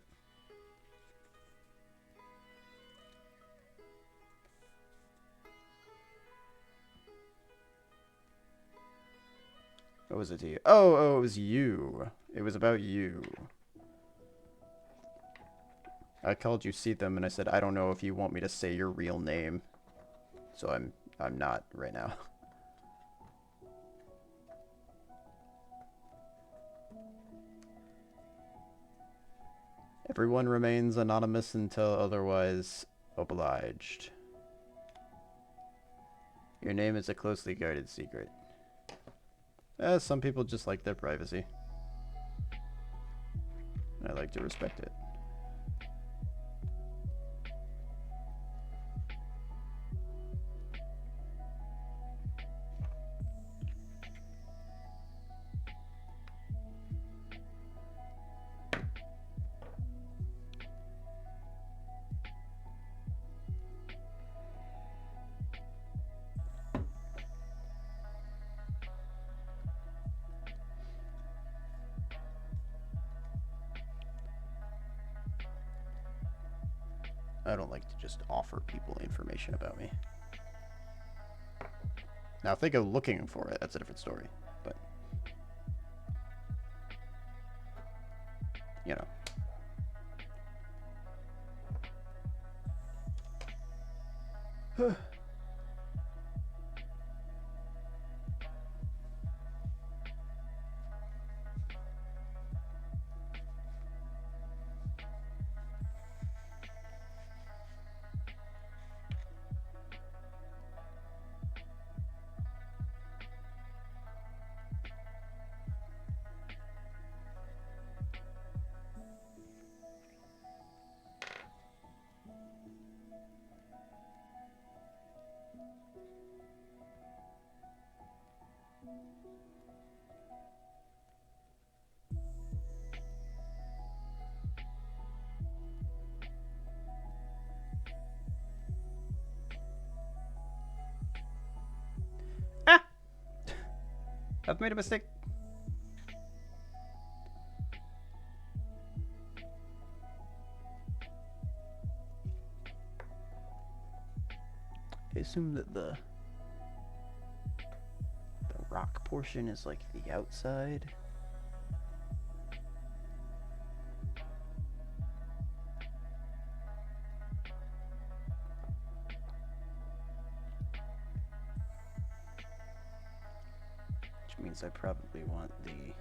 What was it to you? Oh, it was you. It was about you. I called you Seetham, and I said, I don't know if you want me to say your real name. So I'm not right now. Everyone remains anonymous until otherwise obliged. Your name is a closely guarded secret. Some people just like their privacy. I like to respect it. I don't like to just offer people information about me. Now, if they go looking for it, that's a different story. But, you know. Ah! I've made a mistake. I assume that the rock portion is like the outside. Which means I probably want the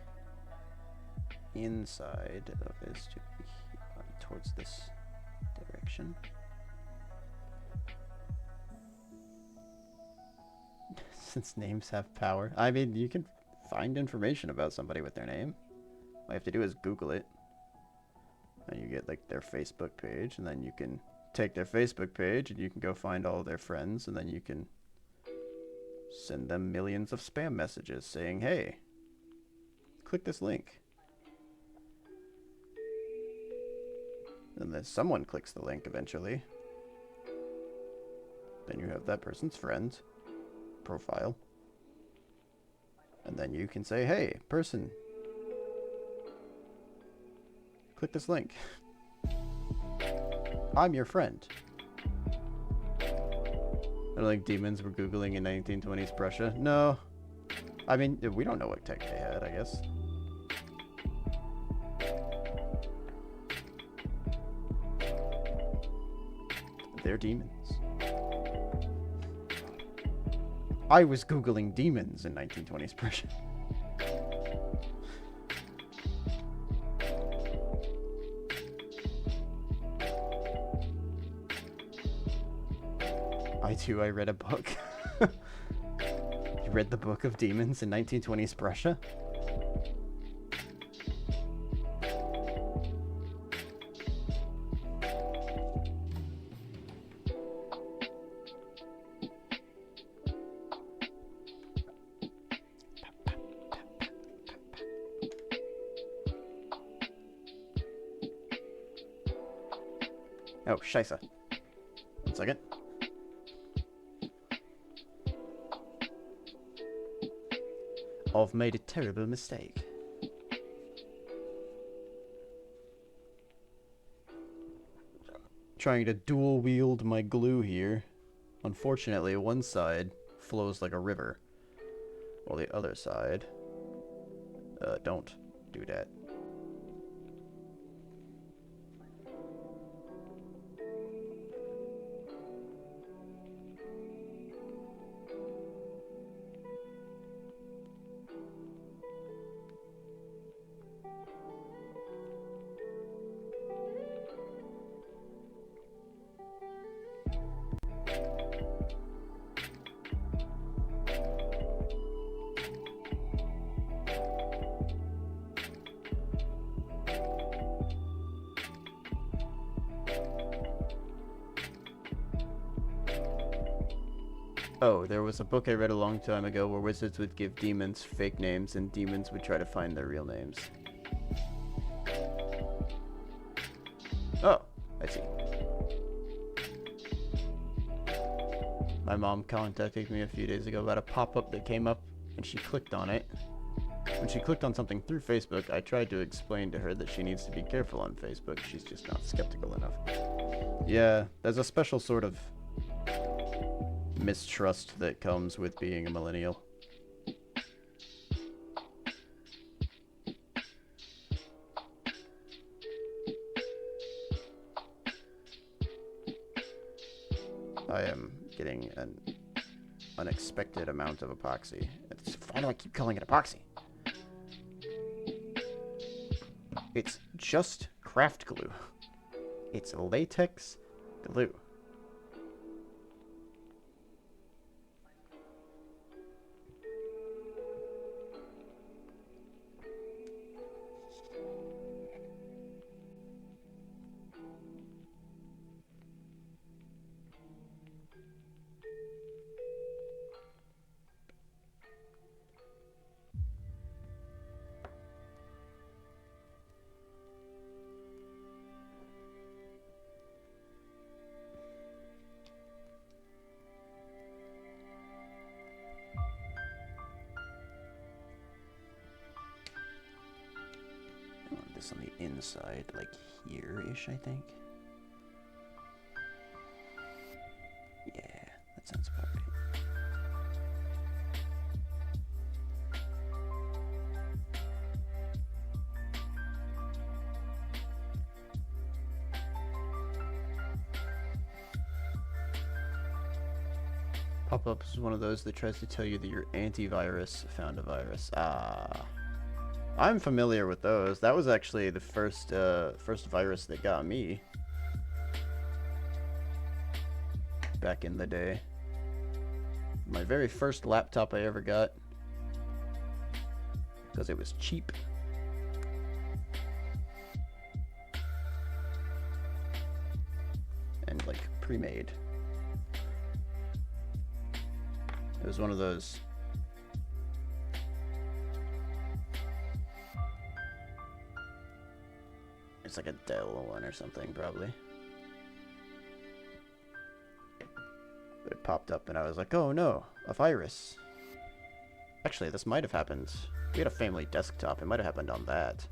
inside of this to be towards this direction. Since names have power. I mean, you can find information about somebody with their name. All you have to do is Google it. And you get like their Facebook page, and then you can take their Facebook page and you can go find all of their friends, and then you can send them millions of spam messages saying, hey, click this link. And then someone clicks the link eventually. Then you have that person's friend profile. And then you can say, hey, person, click this link. I'm your friend. I don't think demons were Googling in 1920s Prussia. No. I mean, we don't know what tech they had, I guess. They're demons. I was Googling demons in 1920s Prussia. I read a book. You read the Book of Demons in 1920s Prussia? Oh, scheisse. 1 second. I've made a terrible mistake. Trying to dual wield my glue here. Unfortunately, one side flows like a river, while the other side Don't do that. Oh, there was a book I read a long time ago where wizards would give demons fake names and demons would try to find their real names. Oh, I see. My mom contacted me a few days ago about a pop-up that came up and she clicked on it. When she clicked on something through Facebook, I tried to explain to her that she needs to be careful on Facebook. She's just not skeptical enough. Yeah, there's a special sort of mistrust that comes with being a millennial. I am getting an unexpected amount of epoxy. Why do I keep calling it epoxy? It's just craft glue. It's latex glue. This on the inside, like here-ish, I think. Yeah, that sounds about right. Pop-up is one of those that tries to tell you that your antivirus found a virus. Ah. I'm familiar with those. That was actually the first virus that got me back in the day. My very first laptop I ever got, because it was cheap. And like pre-made. It was one of those. It's like a Dell one or something, probably. But it popped up and I was like, oh no, a virus. Actually, this might have happened. We had a family desktop. It might have happened on that.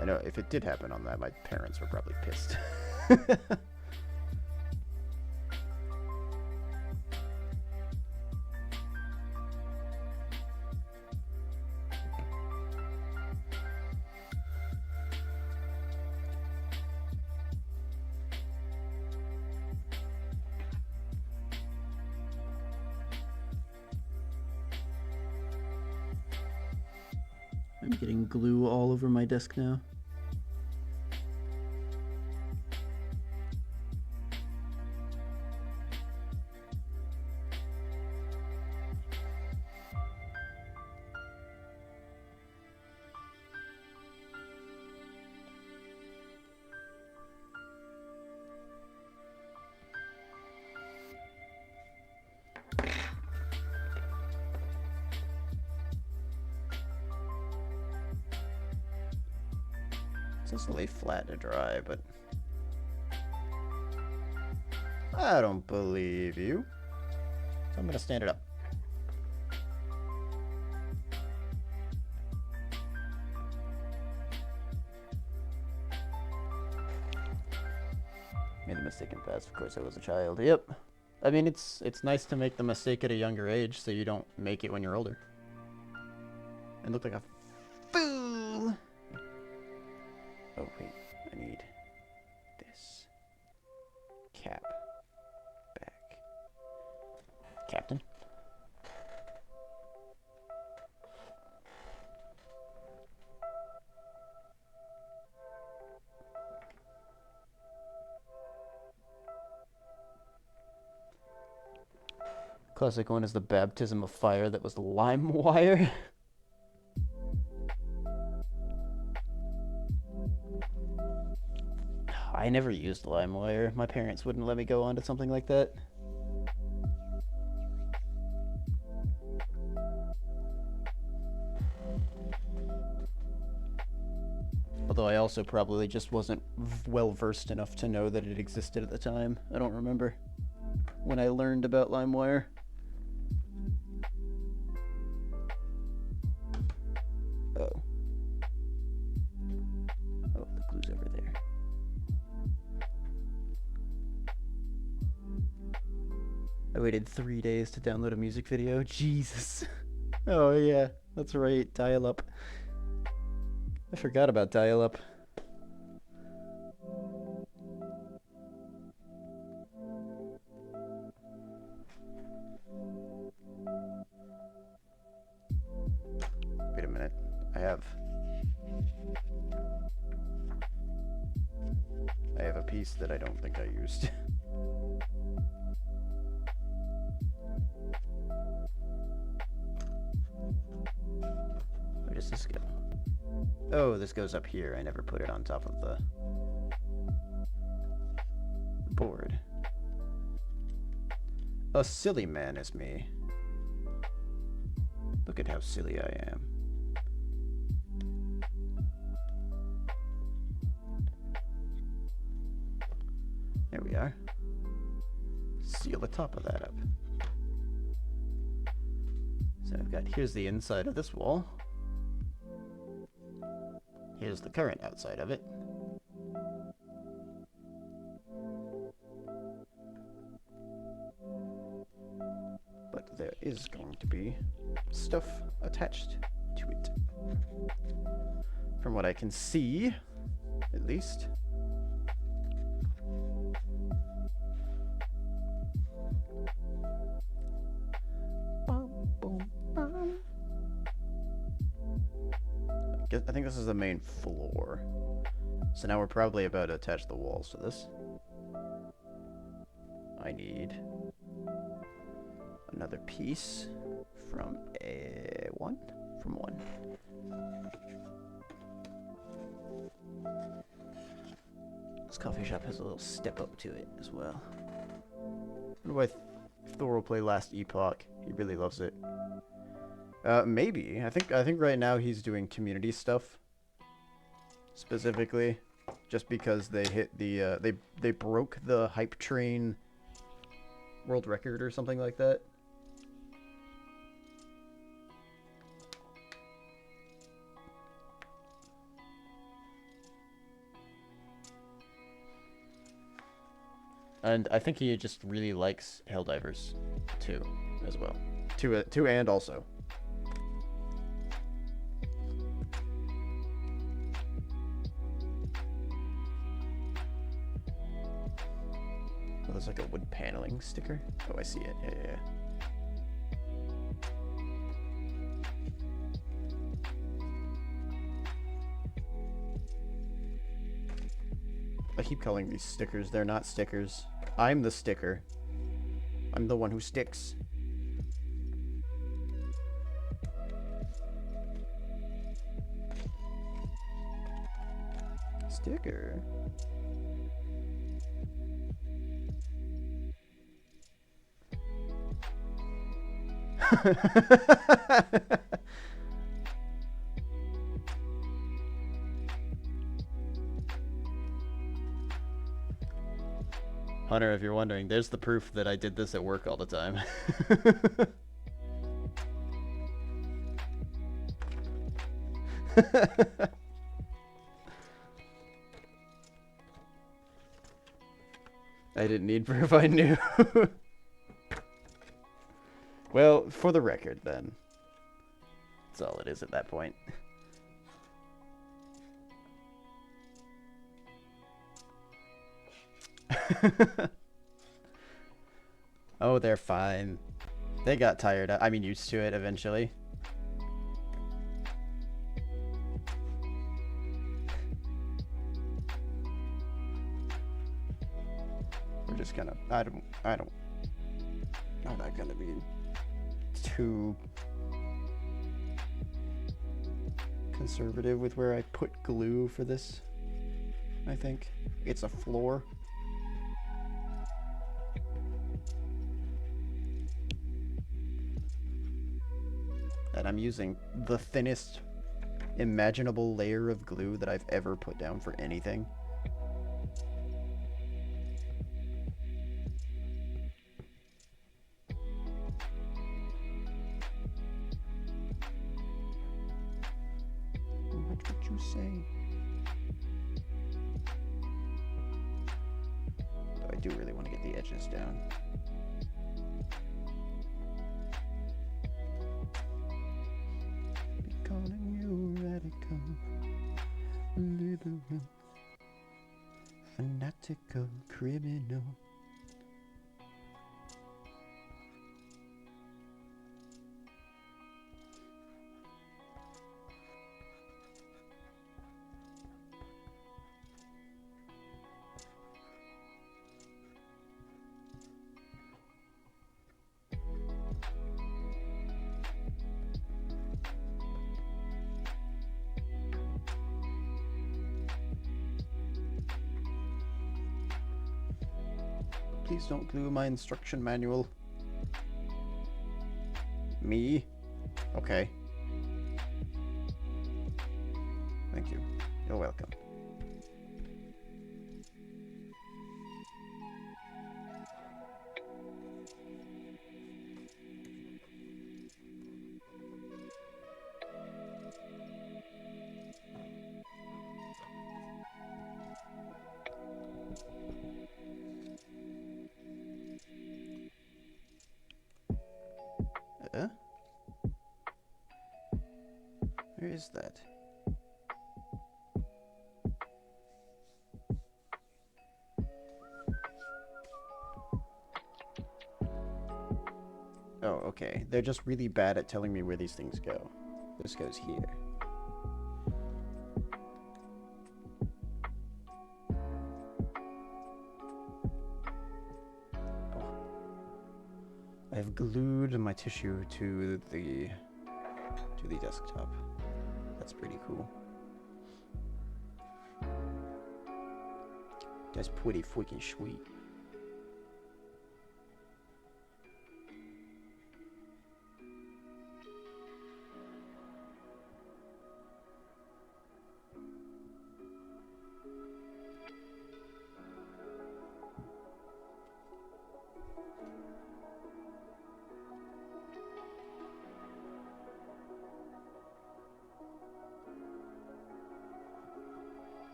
I know, if it did happen on that, my parents were probably pissed. I'm getting glue all over my desk now. Just lay flat to dry, but I don't believe you. So I'm gonna stand it up. Made the mistake in the past. Of course, I was a child. Yep. I mean, it's nice to make the mistake at a younger age so you don't make it when you're older. And look like a fool. Oh, wait. I need this. Cap. Back. Captain? Classic one is the baptism of fire that was LimeWire. I never used LimeWire. My parents wouldn't let me go onto something like that. Although I also probably just wasn't well versed enough to know that it existed at the time. I don't remember when I learned about LimeWire. Oh. Oh, the glue's over there. I waited 3 days to download a music video. Jesus. Oh yeah, that's right, dial-up. I forgot about dial-up. Wait a minute. I have a piece that I don't think I used. Where does this go? Oh, this goes up here. I never put it on top of the board. A silly man is me. Look at how silly I am. There we are. Seal the top of that up. So I've got, here's the inside of this wall. Here's the current outside of it. But there is going to be stuff attached to it. From what I can see, at least. I think this is the main floor. So now we're probably about to attach the walls to this. I need another piece from one. This coffee shop has a little step up to it as well. I wonder why Thor will play Last Epoch. He really loves it. Maybe. I think right now he's doing community stuff. Specifically. Just because they hit the, they broke the Hype Train world record or something like that. And I think he just really likes Helldivers 2 as well. 2 and also. Oh, there's like a wood paneling sticker. Oh, I see it. Yeah. I keep calling these stickers. They're not stickers. I'm the sticker. I'm the one who sticks. Sticker? Hunter, if you're wondering, there's the proof that I did this at work all the time. I didn't need proof I knew. Well, for the record, then. That's all it is at that point. Oh, they're fine. They got tired. I mean, used to it eventually. We're just gonna. I don't. I'm not gonna be too conservative with where I put glue for this. I think it's a floor. And I'm using the thinnest imaginable layer of glue that I've ever put down for anything. What would you say? Though I do really want to get the edges down. Calling you radical, literal, fanatical, criminal. Please don't glue my instruction manual. Me? Okay. Thank you. You're welcome. Where is that? Oh, okay. They're just really bad at telling me where these things go. This goes here. Oh. I've glued my tissue to the desktop. That's pretty cool. That's pretty freaking sweet.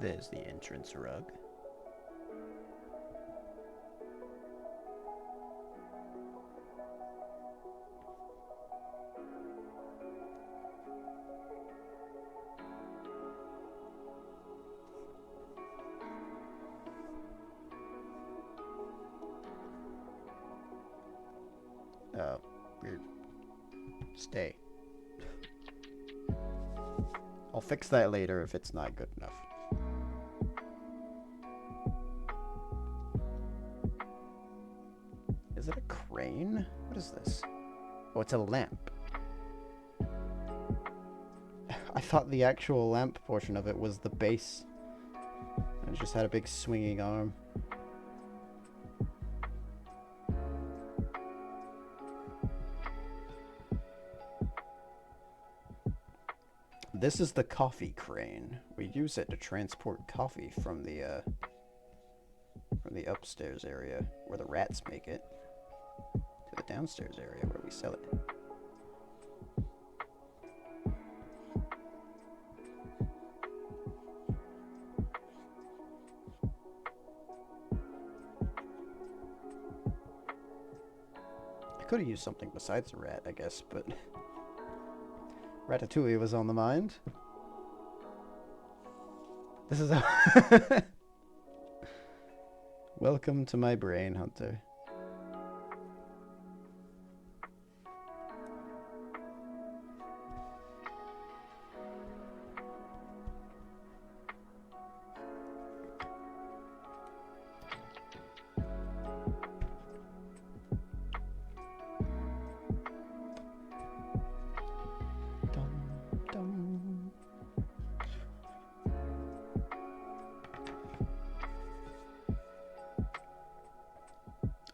There's the entrance rug. Weird. Stay. I'll fix that later if it's not good enough. Is it a crane? What is this? Oh, it's a lamp. I thought the actual lamp portion of it was the base. It just had a big swinging arm. This is the coffee crane. We use it to transport coffee from the upstairs area where the rats make it to the downstairs area where we sell it. could have used something besides a rat, I guess, but Ratatouille was on the mind. This is a welcome to my brain, Hunter.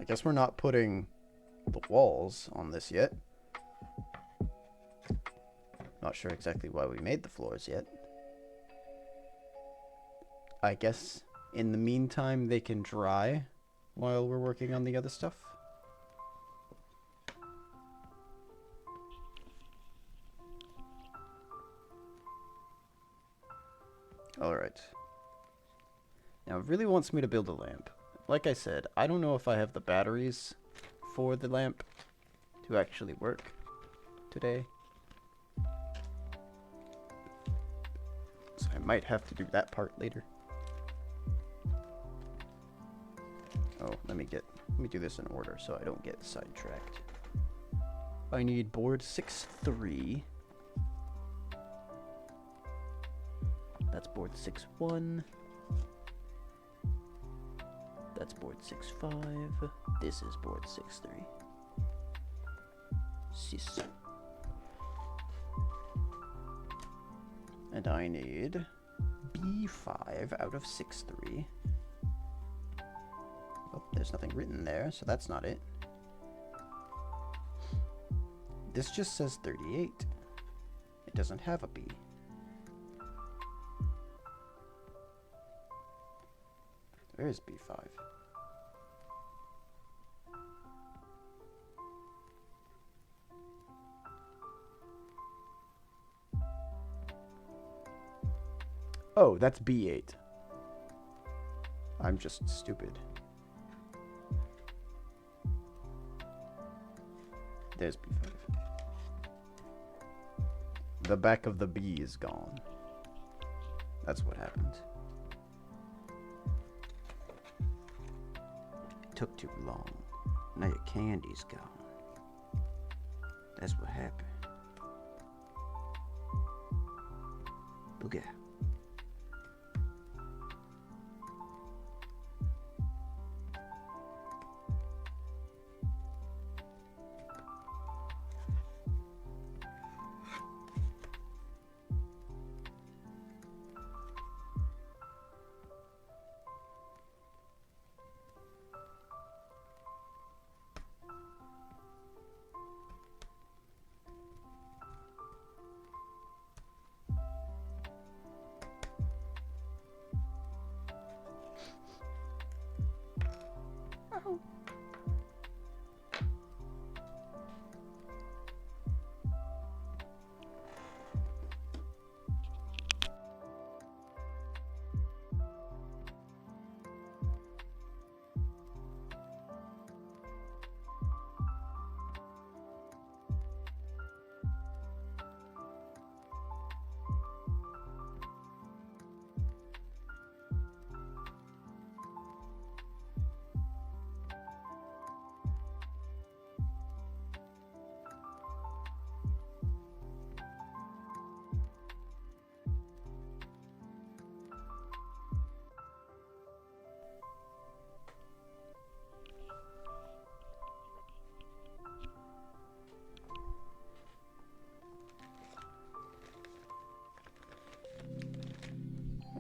I guess we're not putting the walls on this yet. Not sure exactly why we made the floors yet. I guess in the meantime they can dry while we're working on the other stuff. Alright. Now it really wants me to build a lamp. Like I said, I don't know if I have the batteries for the lamp to actually work today. So I might have to do that part later. Oh, let me do this in order so I don't get sidetracked. I need board 6-3. That's board 6-1. That's board 6-5. This is board 6-3. 6. And I need B5 out of 6-3. Oh, there's nothing written there, so that's not it. This just says 38. It doesn't have a B. Where is B5? Oh, that's B8. I'm just stupid. There's B5. The back of the B is gone. That's what happened. It took too long. Now your candy's gone. That's what happened. Booga.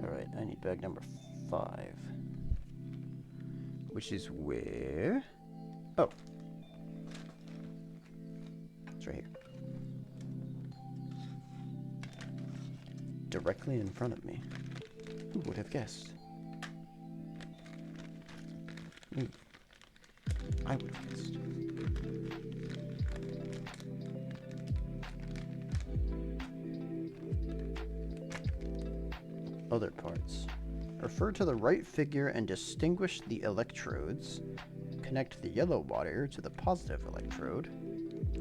Alright, I need bag number 5. Which is where? Oh. It's right here. Directly in front of me. Who would have guessed? I would have guessed. Other parts. Refer to the right figure and distinguish the electrodes connect the yellow wire to the positive electrode,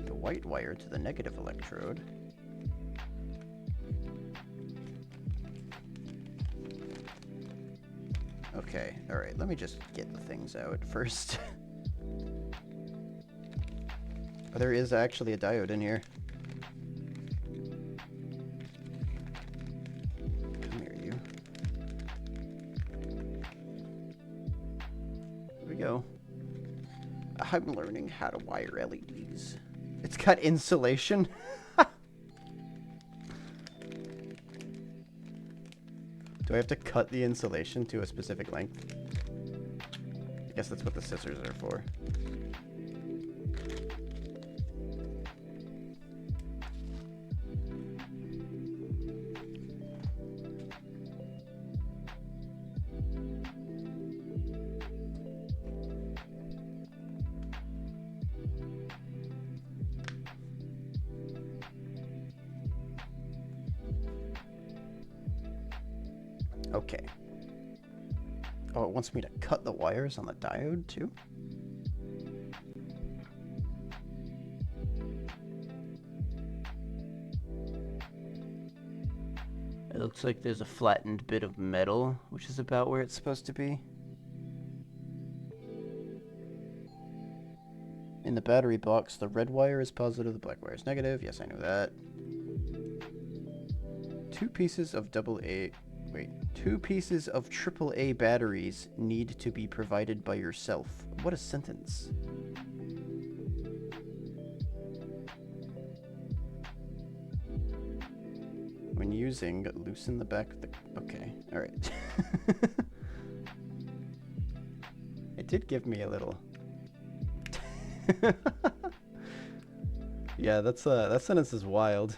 the white wire to the negative electrode. Okay, alright, let me just get the things out first. Oh, there is actually a diode in here. Come here, you. Here we go. I'm learning how to wire LEDs. It's got insulation. Do I have to cut the insulation to a specific length? I guess that's what the scissors are for. Okay. Oh, it wants me to cut the wires on the diode too? It looks like there's a flattened bit of metal, which is about where it's supposed to be. In the battery box, the red wire is positive, the black wire is negative. Yes, I know that. Two pieces of AAA batteries need to be provided by yourself. What a sentence. When using, loosen the back of the... Okay, alright. It did give me a little... Yeah, that sentence is wild.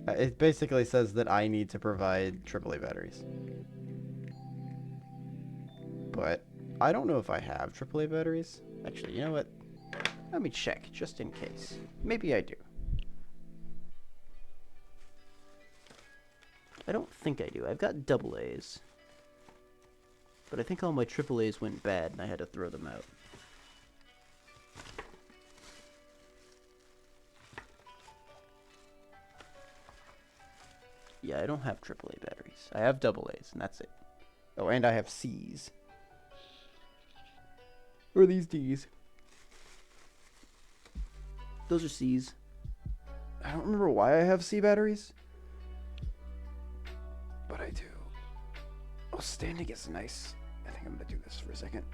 It basically says that I need to provide AAA batteries. But I don't know if I have AAA batteries. Actually, you know what? Let me check, just in case. Maybe I do. I don't think I do. I've got AA's. But I think all my AAA's went bad and I had to throw them out. Yeah, I don't have AAA batteries. I have AA's, and that's it. Oh, and I have C's. Or are these D's? Those are C's. I don't remember why I have C batteries. But I do. Oh, standing is nice. I think I'm gonna do this for a second.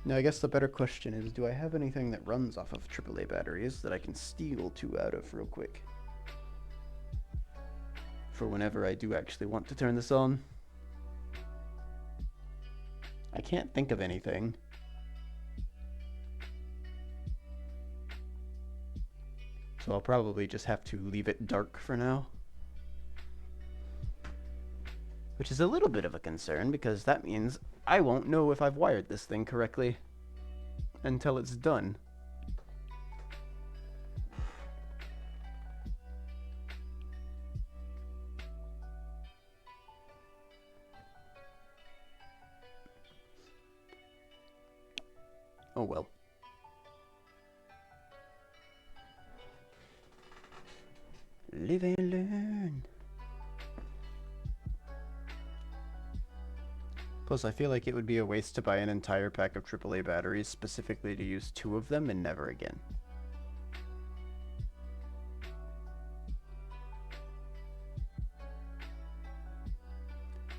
Now, I guess the better question is, do I have anything that runs off of AAA batteries that I can steal 2 out of real quick? For whenever I do actually want to turn this on. I can't think of anything. So I'll probably just have to leave it dark for now. Which is a little bit of a concern, because that means I won't know if I've wired this thing correctly until it's done. Oh well. Live and learn. Plus, I feel like it would be a waste to buy an entire pack of AAA batteries specifically to use 2 of them and never again.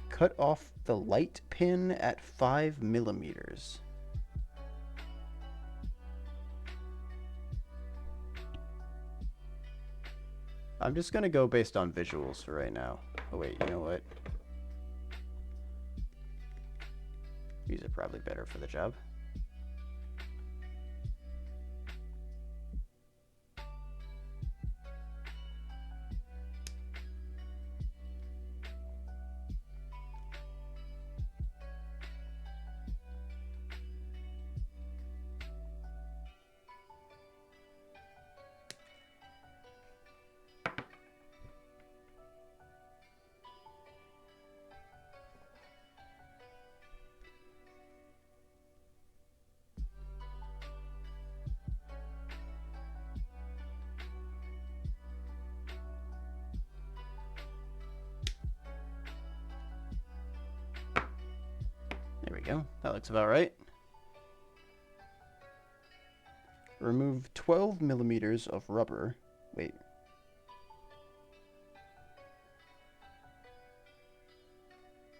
Cut off the light pin at 5 millimeters. I'm just gonna go based on visuals for right now. Oh wait, you know what? These are probably better for the job. go. That looks about right. Remove 12 millimeters of rubber. Wait.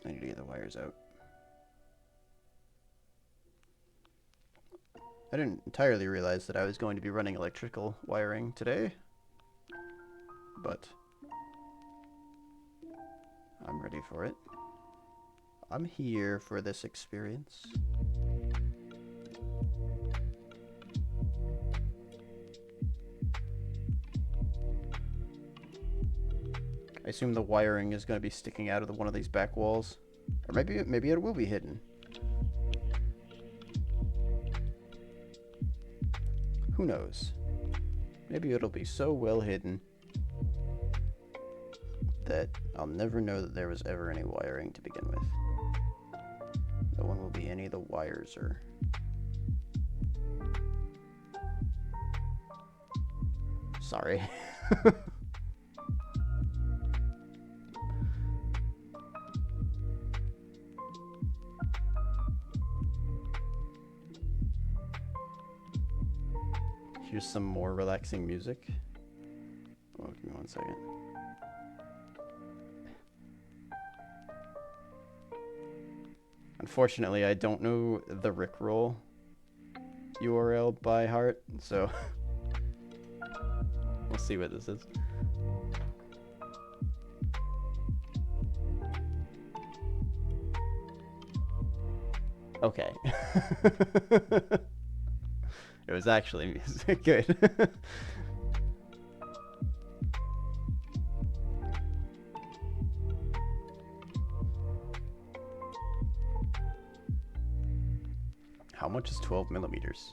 I need to get the wires out. I didn't entirely realize that I was going to be running electrical wiring today, but I'm ready for it. I'm here for this experience. I assume the wiring is going to be sticking out of one of these back walls. Or maybe it will be hidden. Who knows? Maybe it'll be so well hidden that I'll never know that there was ever any wiring to begin with. No one will be any of the wires or... Sorry. Here's some more relaxing music. Oh, give me 1 second. Unfortunately, I don't know the Rickroll URL by heart, so we'll see what this is. Okay. It was actually music. Good. How much is 12 millimeters?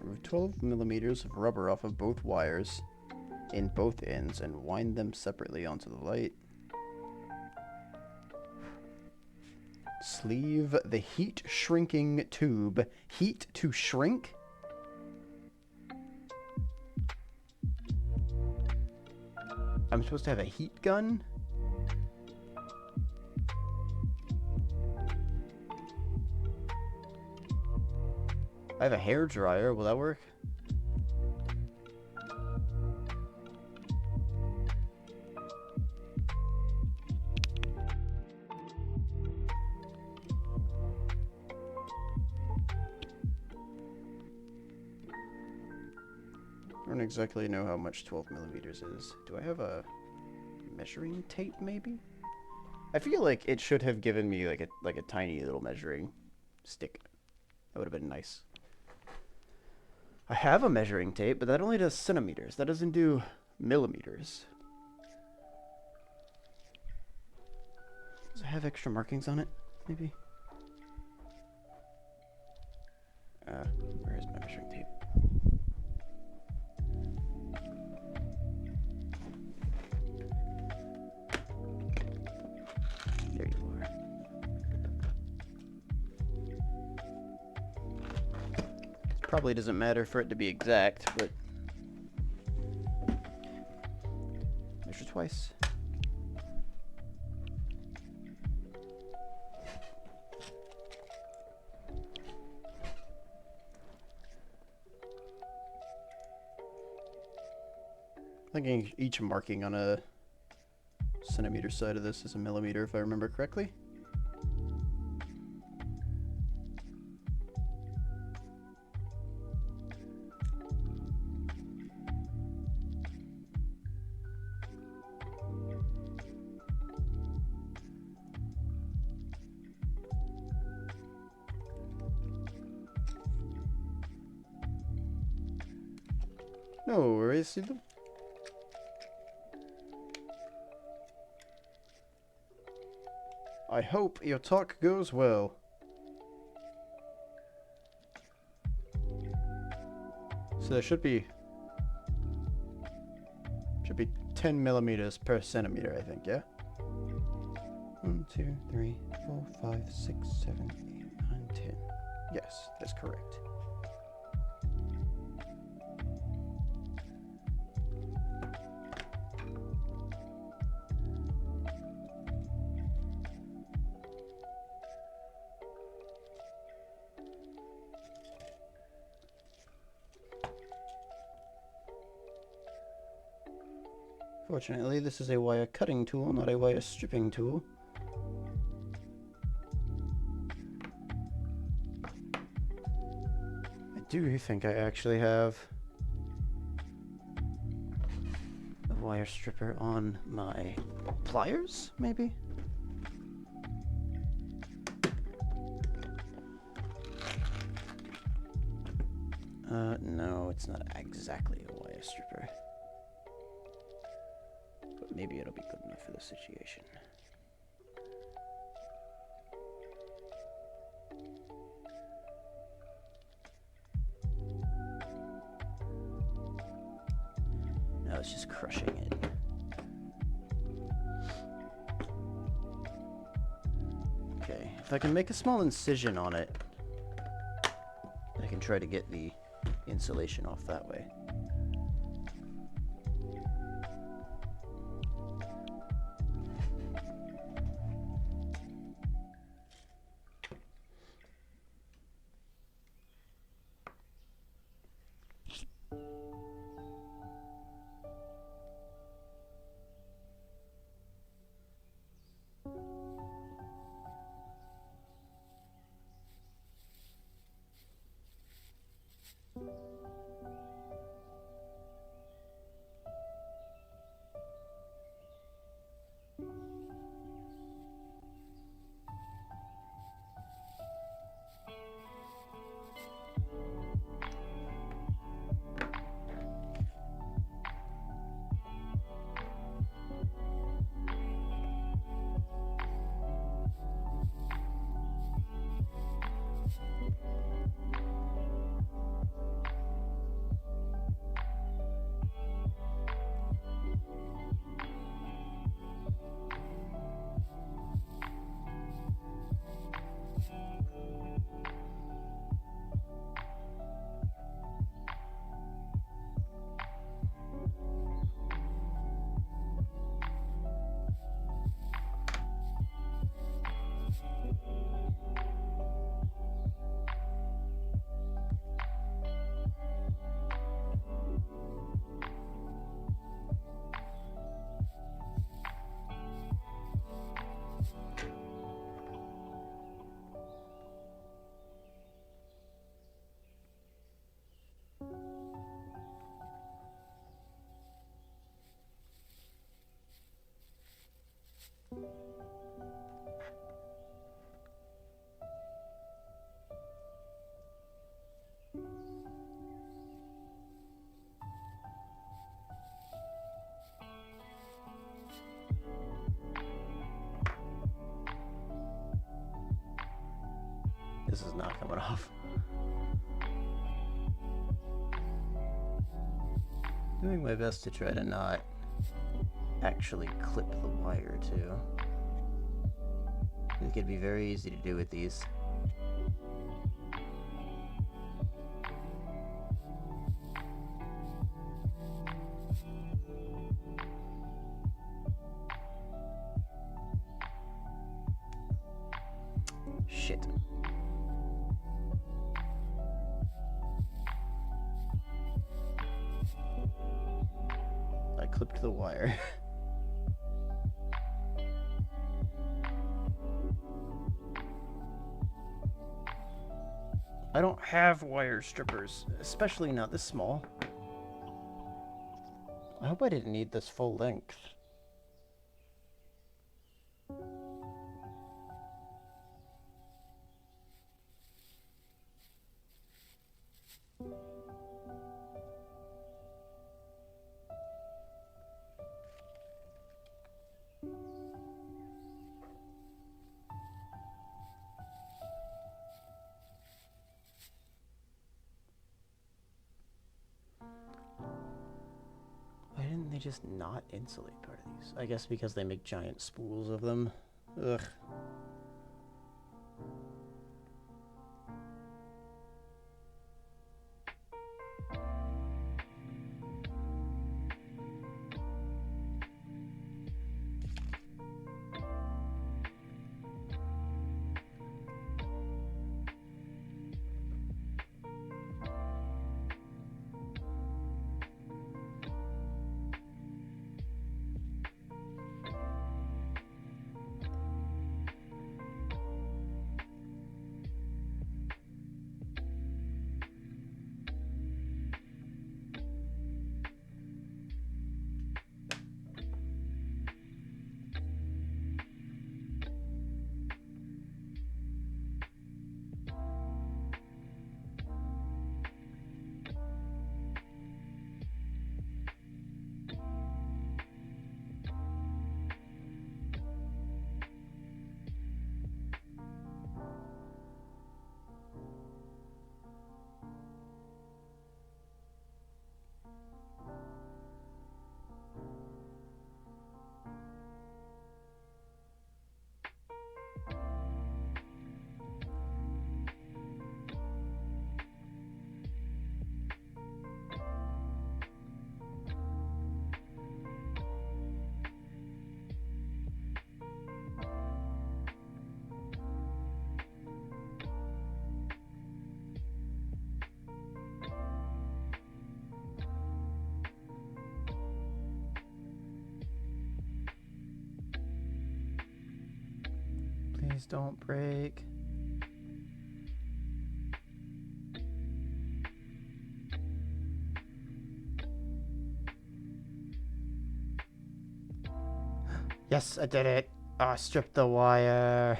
Remove 12 millimeters of rubber off of both wires in both ends and wind them separately onto the light. Sleeve the heat shrinking tube. Heat to shrink? I'm supposed to have a heat gun? I have a hair dryer. Will that work? I don't exactly know how much 12 millimeters is. Do I have a measuring tape, maybe? I feel like it should have given me like a tiny little measuring stick. That would have been nice. I have a measuring tape, but that only does centimeters. That doesn't do millimeters. Does it have extra markings on it, maybe? Where is my measuring tape? There you are. Probably doesn't matter for it to be exact, but measure twice. I think each marking on a centimeter side of this is a millimeter, if I remember correctly. No worries, see them. I hope your talk goes well. So there should be 10 millimeters per centimeter, I think, yeah? 1, 2, 3, 4, 5, 6, 7, 8, 9, 10. Yes, that's correct. Fortunately, this is a wire cutting tool, not a wire stripping tool. I do think I actually have a wire stripper on my pliers, maybe? No, it's not exactly a wire stripper. But maybe it'll be good enough for the situation. No, it's just crushing it. Okay, if I can make a small incision on it, I can try to get the insulation off that way. This is not coming off. Doing my best to try to not actually clip the wire too. It could be very easy to do with these. Shit. I clipped the wire. I don't have wire strippers, especially not this small. I hope I didn't need this full length. Why didn't they just not insulate part of these? I guess because they make giant spools of them. Ugh. Please don't break. Yes, I did it. Oh, strip the wire.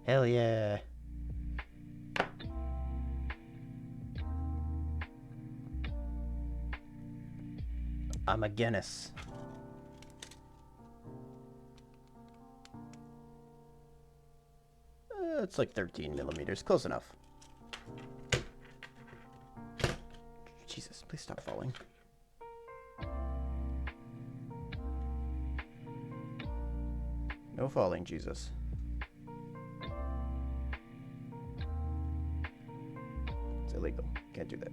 Hell yeah. I'm a Guinness. It's like 13 millimeters. Close enough. Jesus, please stop falling. No falling, Jesus. It's illegal. Can't do that.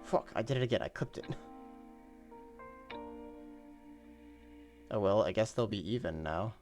Fuck, I did it again. I clipped it. Oh well, I guess they'll be even now.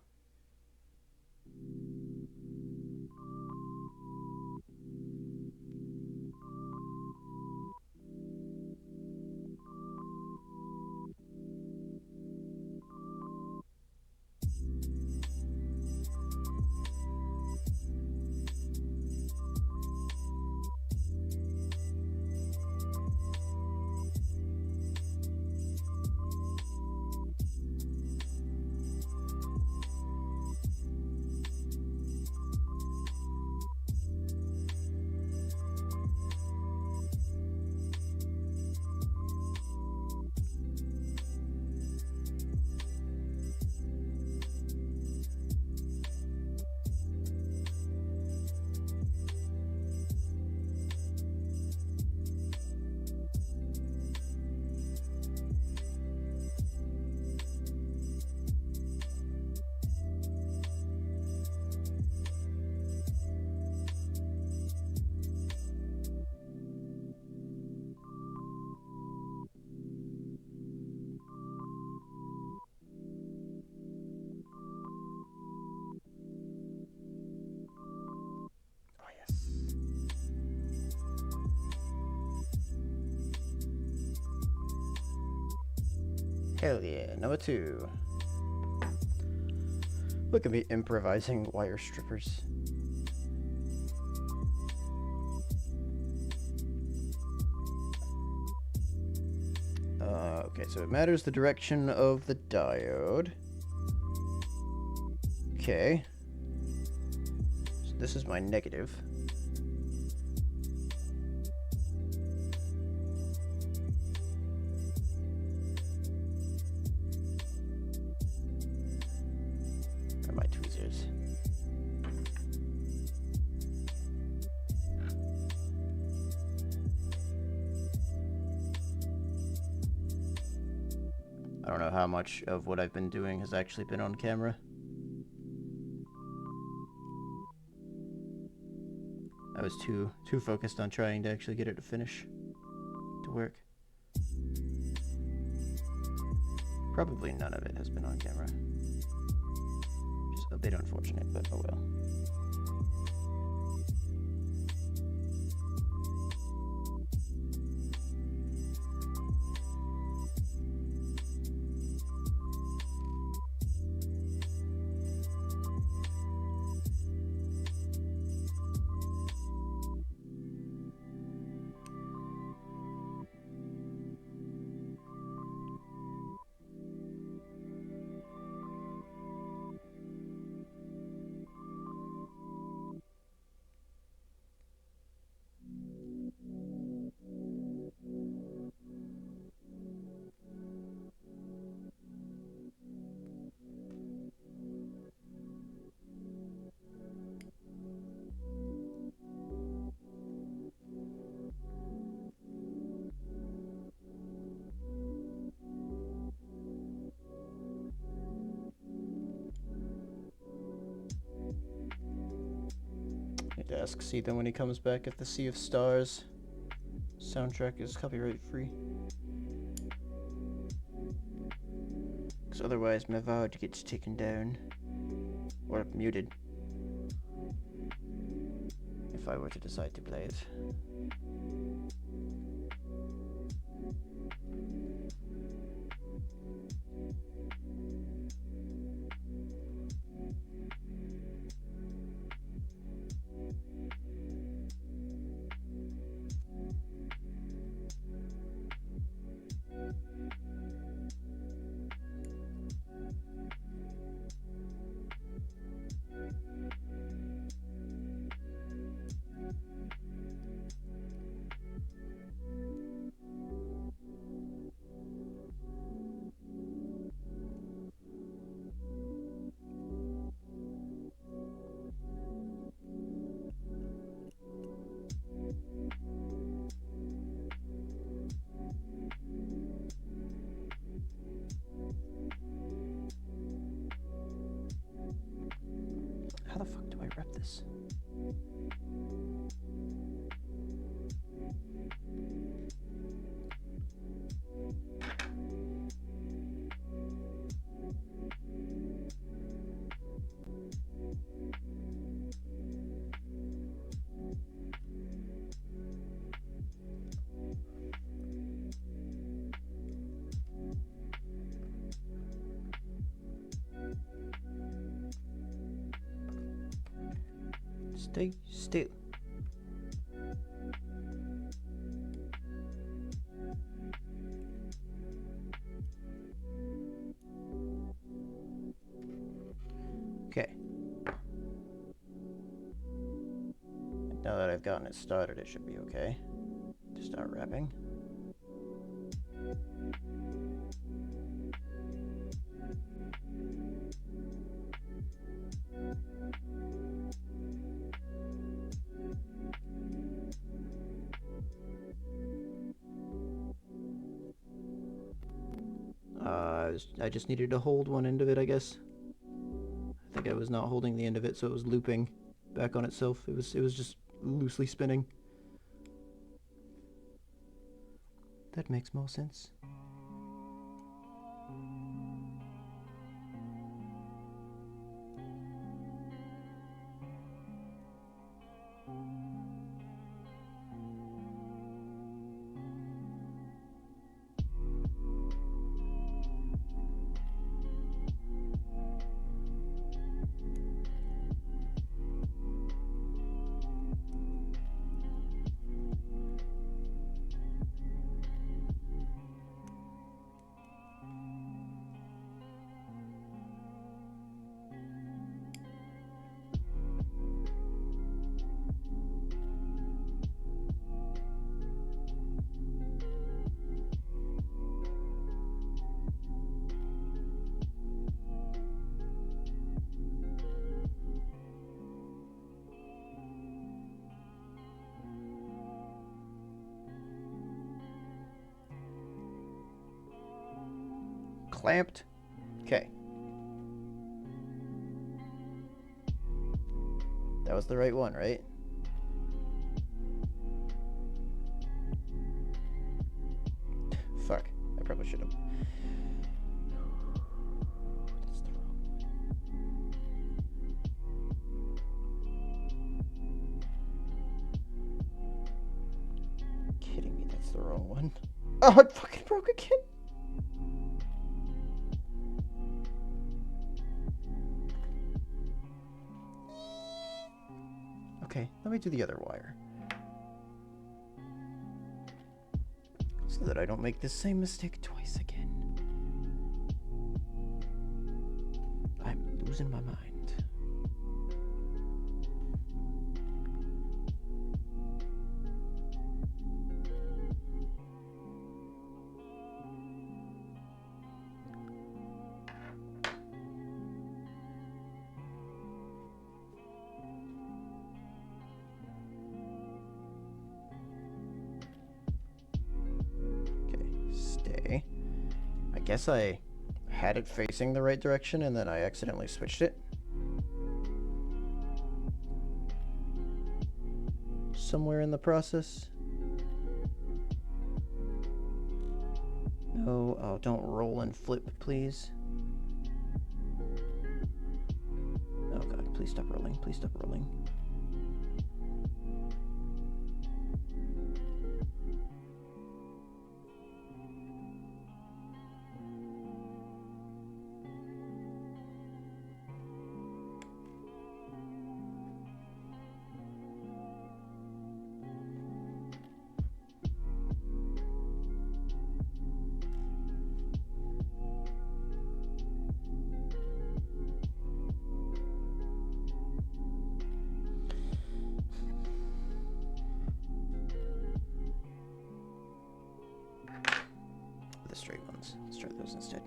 Hell yeah, number 2. Look at me improvising wire strippers. Okay, so it matters the direction of the diode. Okay. So this is my negative. is. I don't know how much of what I've been doing has actually been on camera. I was too focused on trying to actually get it to finish, to work. Probably none of it has been on camera. Just a bit unfortunate, but oh well. Need to ask Seethan when he comes back if the Sea of Stars soundtrack is copyright free. Because otherwise my VOD gets taken down. Or muted. If I were to decide to play it. How the fuck do I rep this? Stay still. Okay. Now that I've gotten it started, it should be okay to start wrapping. I just needed to hold one end of it, I guess. I think I was not holding the end of it, so it was looping back on itself. It was just loosely spinning. That makes more sense. clamped. Okay. That was the right one, right? Fuck. I probably should have. That's the wrong one. Kidding me, that's the wrong one. Oh, it fucking broke again. Okay, let me do the other wire. So that I don't make the same mistake twice again. I'm losing my mind. I guess I had it facing the right direction and then I accidentally switched it. Somewhere in the process. No, oh, don't roll and flip, please. Oh god, please stop rolling, please stop rolling. The straight ones. Let's try those instead.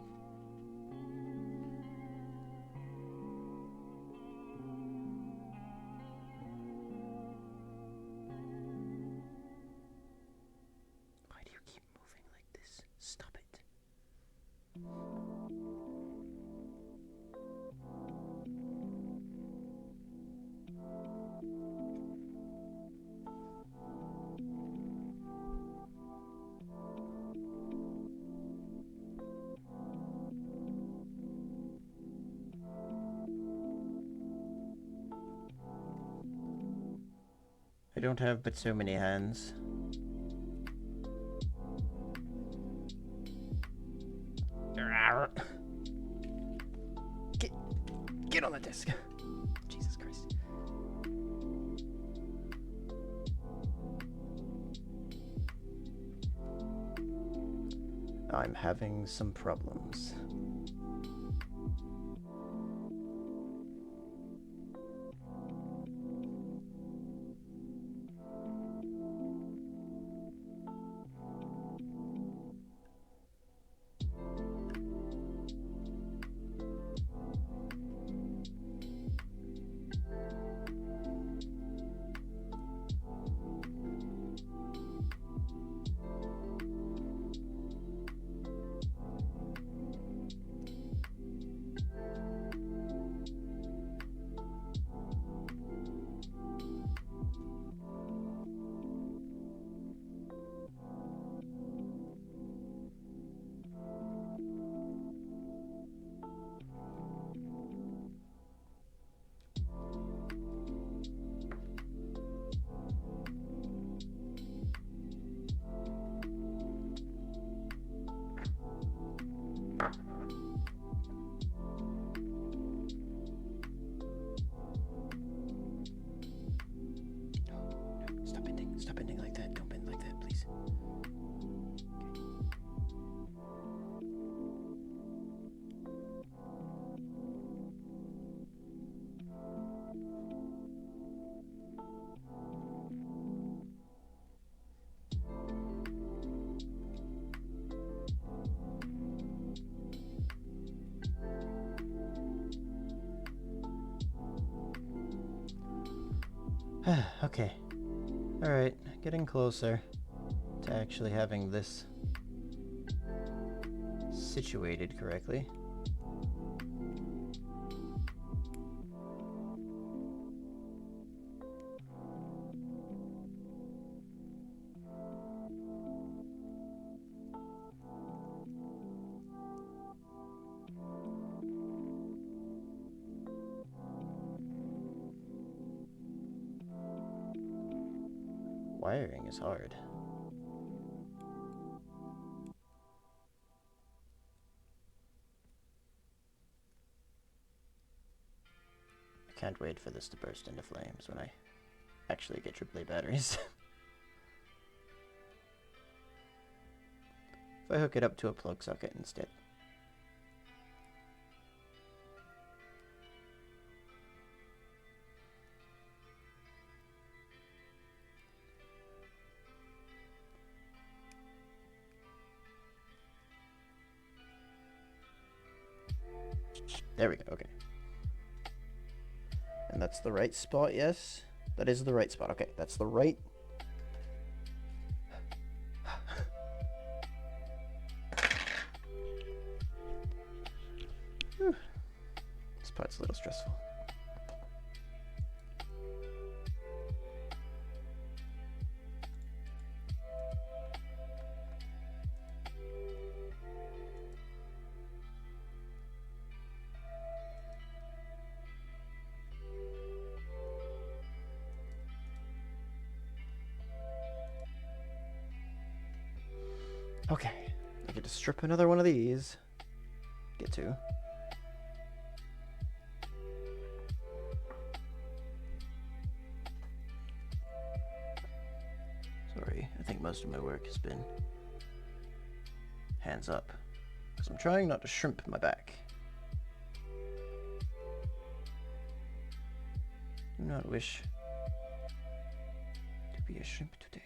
Why do you keep moving like this? Stop it. I don't have but so many hands. Get on the desk. Jesus Christ. I'm having some problems. Stop bending like that. Don't bend like that, please. Okay. Alright, getting closer to actually having this situated correctly. Wiring is hard. I can't wait for this to burst into flames when I actually get AAA batteries. If I hook it up to a plug socket instead. There we go, okay. And that's the right spot, yes? That is the right spot. Okay, that's the right... Whew. This part's a little stressful. Okay, I get to strip another one of these. Get to. Sorry, I think most of my work has been hands up, because I'm trying not to shrimp my back. Do not wish to be a shrimp today.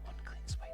One clean swipe.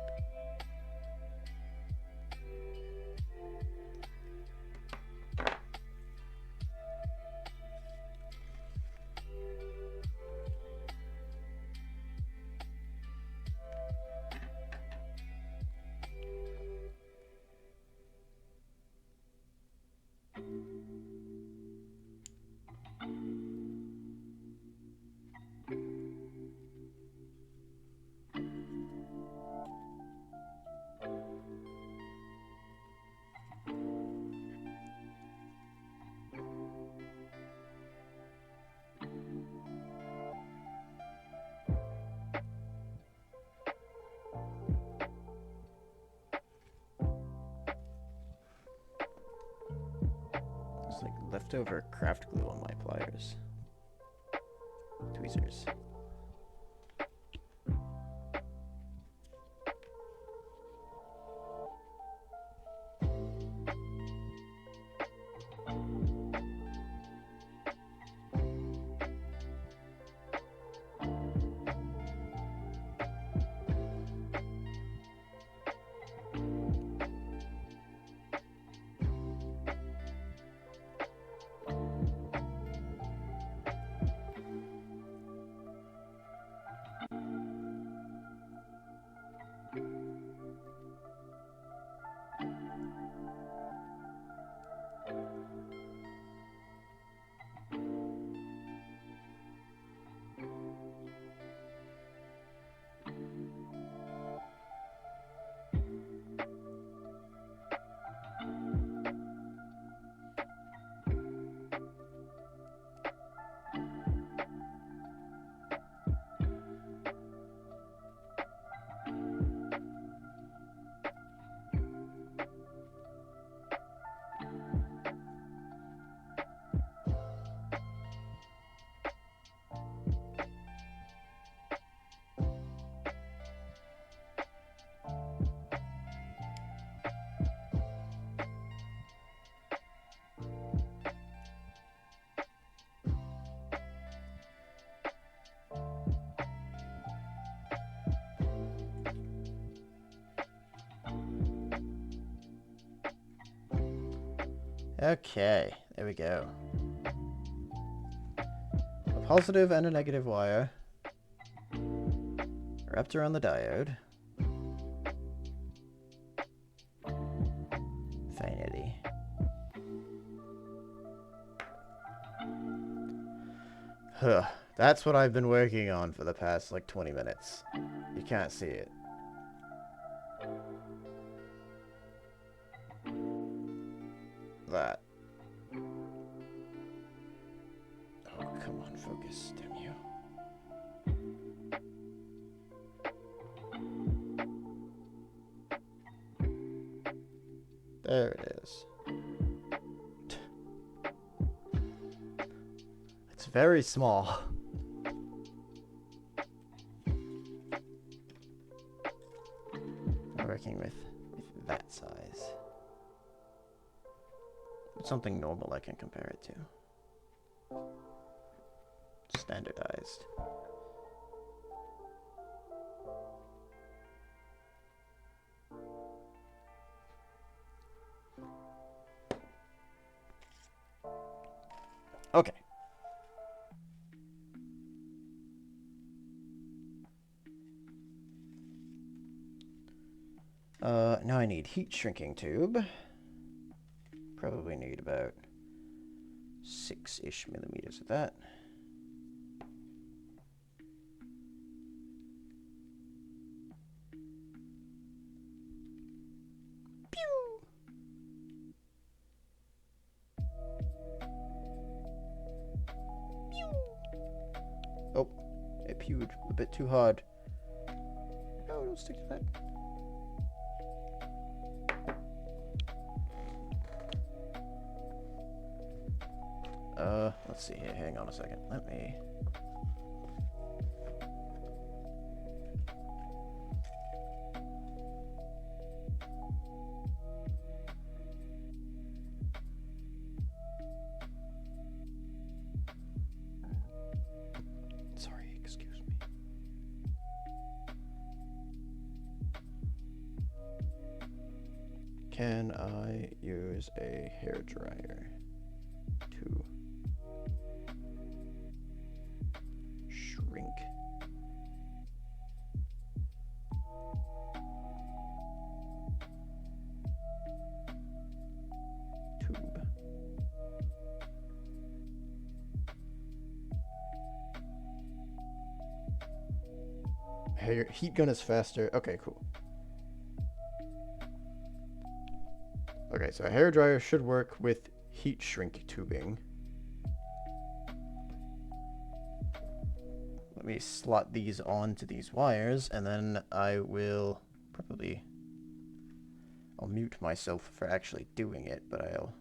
There's like leftover craft glue on my pliers. Tweezers. Okay, there we go. A positive and a negative wire wrapped around the diode. Finally. Huh. That's what I've been working on for the past, like, 20 minutes. You can't see it. That. Oh, come on, focus, damn you. There it is. It's very small. I'm working with that size. Something normal I can compare it to. Standardized. Okay. Now I need heat shrinking tube. Probably need about 6-ish millimeters of that. Pew! Pew! Oh, it pewed a bit too hard. No, don't stick to that. Let's see here. Hang on a second. Let me... Sorry, excuse me. Can I use a hairdryer to shrink? Tube. Hair heat gun is faster. Okay, cool. Okay, so a hairdryer should work with heat shrink tubing. Let me slot these onto these wires, and then I will probably... I'll mute myself for actually doing it, but I'll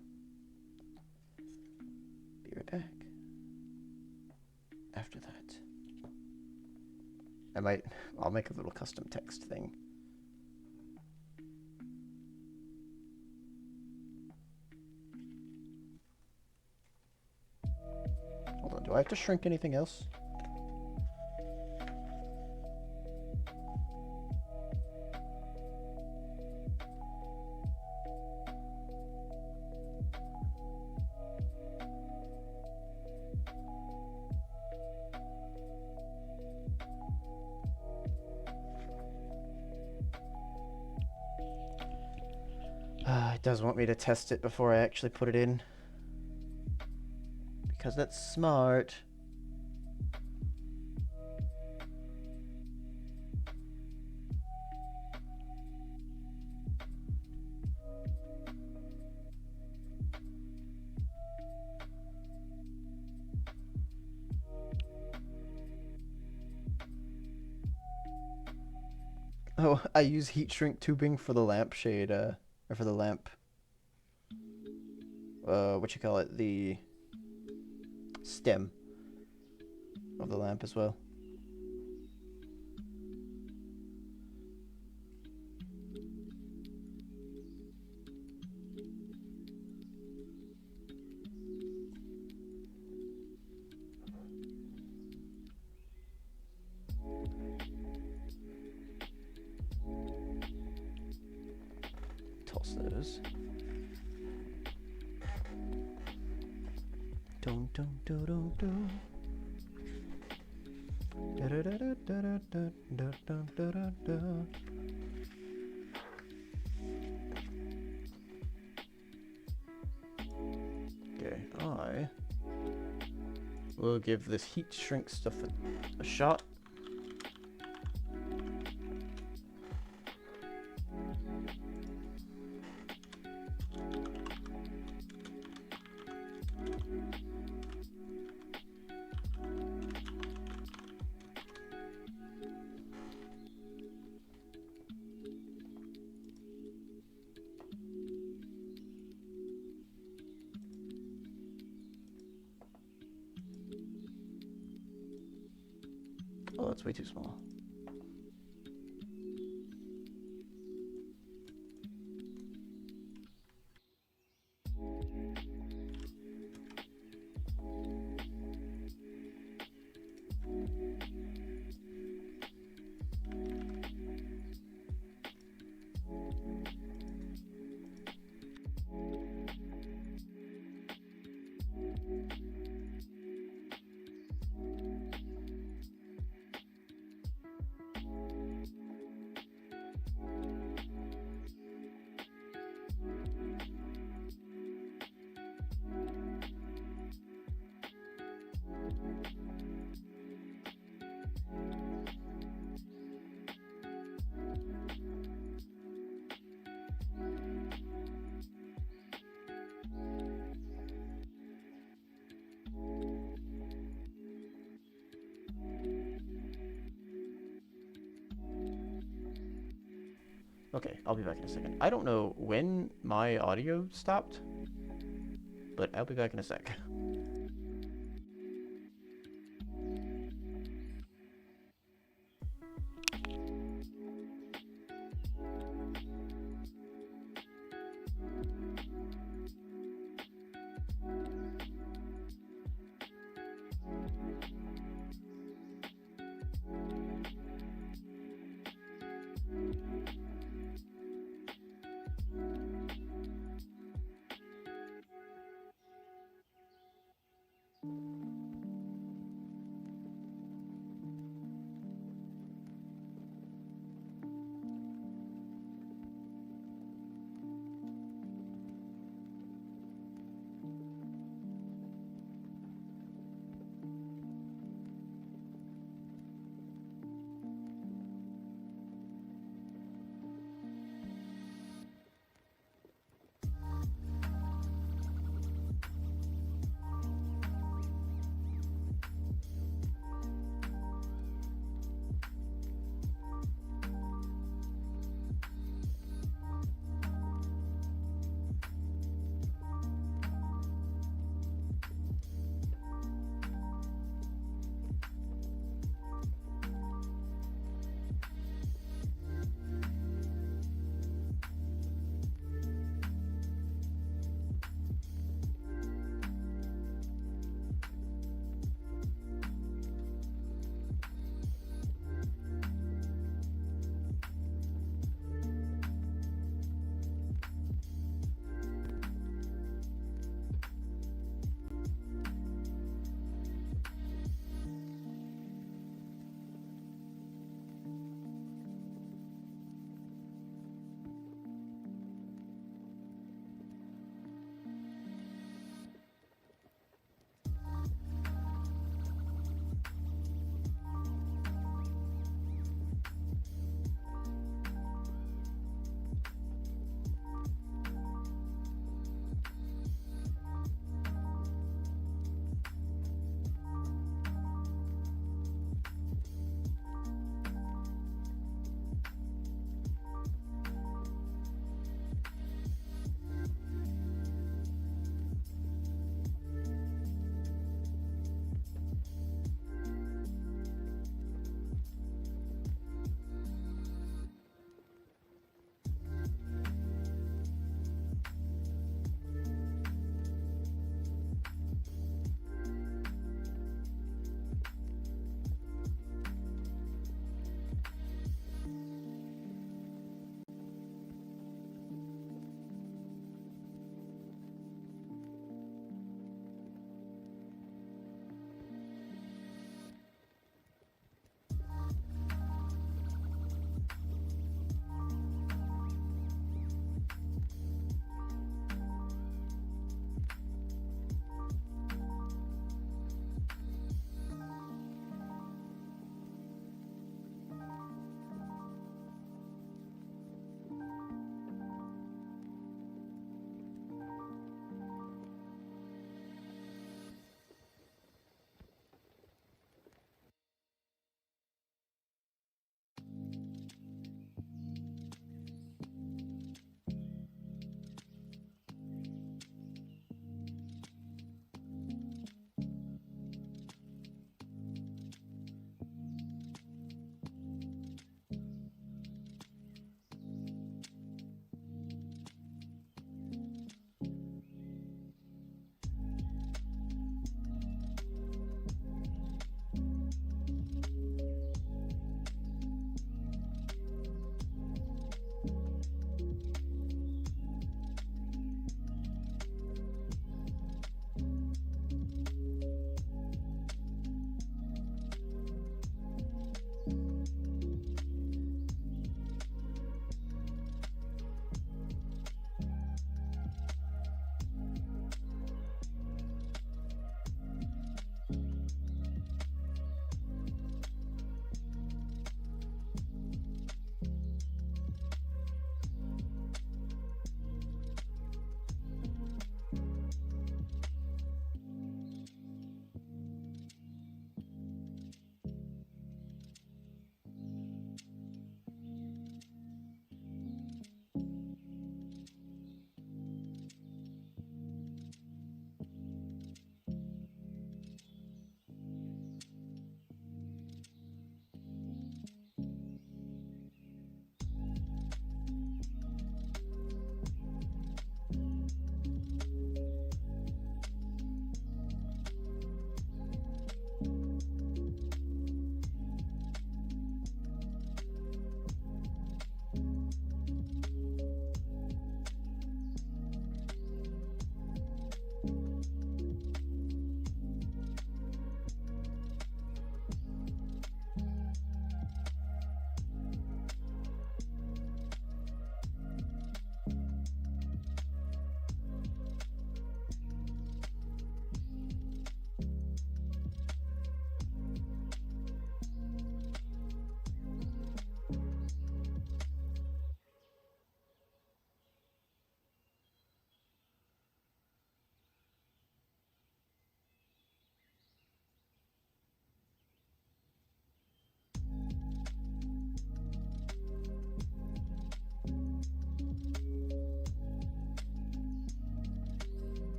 be right back after that. I'll make a little custom text thing. Hold on, do I have to shrink anything else? It does want me to test it before I actually put it in. Because that's smart. Oh, I use heat shrink tubing for the lampshade, or for the lamp. What you call it? The stem of the lamp as well. Toss those. Dun dun dun dun dun. Da da da da da da da da da da da. Okay, I will give this heat shrink stuff a shot. Oh, that's way too small. Okay, I'll be back in a second. I don't know when my audio stopped, but I'll be back in a sec.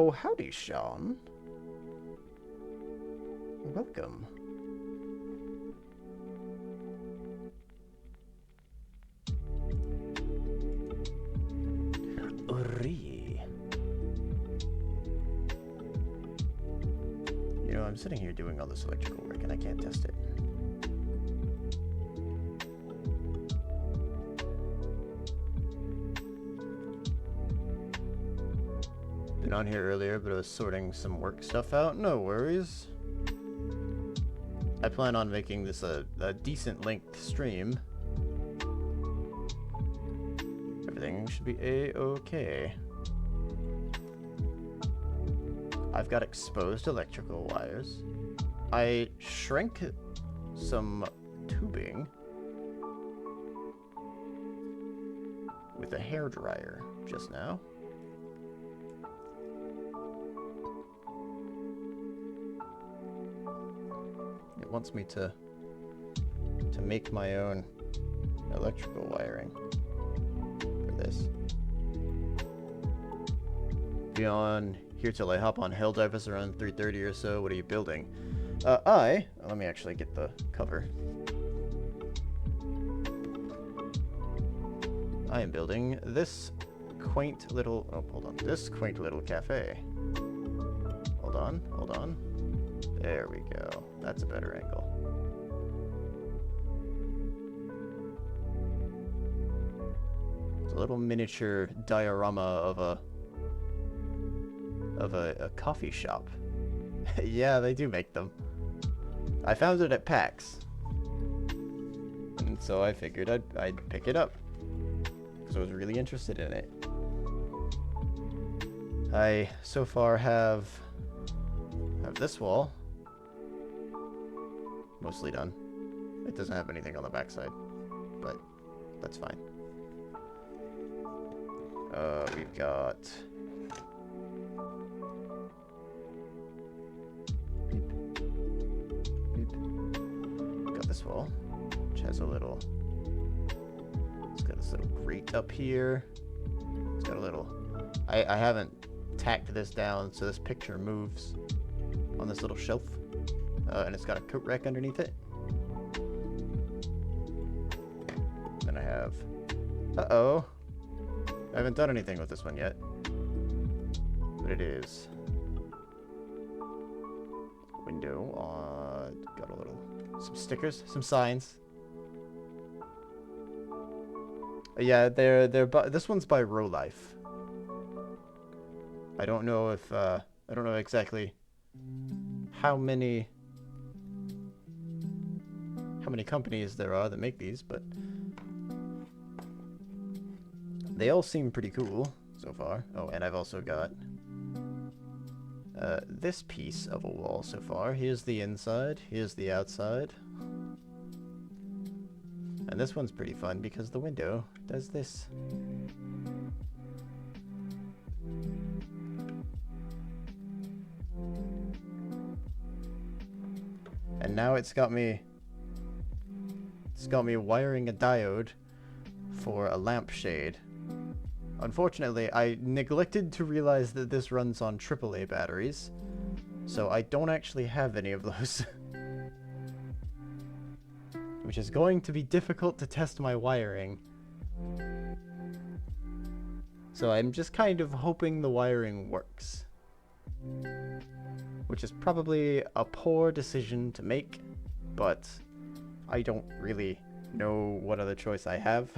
Oh, howdy, Sean. Welcome. Uri. You know, I'm sitting here doing all this electrical work and I can't test it. Been on here earlier, but I was sorting some work stuff out. No worries. I plan on making this a decent length stream. Everything should be a-okay. I've got exposed electrical wires. I shrank some tubing with a hairdryer just now. It wants me to make my own electrical wiring for this. Be on here till I hop on Helldivers around 3:30 or so. What are you building? Let me actually get the cover. I am building this quaint little, oh, hold on, this quaint little cafe. Hold on. There we go. That's a better angle. It's a little miniature diorama of a coffee shop. Yeah, they do make them. I found it at PAX. And so I figured I'd pick it up. Because I was really interested in it. I so far have this wall mostly done. It doesn't have anything on the backside, but that's fine. We've got this wall, which has a little, it's got this little grate up here. It's got a little, I haven't tacked this down so this picture moves on this little shelf, and it's got a coat rack underneath it. Then I have, I haven't done anything with this one yet, but it is window, got a little, some stickers, some signs. Yeah, they're this one's by Rolife. I don't know if I don't know exactly how many companies there are that make these, but they all seem pretty cool so far. Oh, and I've also got this piece of a wall so far. Here's the inside, here's the outside. And this one's pretty fun because the window does this. And now it's got me wiring a diode for a lampshade. Unfortunately, I neglected to realize that this runs on AAA batteries, so I don't actually have any of those. Which is going to be difficult to test my wiring. So I'm just kind of hoping the wiring works. Which is probably a poor decision to make, but I don't really know what other choice I have.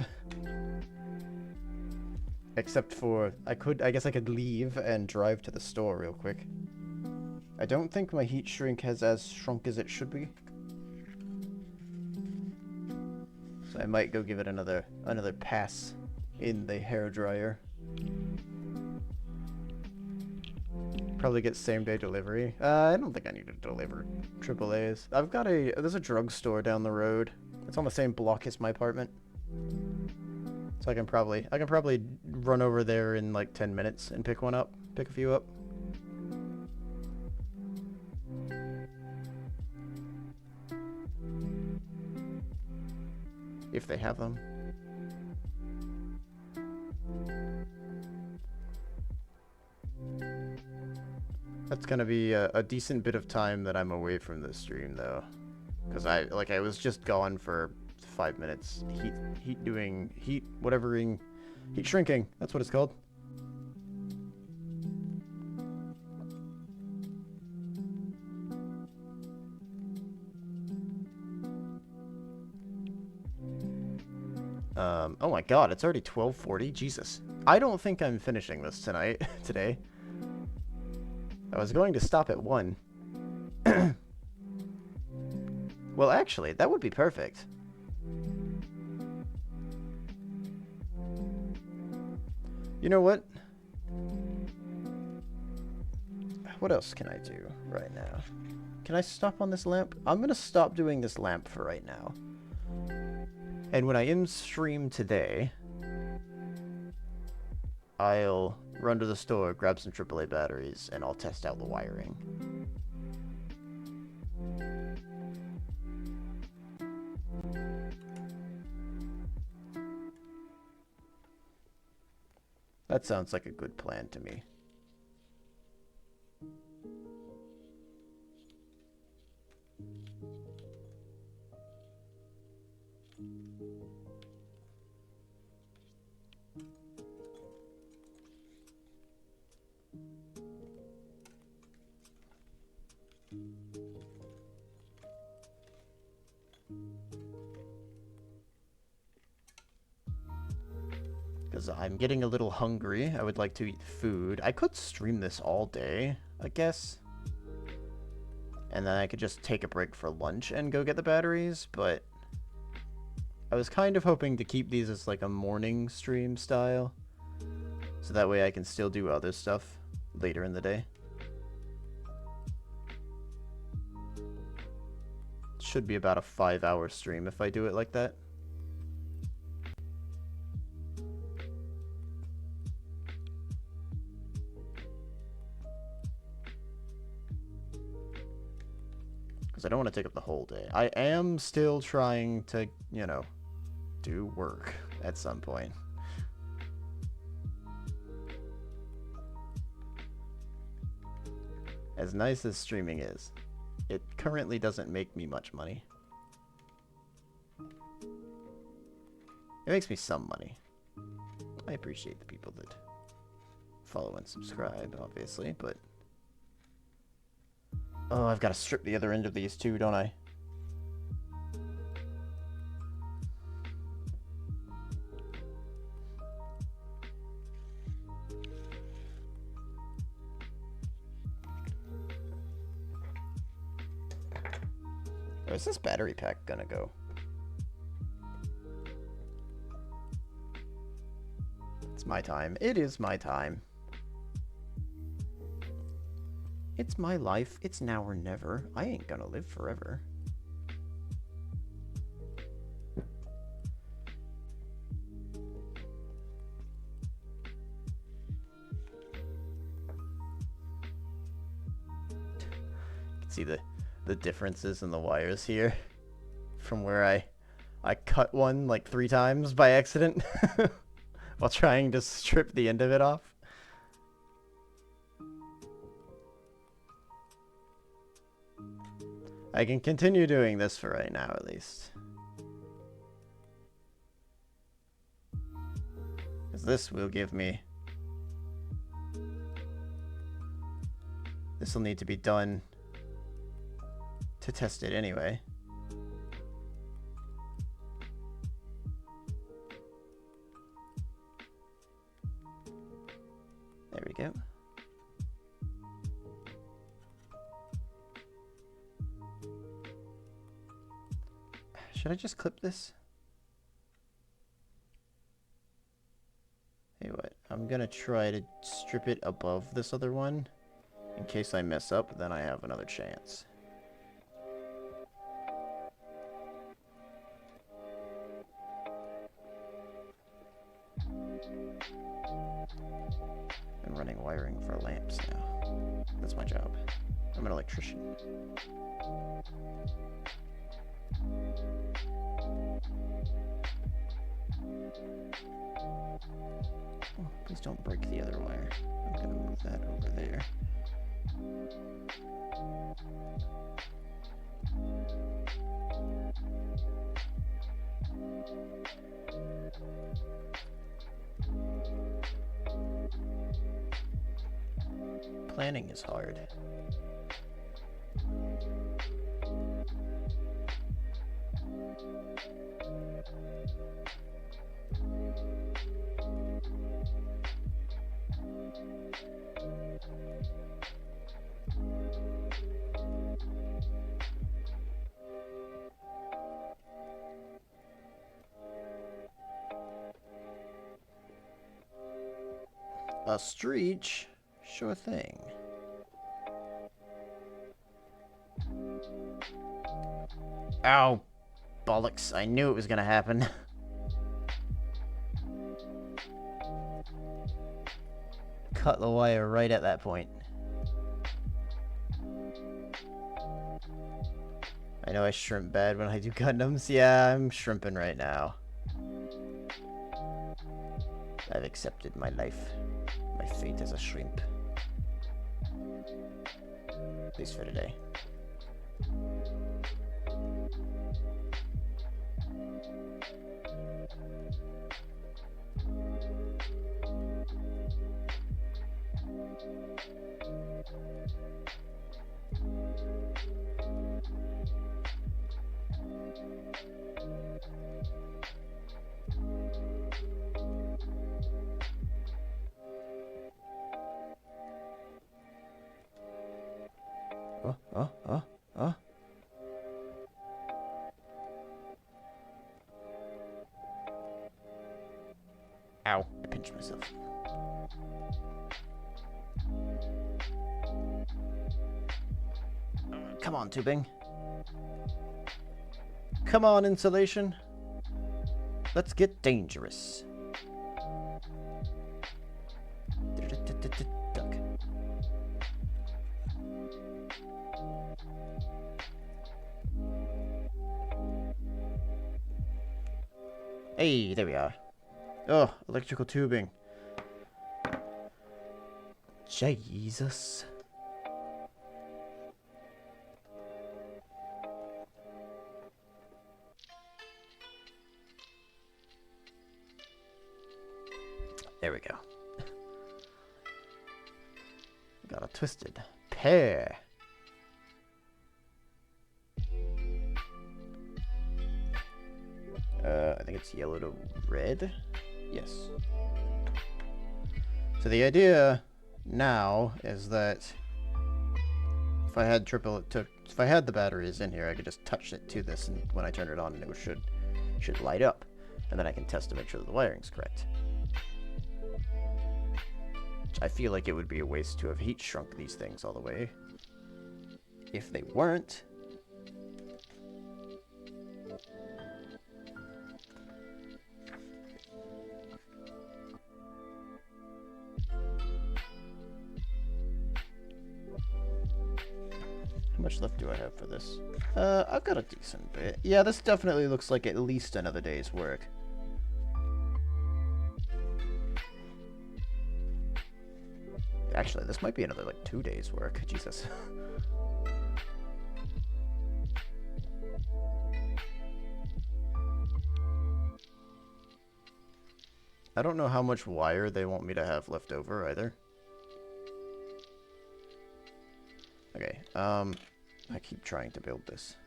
Except for, I guess I could leave and drive to the store real quick. I don't think my heat shrink has as shrunk as it should be. So I might go give it another pass in the hairdryer. Probably get same day delivery. I don't think I need to deliver AAAs. There's a drugstore down the road. It's on the same block as my apartment. So I can probably run over there in like 10 minutes and pick a few up. If they have them. It's gonna be a decent bit of time that I'm away from the stream, though. Because I was just gone for 5 minutes. Heat shrinking. That's what it's called. Oh my god, it's already 12:40? Jesus. I don't think I'm finishing this today. I was going to stop at 1. Well, actually, that would be perfect. You know what? What else can I do right now? Can I stop on this lamp? I'm gonna stop doing this lamp for right now. And when I end stream today, I'll run to the store, grab some AAA batteries, and I'll test out the wiring. That sounds like a good plan to me. Because I'm getting a little hungry. I would like to eat food. I could stream this all day, I guess. And then I could just take a break for lunch and go get the batteries, but I was kind of hoping to keep these as like a morning stream style. So that way I can still do other stuff later in the day. Should be about a 5-hour stream if I do it like that. I don't want to take up the whole day. I am still trying to, you know, do work at some point. As nice as streaming is, it currently doesn't make me much money. It makes me some money. I appreciate the people that follow and subscribe, obviously, but... Oh, I've got to strip the other end of these too, don't I? Where's this battery pack gonna go? It's my time. It is my time. It's my life. It's now or never. I ain't gonna live forever. You can see the differences in the wires here from where I cut one like 3 times by accident while trying to strip the end of it off. I can continue doing this for right now, at least. Because this will give me... This will need to be done to test it anyway. There we go. Should I just clip this? Hey, what? I'm gonna try to strip it above this other one. In case I mess up, then I have another chance. I'm running wiring for lamps now. That's my job. I'm an electrician. Oh, please don't break the other wire. I'm gonna move that over there. Planning is hard. A Streech? Sure thing. Ow! Bollocks, I knew it was gonna happen. Cut the wire right at that point. I know I shrimp bad when I do Gundams. Yeah, I'm shrimping right now. I've accepted my life. My fate as a shrimp. At least for today. Oh. Ow, I pinched myself. Come on, tubing. Come on, insulation. Let's get dangerous. Duck. Hey, there we are. Oh, electrical tubing. Jesus. There we go. Got a twisted pair. I think it's yellow to red. Yes. So the idea now is that if I had if I had the batteries in here, I could just touch it to this, and when I turn it on, it should light up, and then I can test to make sure that the wiring's correct. I feel like it would be a waste to have heat shrunk these things all the way if they weren't. How much left do I have for this? I've got a decent bit. Yeah, this definitely looks like at least another day's work. Actually, this might be another, like, 2 days' work. Jesus. I don't know how much wire they want me to have left over, either. Okay, I keep trying to build this.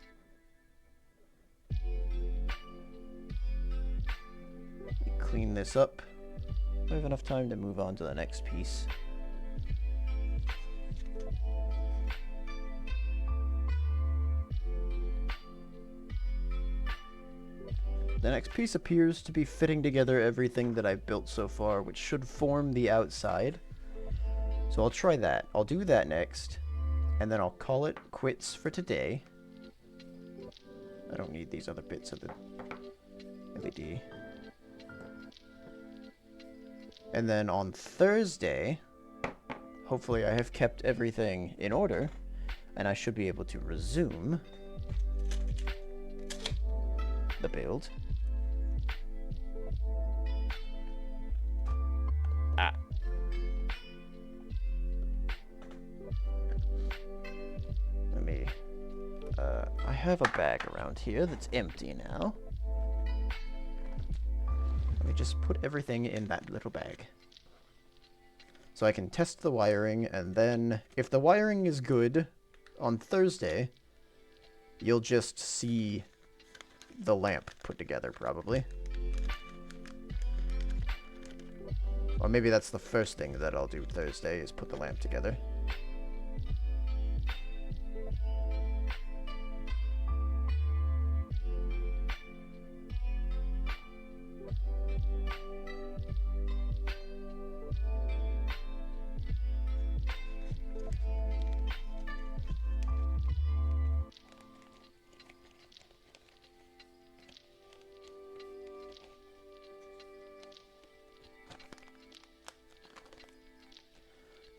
Clean this up. I have enough time to move on to the next piece. The next piece appears to be fitting together everything that I've built so far, which should form the outside. So I'll try that. I'll do that next, and then I'll call it quits for today. I don't need these other bits of the LED. And then on Thursday, hopefully I have kept everything in order, and I should be able to resume the build. I have a bag around here that's empty now. me just put everything in that little bag. So I can test the wiring, and then if the wiring is good on Thursday, you'll just see the lamp put together, probably. Or maybe that's the first thing that I'll do Thursday, is put the lamp together.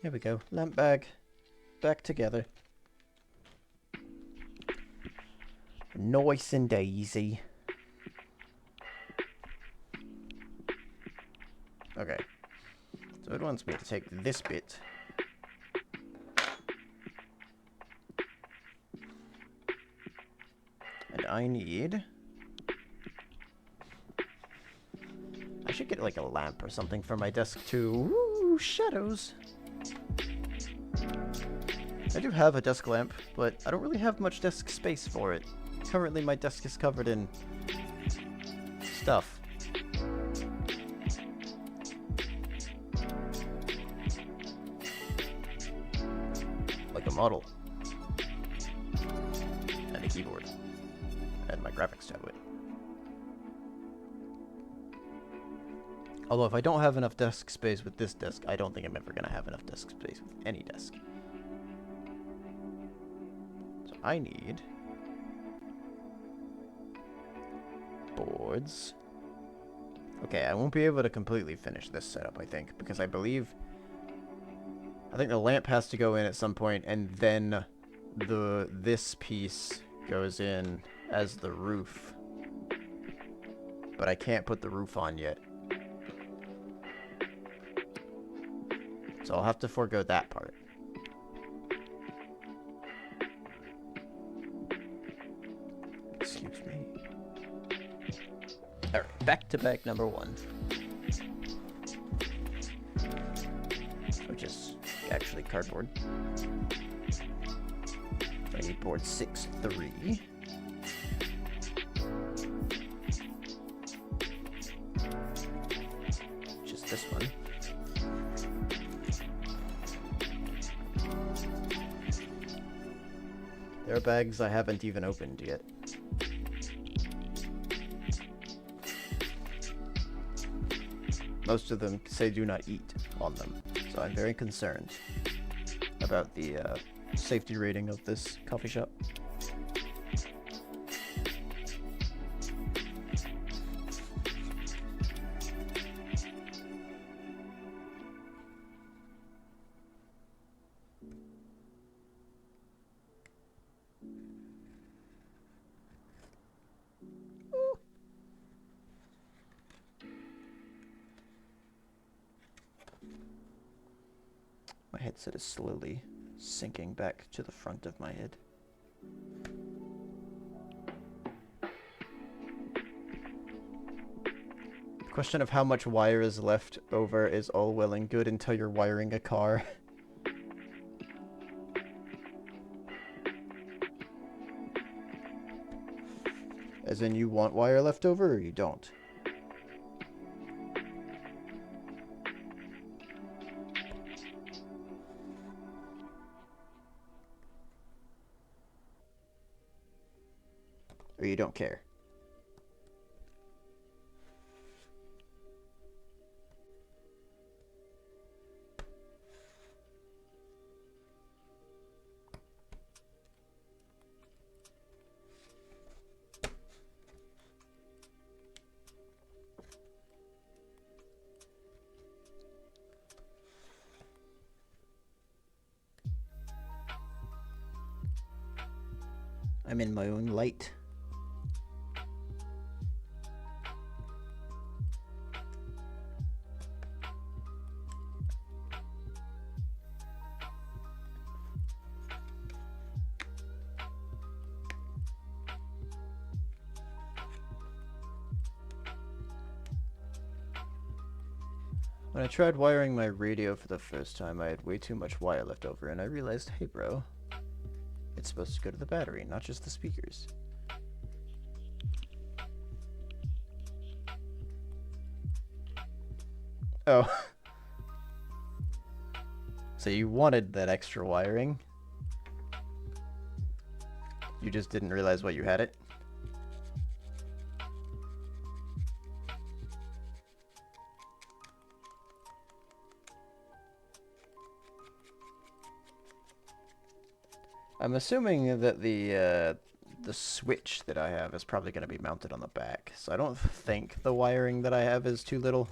Here we go. Lamp bag. Back together. Nice and easy. Okay. So it wants me to take this bit. And I need... I should get like a lamp or something for my desk too. Ooh, shadows. I do have a desk lamp, but I don't really have much desk space for it. Currently my desk is covered in stuff. Like a model. And a keyboard. And my graphics tablet. Although if I don't have enough desk space with this desk, I don't think I'm ever going to have enough desk space with any desk. So I need boards. Okay, I won't be able to completely finish this setup, I think, because I think the lamp has to go in at some point, and then this piece goes in as the roof. But I can't put the roof on yet. So I'll have to forego that part. Excuse me. Alright, back to bag number 1. Which is actually cardboard. I need board 6-3. Which is this one. There are bags I haven't even opened yet. Most of them say do not eat on them, so I'm very concerned about the safety rating of this coffee shop. My headset is slowly sinking back to the front of my head. The question of how much wire is left over is all well and good until you're wiring a car. As in, you want wire left over, or you don't? Or you don't care? I'm in my own light. When I tried wiring my radio for the first time, I had way too much wire left over, and I realized, hey bro, it's supposed to go to the battery, not just the speakers. Oh. So you wanted that extra wiring? You just didn't realize what you had it? I'm assuming that the switch that I have is probably going to be mounted on the back, so I don't think the wiring that I have is too little.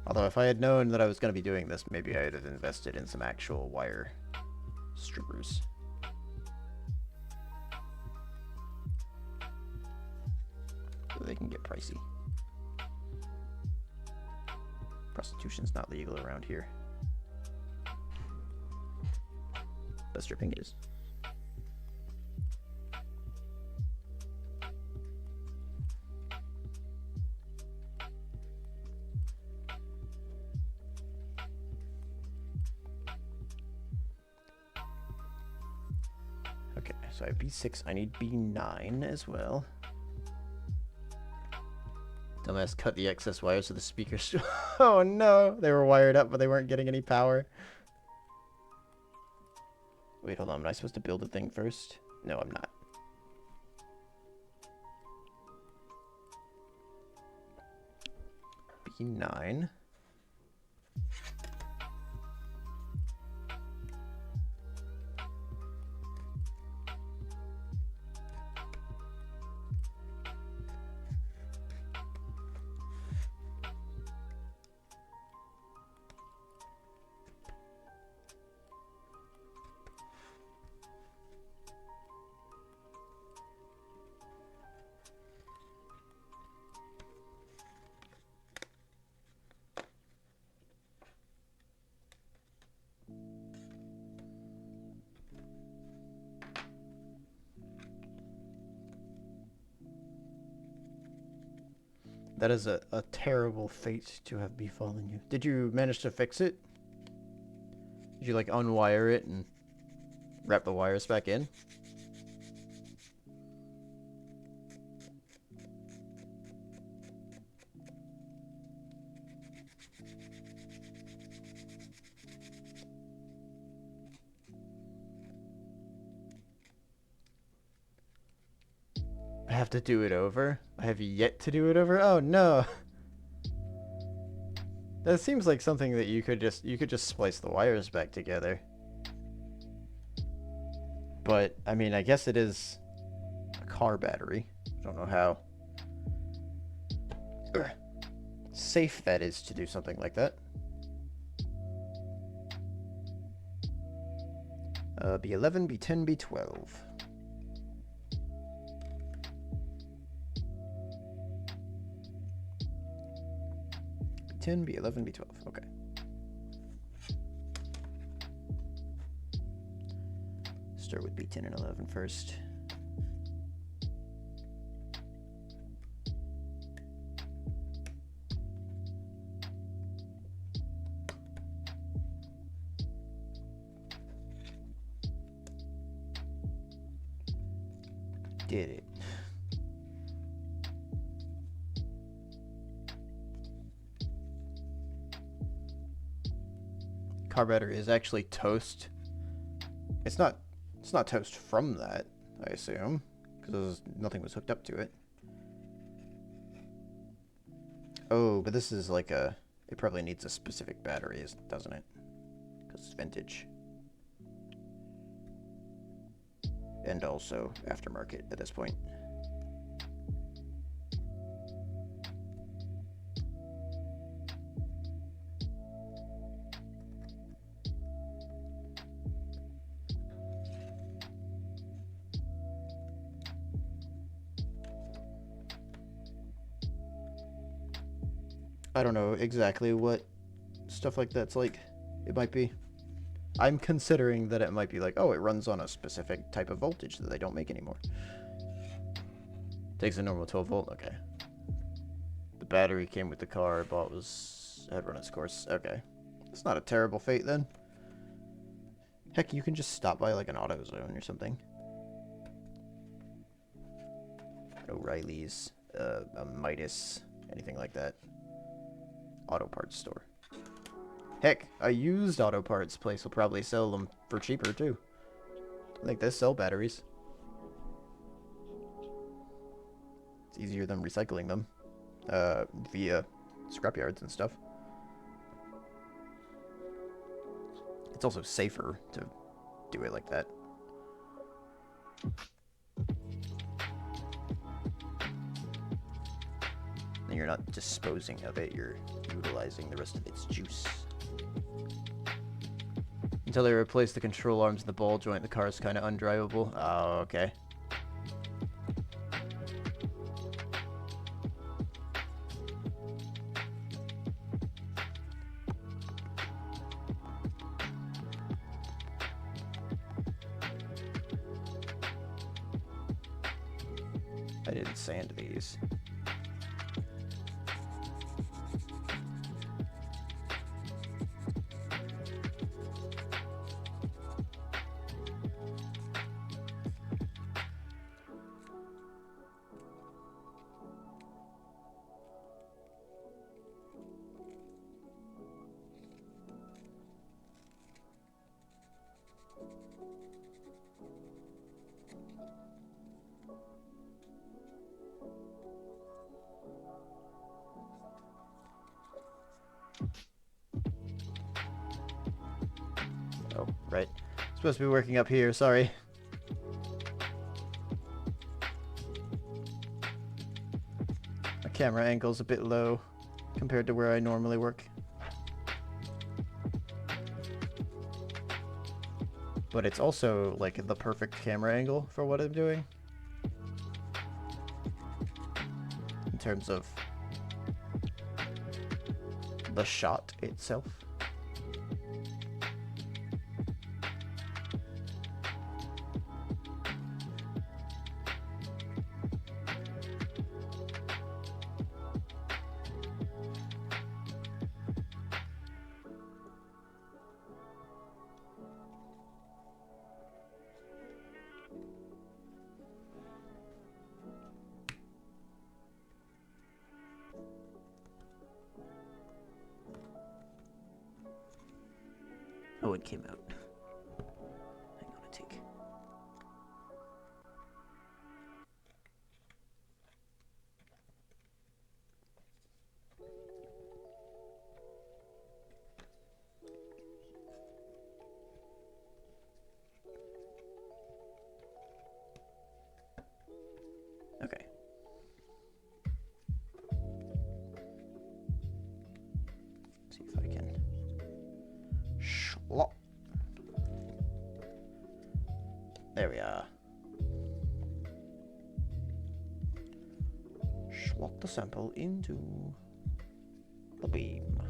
Although if I had known that I was going to be doing this, maybe I would have invested in some actual wire strippers. So they can get pricey. Prostitution's not legal around here. But stripping is. Okay, so I have B6. I need B9 as well. Dumbass cut the excess wires so the speakers... Oh no! They were wired up, but they weren't getting any power. Wait, hold on. Am I supposed to build the thing first? No, I'm not. B9. That is a terrible fate to have befallen you. Did you manage to fix it? Did you, like, unwire it and wrap the wires back in? I have to do it over? I have yet to do it over? Oh no! That seems like something that you could just splice the wires back together. But, I mean, I guess it is a car battery. I don't know how safe that is to do something like that. B11, B10, B12. B10, B11, B12. Okay. Start with B10 and 11 first. Did it. Car battery is actually toast. It's not toast from that, I assume, because nothing was hooked up to it. Oh, but this is like a... It probably needs a specific battery, doesn't it? Because it's vintage. And also aftermarket at this point. I don't know exactly what stuff like that's like. It might be. I'm considering that it might be like, oh, it runs on a specific type of voltage that they don't make anymore. Takes a normal 12 volt, okay. battery came with the car I bought had run its course. Okay. It's not a terrible fate then. Heck, you can just stop by like an AutoZone or something. O'Reilly's, a Midas, anything like that. Auto parts store. Heck, a used auto parts place will probably sell them for cheaper too. I think they sell batteries. It's easier than recycling them via scrapyards and stuff. It's also safer to do it like that. And you're not disposing of it, you're utilizing the rest of its juice. Until they replace the control arms and the ball joint, the car is kind of undrivable. Oh, okay. I didn't sand these. Oh, right. Supposed to be working up here, sorry. My camera angle's a bit low compared to where I normally work. But it's also, like, the perfect camera angle for what I'm doing. In terms of the shot itself. Oh, it came out. Hang on a tick. Okay. See if I can. Schlop. There we are. Slot the sample into the beam.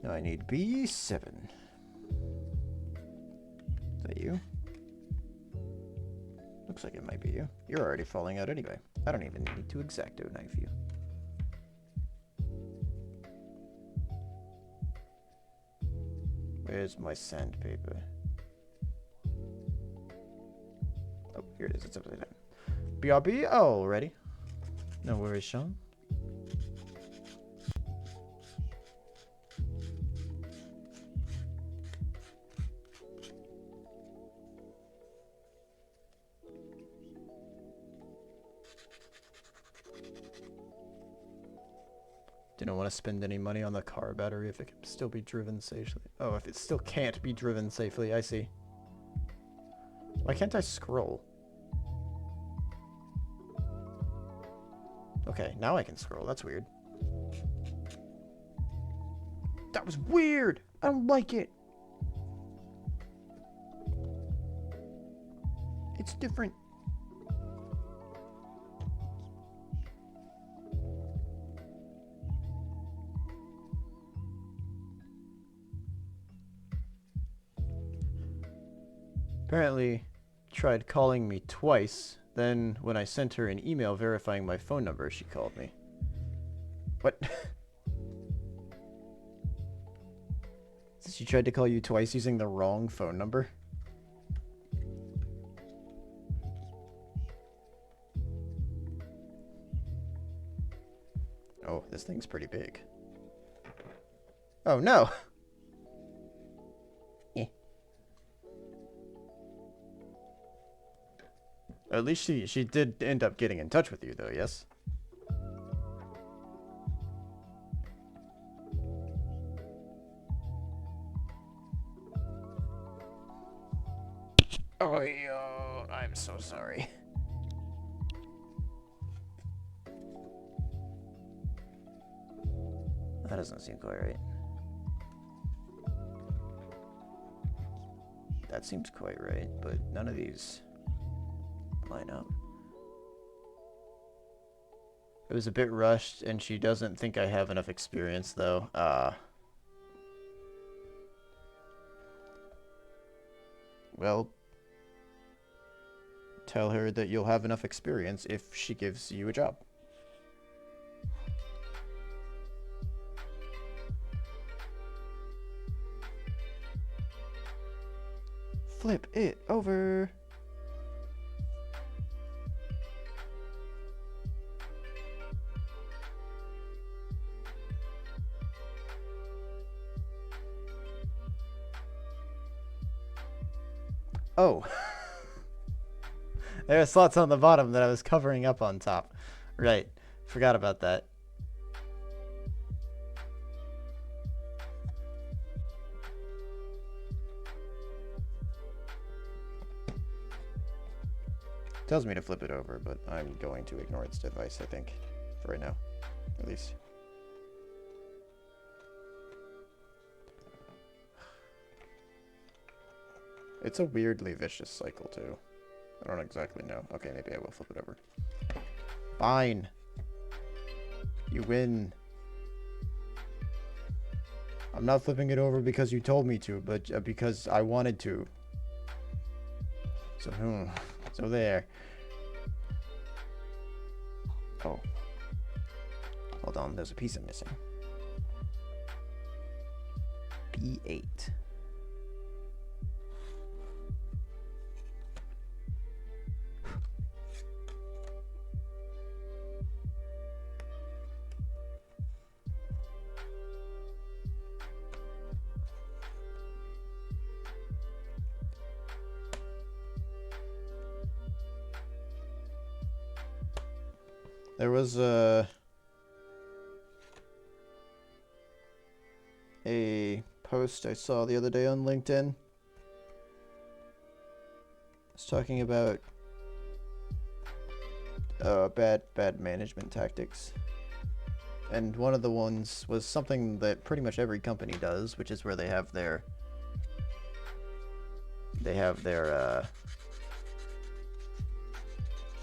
Now I need B7. Is that you? Looks like it might be you. You're already falling out anyway. I don't even need to X-Acto knife you. Where's my sandpaper? Oh, here it is. It's upside down. BRB? Oh, ready? No worries, Sean. Didn't want to spend any money on the car battery if it can still be driven safely. Oh, if it still can't be driven safely, I see. Why can't I scroll? Okay, now I can scroll. That's weird. That was weird! I don't like it! It's different. Apparently, tried calling me twice Then, when I sent her an email verifying my phone number, she called me. What? She tried to call you twice using the wrong phone number? Oh, this thing's pretty big. Oh, no! At least she did end up getting in touch with you, though, yes? Oh, yo, I'm so sorry. That doesn't seem quite right. That seems quite right, but none of these line up. It was a bit rushed, and she doesn't think I have enough experience, though. Well, tell her that you'll have enough experience if she gives you a job. Flip it over. Oh. There are slots on the bottom that I was covering up on top. Right. Forgot about that. Tells me to flip it over, but I'm going to ignore its advice, I think. For right now. At least. It's a weirdly vicious cycle, too. I don't exactly know. Okay, maybe I will flip it over. Fine. You win. I'm not flipping it over because you told me to, but because I wanted to. So there. Oh. Hold on, there's a piece I'm missing. B8. There was a post I saw the other day on LinkedIn. It's talking about bad management tactics. And one of the ones was something that pretty much every company does, which is where they have their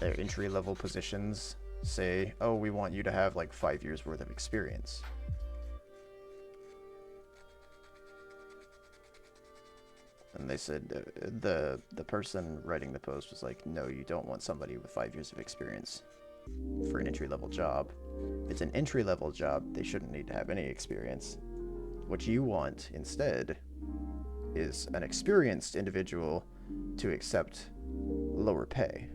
entry-level positions say, oh, we want you to have like 5 years worth of experience. And they said the person writing the post was like, no, you don't want somebody with 5 years of experience for an entry-level job. If it's an entry-level job, they shouldn't need to have any experience. What you want instead is an experienced individual to accept lower pay.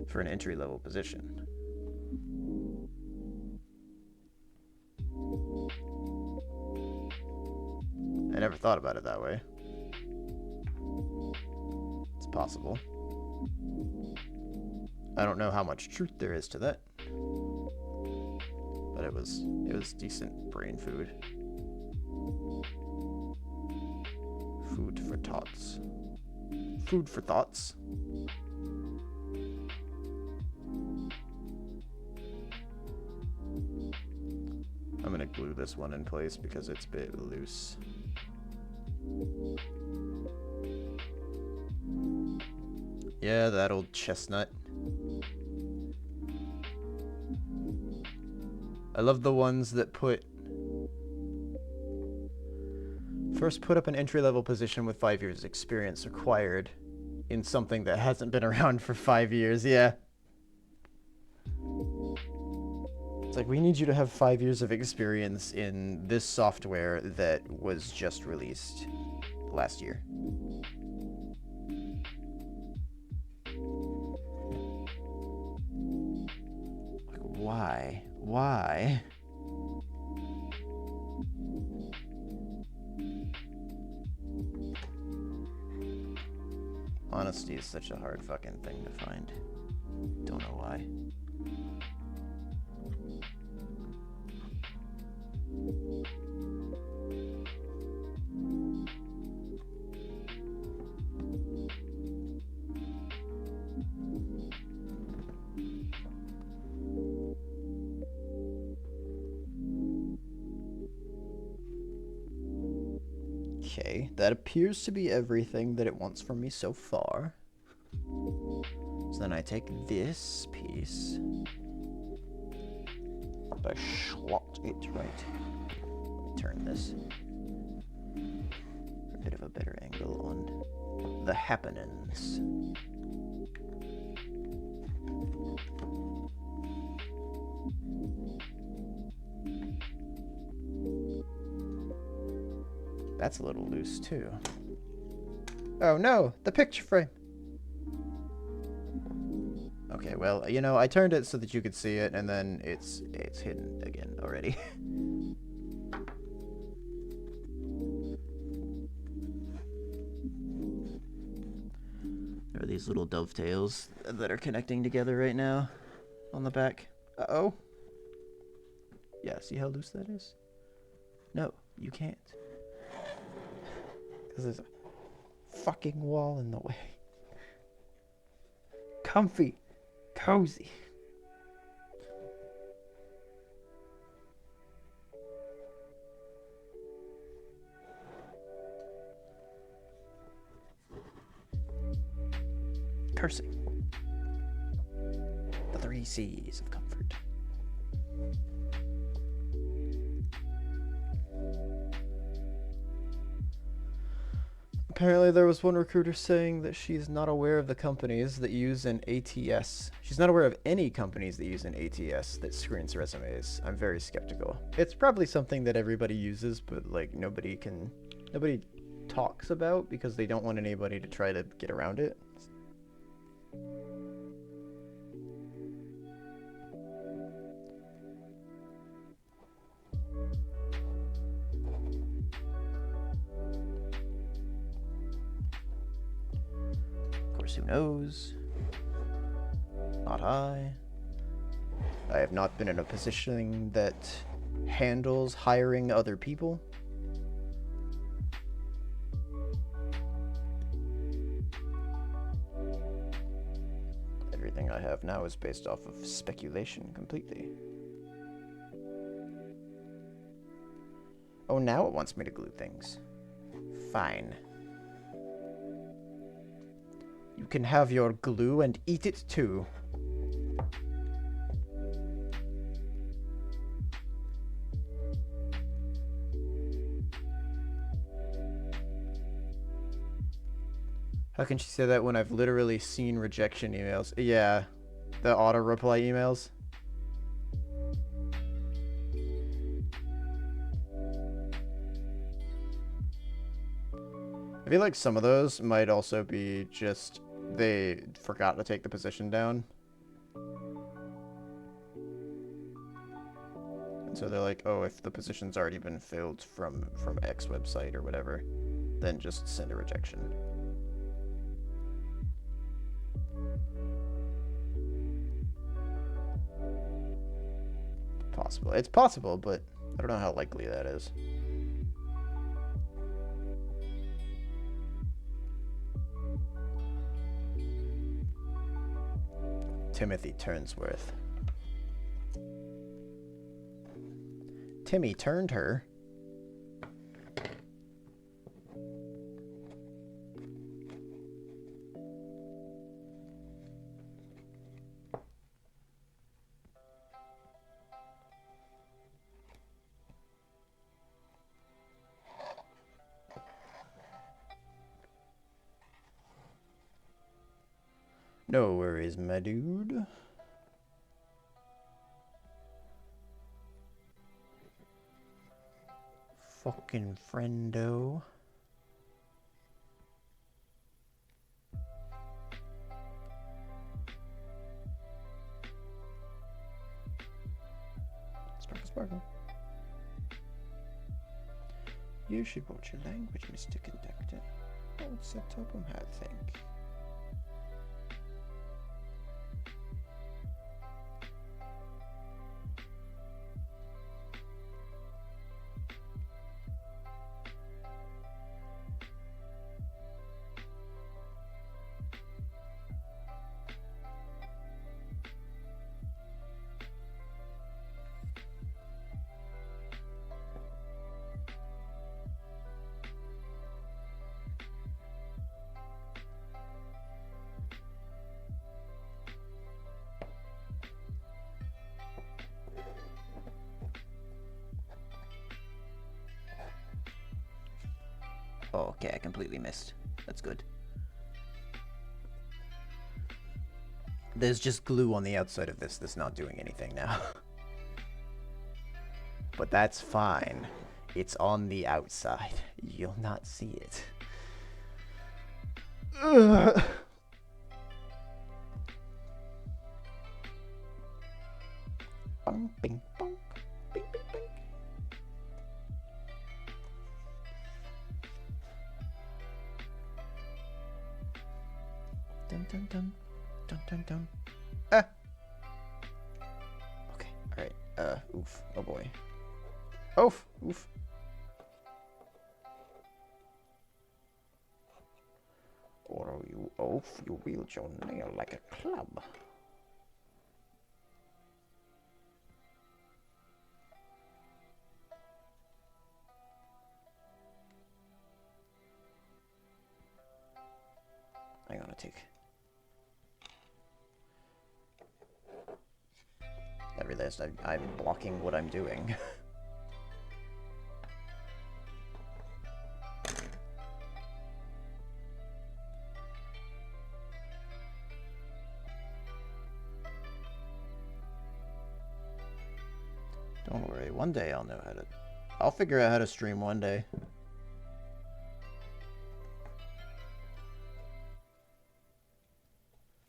For an entry-level position. I never thought about it that way. It's possible. I don't know how much truth there is to that. But it was decent brain food. Food for thoughts. Food for thoughts. I'm gonna glue this one in place because it's a bit loose. Yeah, that old chestnut. I love the ones that put First, put up an entry-level position with 5 years experience required in something that hasn't been around for 5 years. Yeah. It's like, we need you to have 5 years of experience in this software that was just released last year. Like, why? Why? Honesty is such a hard fucking thing to find. Don't know why. Okay, that appears to be everything that it wants from me so far. So then I take this piece. I slot it right. Let me turn this for a bit of a better angle on the happenings. That's a little loose too. Oh no, the picture frame. Okay, well, you know, I turned it so that you could see it, and then it's hidden again already. There are these little dovetails that are connecting together right now on the back. Uh-oh. Yeah, see how loose that is? No, you can't. Because there's a fucking wall in the way. Comfy. Cozy. Cursing. The 3 C's of comfort. Apparently there was one recruiter saying that she's not aware of the companies that use an ATS. She's not aware of any companies that use an ATS that screens resumes. I'm very skeptical. It's probably something that everybody uses, but like nobody talks about because they don't want anybody to try to get around it. Who knows? Not I. I have not been in a position that handles hiring other people. Everything I have now is based off of speculation completely. Oh, now it wants me to glue things. Fine. You can have your glue and eat it too. How can she say that when I've literally seen rejection emails? Yeah, the auto reply emails. I feel like some of those might also be just they forgot to take the position down. And so they're like, oh, if the position's already been filled from X website or whatever, then just send a rejection. Possible. It's possible, but I don't know how likely that is. Timothy Turnsworth. Timmy turned her. No worries, my dude. Fucking friendo. Sparkle, sparkle. You should watch your language, Mr. Conductor. What's that top of hat think? Oh, okay, I completely missed. That's good. There's just glue on the outside of this that's not doing anything now. But that's fine. It's on the outside. You'll not see it. Ugh. Bong, bing, bong. Bing, bing, bing. Dun dun dun. Dun dun dun. Ah! Okay, alright. Oof. Oh boy. Oof! Oof. Or you oaf, you wield your nail like a club. Hang on a tick. I realized I'm blocking what I'm doing. Don't worry, one day I'll know how to... I'll figure out how to stream one day.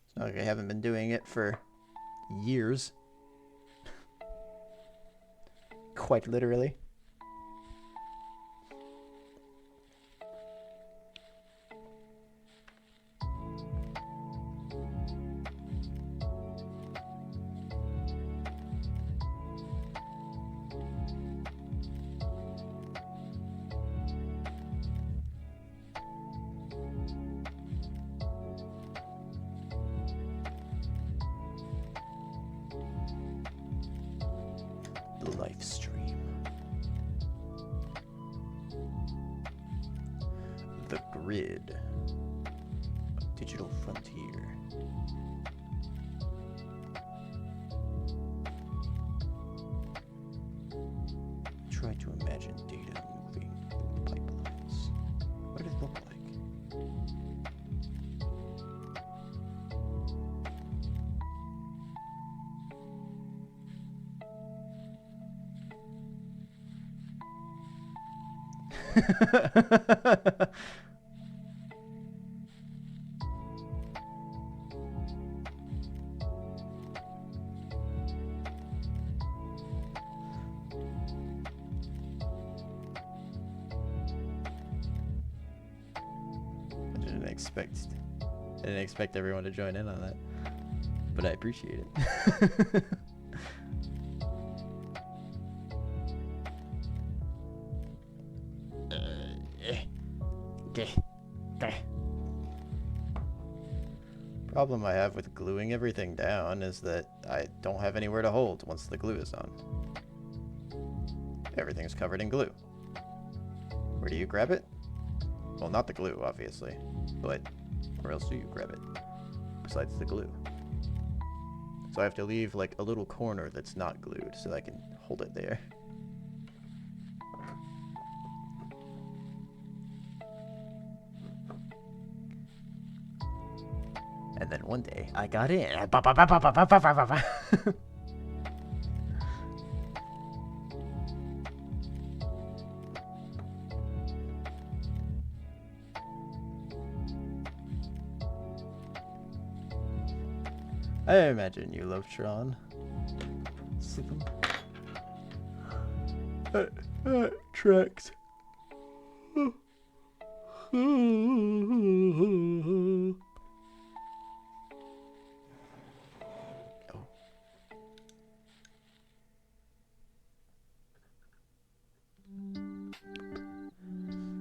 It's not like I haven't been doing it for years. Quite literally. The live stream. The grid. A digital frontier. Try to imagine data moving through the pipelines. What did it look like? I didn't expect everyone to join in on that, but I appreciate it. Problem I have with gluing everything down is that I don't have anywhere to hold once the glue is on. Everything's covered in glue. Where do you grab it? Well, not the glue, obviously, but where else do you grab it besides the glue? So I have to leave like a little corner that's not glued so that I can hold it there. And And then one day, I got in. Ba, ba, ba, ba, ba, ba, ba, ba, ba. I imagine you love Tron. Sleeping. Tracks.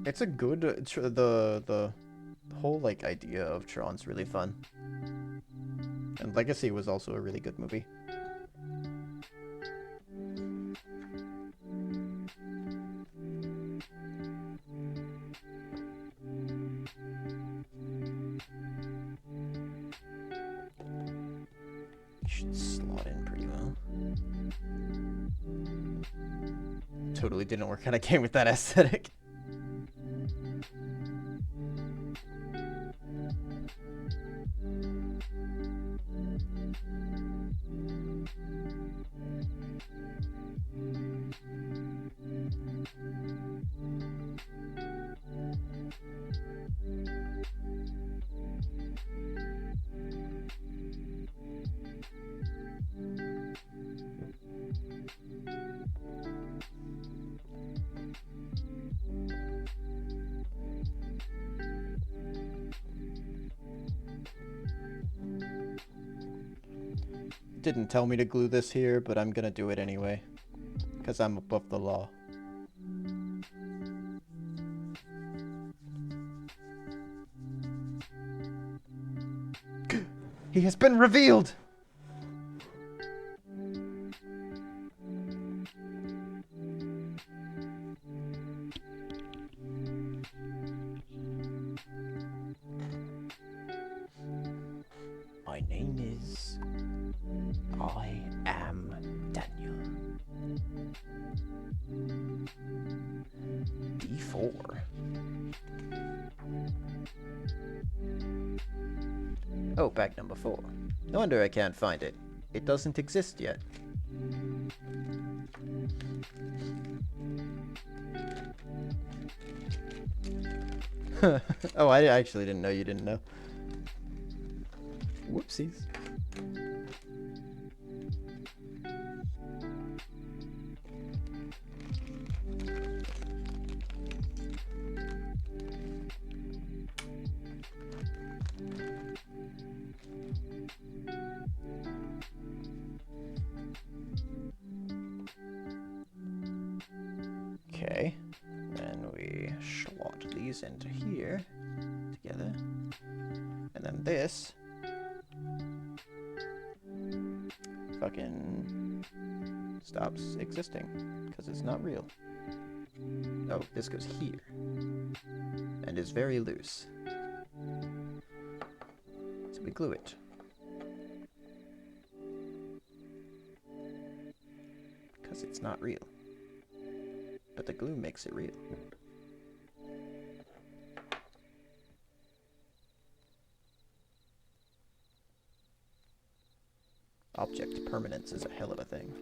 It's a good the whole like idea of Tron's really fun. And Legacy was also a really good movie. Should slot in pretty well. Totally didn't work out a game with that aesthetic. Didn't tell me to glue this here, but I'm gonna do it anyway. Because I'm above the law. He has been revealed! My name is... I am Daniel. D4. Oh, bag number 4. No wonder I can't find it. It doesn't exist yet. Oh, I actually didn't know you didn't know. Whoopsies. Okay, then we slot these into here together, and then this fucking stops existing because it's not real. Oh, this goes here and is very loose, so we glue it because it's not real. But the glue makes it real. Object permanence is a hell of a thing.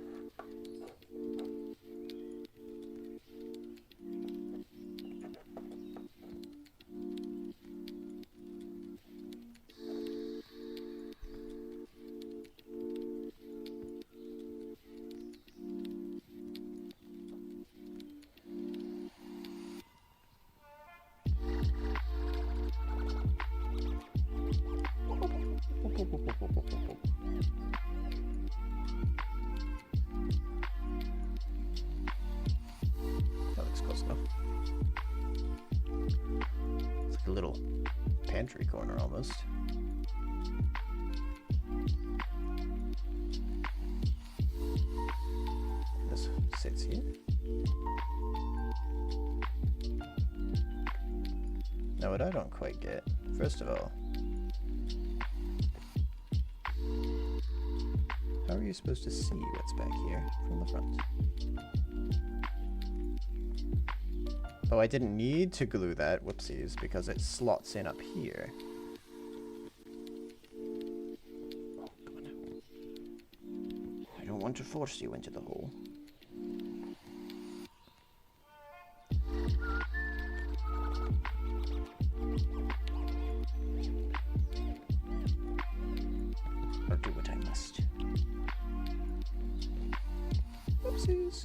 That looks close enough. It's like a little pantry corner almost. This sits here. Now what I don't quite get, first of all, how are you supposed to see what's back here from the front? Oh, I didn't need to glue that, whoopsies, because it slots in up here. want to force you into the hole. I'll do what I must. Oopsies.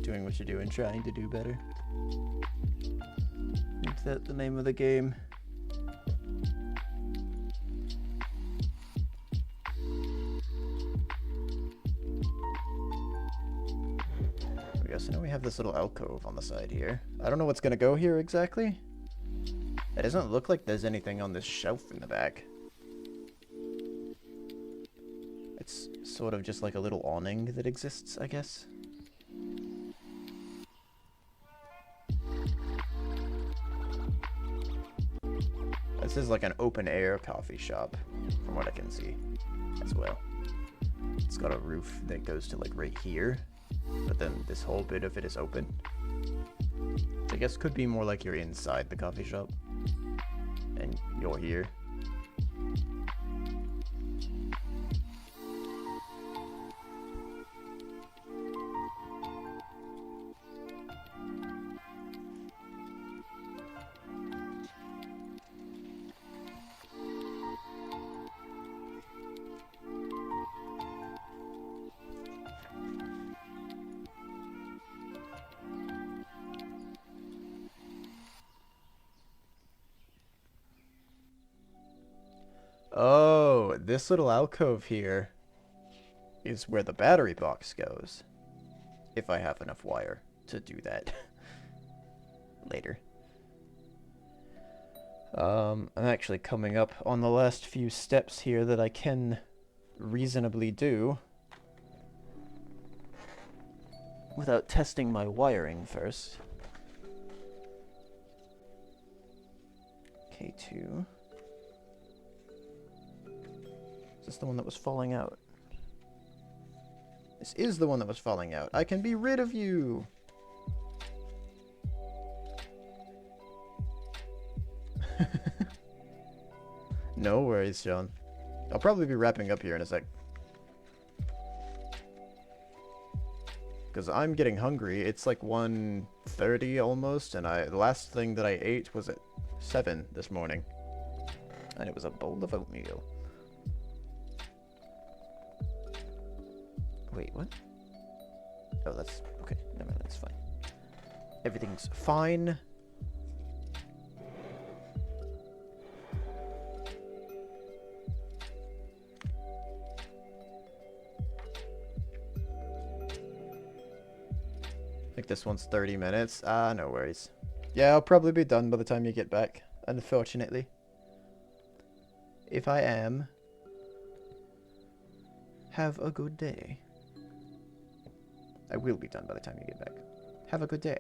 Doing what you do and trying to do better. Is that the name of the game? So now we have this little alcove on the side here. I don't know what's gonna go here exactly. It doesn't look like there's anything on this shelf in the back. It's sort of just like a little awning that exists, I guess. This is like an open air coffee shop, from what I can see, as well. It's got a roof that goes to like right here. But then this whole bit of it is open. I guess could be more like you're inside the coffee shop. And you're here. Oh, this little alcove here is where the battery box goes. If I have enough wire to do that later. I'm actually coming up on the last few steps here that I can reasonably do without testing my wiring first. K2. Is this the one that was falling out? This is the one that was falling out. I can be rid of you! No worries, John. I'll probably be wrapping up here in a sec. Because I'm getting hungry. It's like 1:30 almost, and the last thing that I ate was at 7 this morning. And it was a bowl of oatmeal. Wait, what? Oh, that's... okay, never mind, that's fine. Everything's fine. I think this one's 30 minutes. Ah, no worries. Yeah, I'll probably be done by the time you get back, unfortunately. If I am, have a good day. I will be done by the time you get back. Have a good day.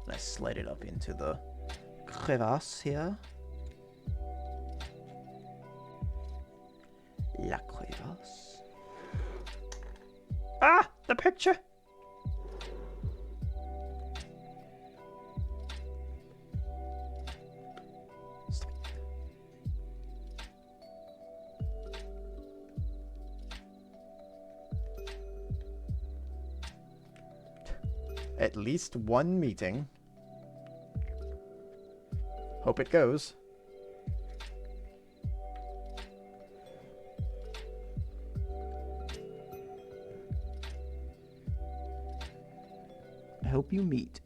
I slide it up into the crevasse here. La crevasse. Ah! The picture! Stop it. At least one meeting. Hope it goes. I hope you meet.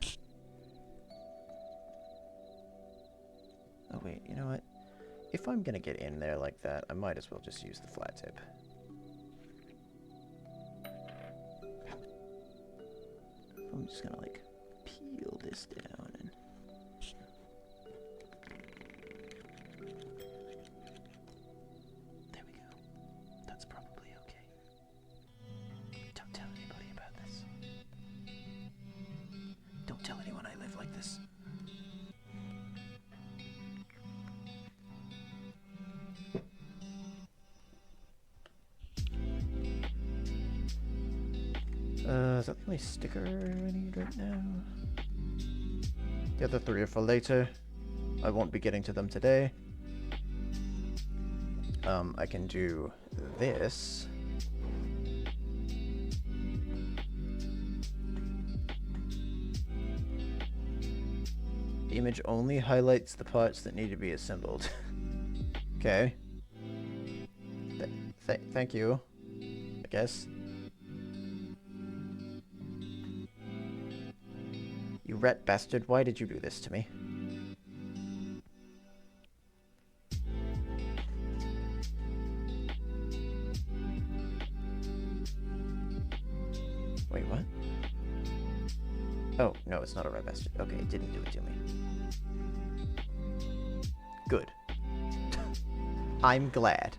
Oh wait, you know what? If I'm gonna get in there like that, I might as well just use the flat tip. I'm just gonna like peel this down and... there we go. That's probably okay. Don't tell Is that the only sticker I need right now? The other 3 are for later. I won't be getting to them today. I can do this. The image only highlights the parts that need to be assembled. Okay. Thank you, I guess. You rat bastard, why did you do this to me? Wait, what? Oh, no, it's not a rat bastard. Okay, it didn't do it to me. Good. I'm glad.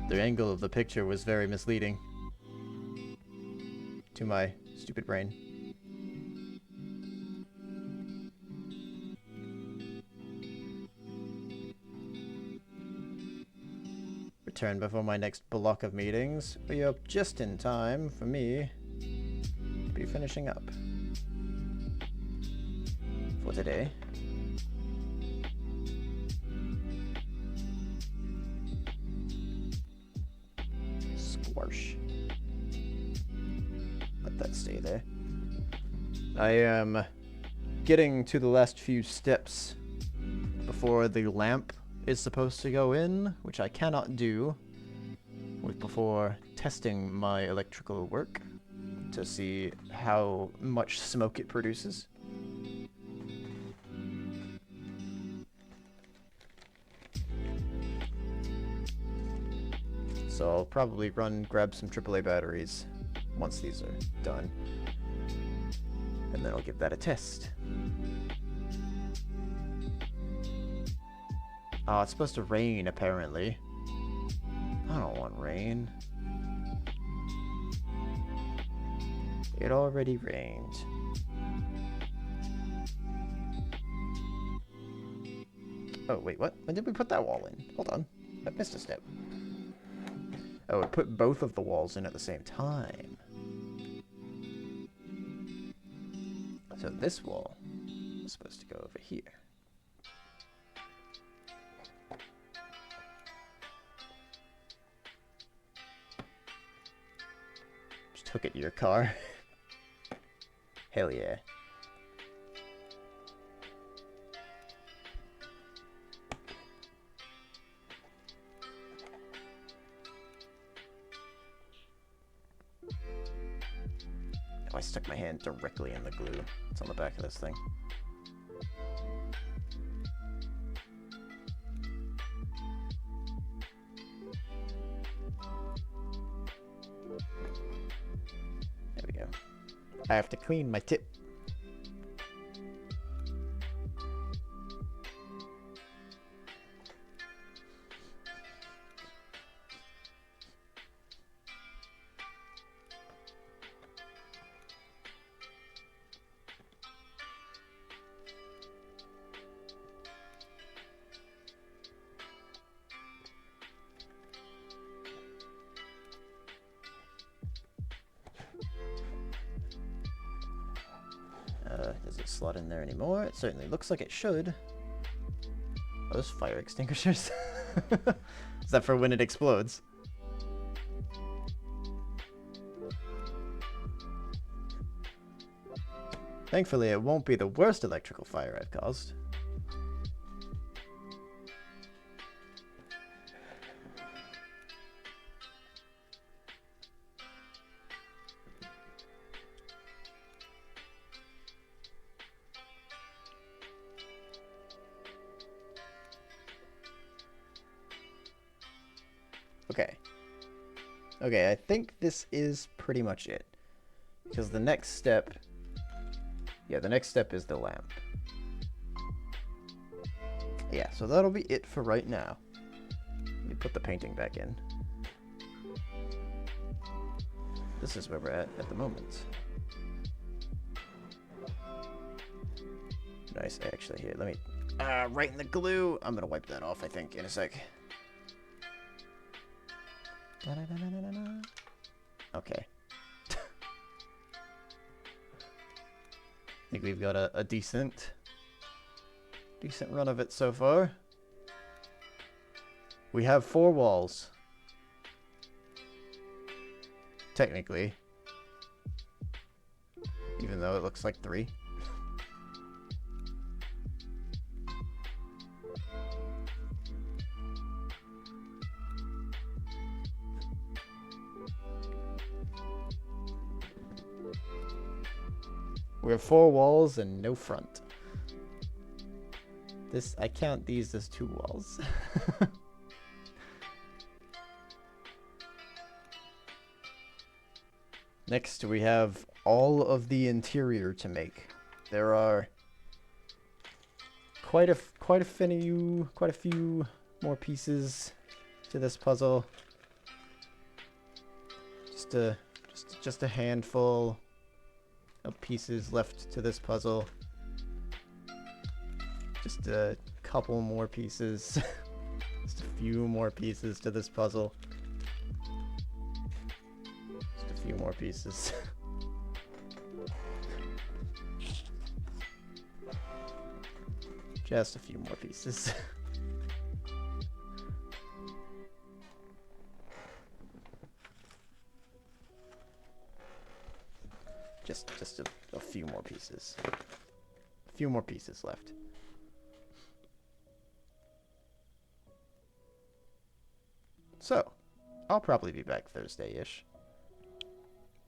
The angle of the picture was very misleading to my stupid brain. Return before my next block of meetings. We are just in time for me to be finishing up for today. Squash. Let that stay there. I am getting to the last few steps before the lamp is supposed to go in, which I cannot do before testing my electrical work to see how much smoke it produces. So I'll probably grab some AAA batteries once these are done, and then I'll give that a test. Oh, it's supposed to rain, apparently. I don't want rain. It already rained. Oh, wait, what? When did we put that wall in? Hold on. I missed a step. Oh, it put both of the walls in at the same time. So this wall is supposed to go over here. Just hook it to your car. Hell yeah. Oh, I stuck my hand directly in the glue. It's on the back of this thing. There we go. I have to clean my tip. Does it slot in there anymore? It certainly looks like it should. Are those fire extinguishers? Is that for when it explodes? Thankfully, it won't be the worst electrical fire I've caused. Okay. Okay, I think this is pretty much it. Because the next step... Yeah, the next step is the lamp. Yeah, so that'll be it for right now. Let me put the painting back in. This is where we're at the moment. Nice, actually, here, let me Right in the glue. I'm gonna wipe that off, I think, in a sec. Okay. I think we've got a decent run of it so far. We have 4 walls. Technically. Even though it looks like 3. We have 4 walls and no front. I count these as 2 walls. Next, we have all of the interior to make. There are quite a few more pieces to this puzzle. Just a handful of pieces left to this puzzle. Just a couple more pieces. Just a few more pieces to this puzzle. Just a few more pieces. Just a few more pieces. Just a few more pieces. A few more pieces left. So, I'll probably be back Thursday-ish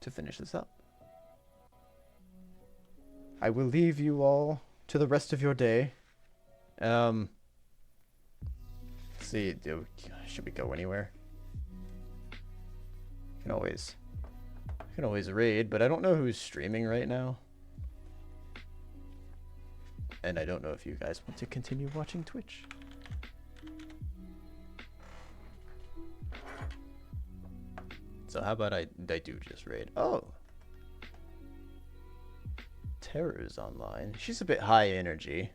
to finish this up. I will leave you all to the rest of your day. See, should we go anywhere? I can always raid, but I don't know who's streaming right now. And I don't know if you guys want to continue watching Twitch. So how about I do just raid? Oh. Terror's online. She's a bit high energy.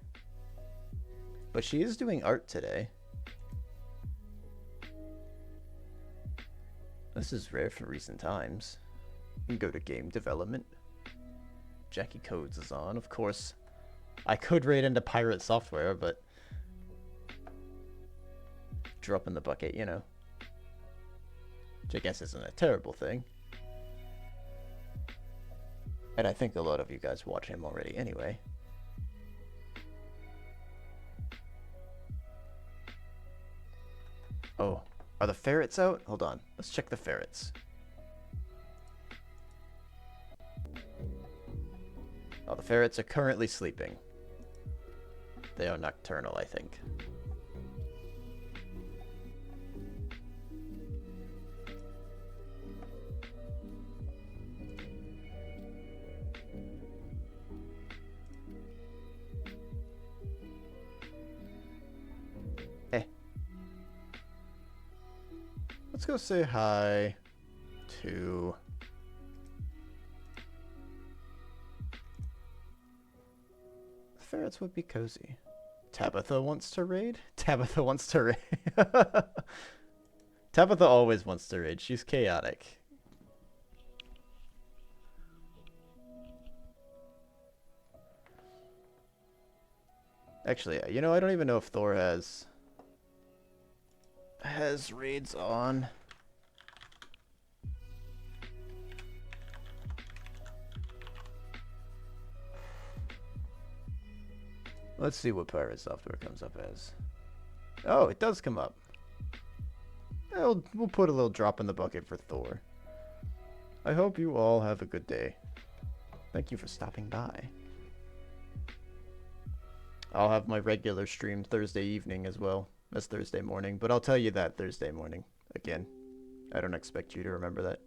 But she is doing art today. This is rare for recent times. You can go to game development. Jackie Codes is on, of course. I could raid into Pirate Software, but drop in the bucket, you know. Which I guess isn't a terrible thing. And I think a lot of you guys watch him already anyway. Oh, are the ferrets out? Hold on, let's check the ferrets. Oh, the ferrets are currently sleeping. They are nocturnal, I think. Let's go say hi to... The ferrets would be cozy. Tabitha wants to raid? Tabitha wants to raid. Tabitha always wants to raid. She's chaotic. Actually, you know, I don't even know if Thor has raids on. Let's see what Pirate Software comes up as. Oh, it does come up. We'll put a little drop in the bucket for Thor. I hope you all have a good day. Thank you for stopping by. I'll have my regular stream Thursday evening as well as Thursday morning, but I'll tell you that Thursday morning again. I don't expect you to remember that.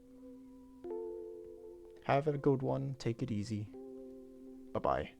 Have a good one. Take it easy. Bye-bye.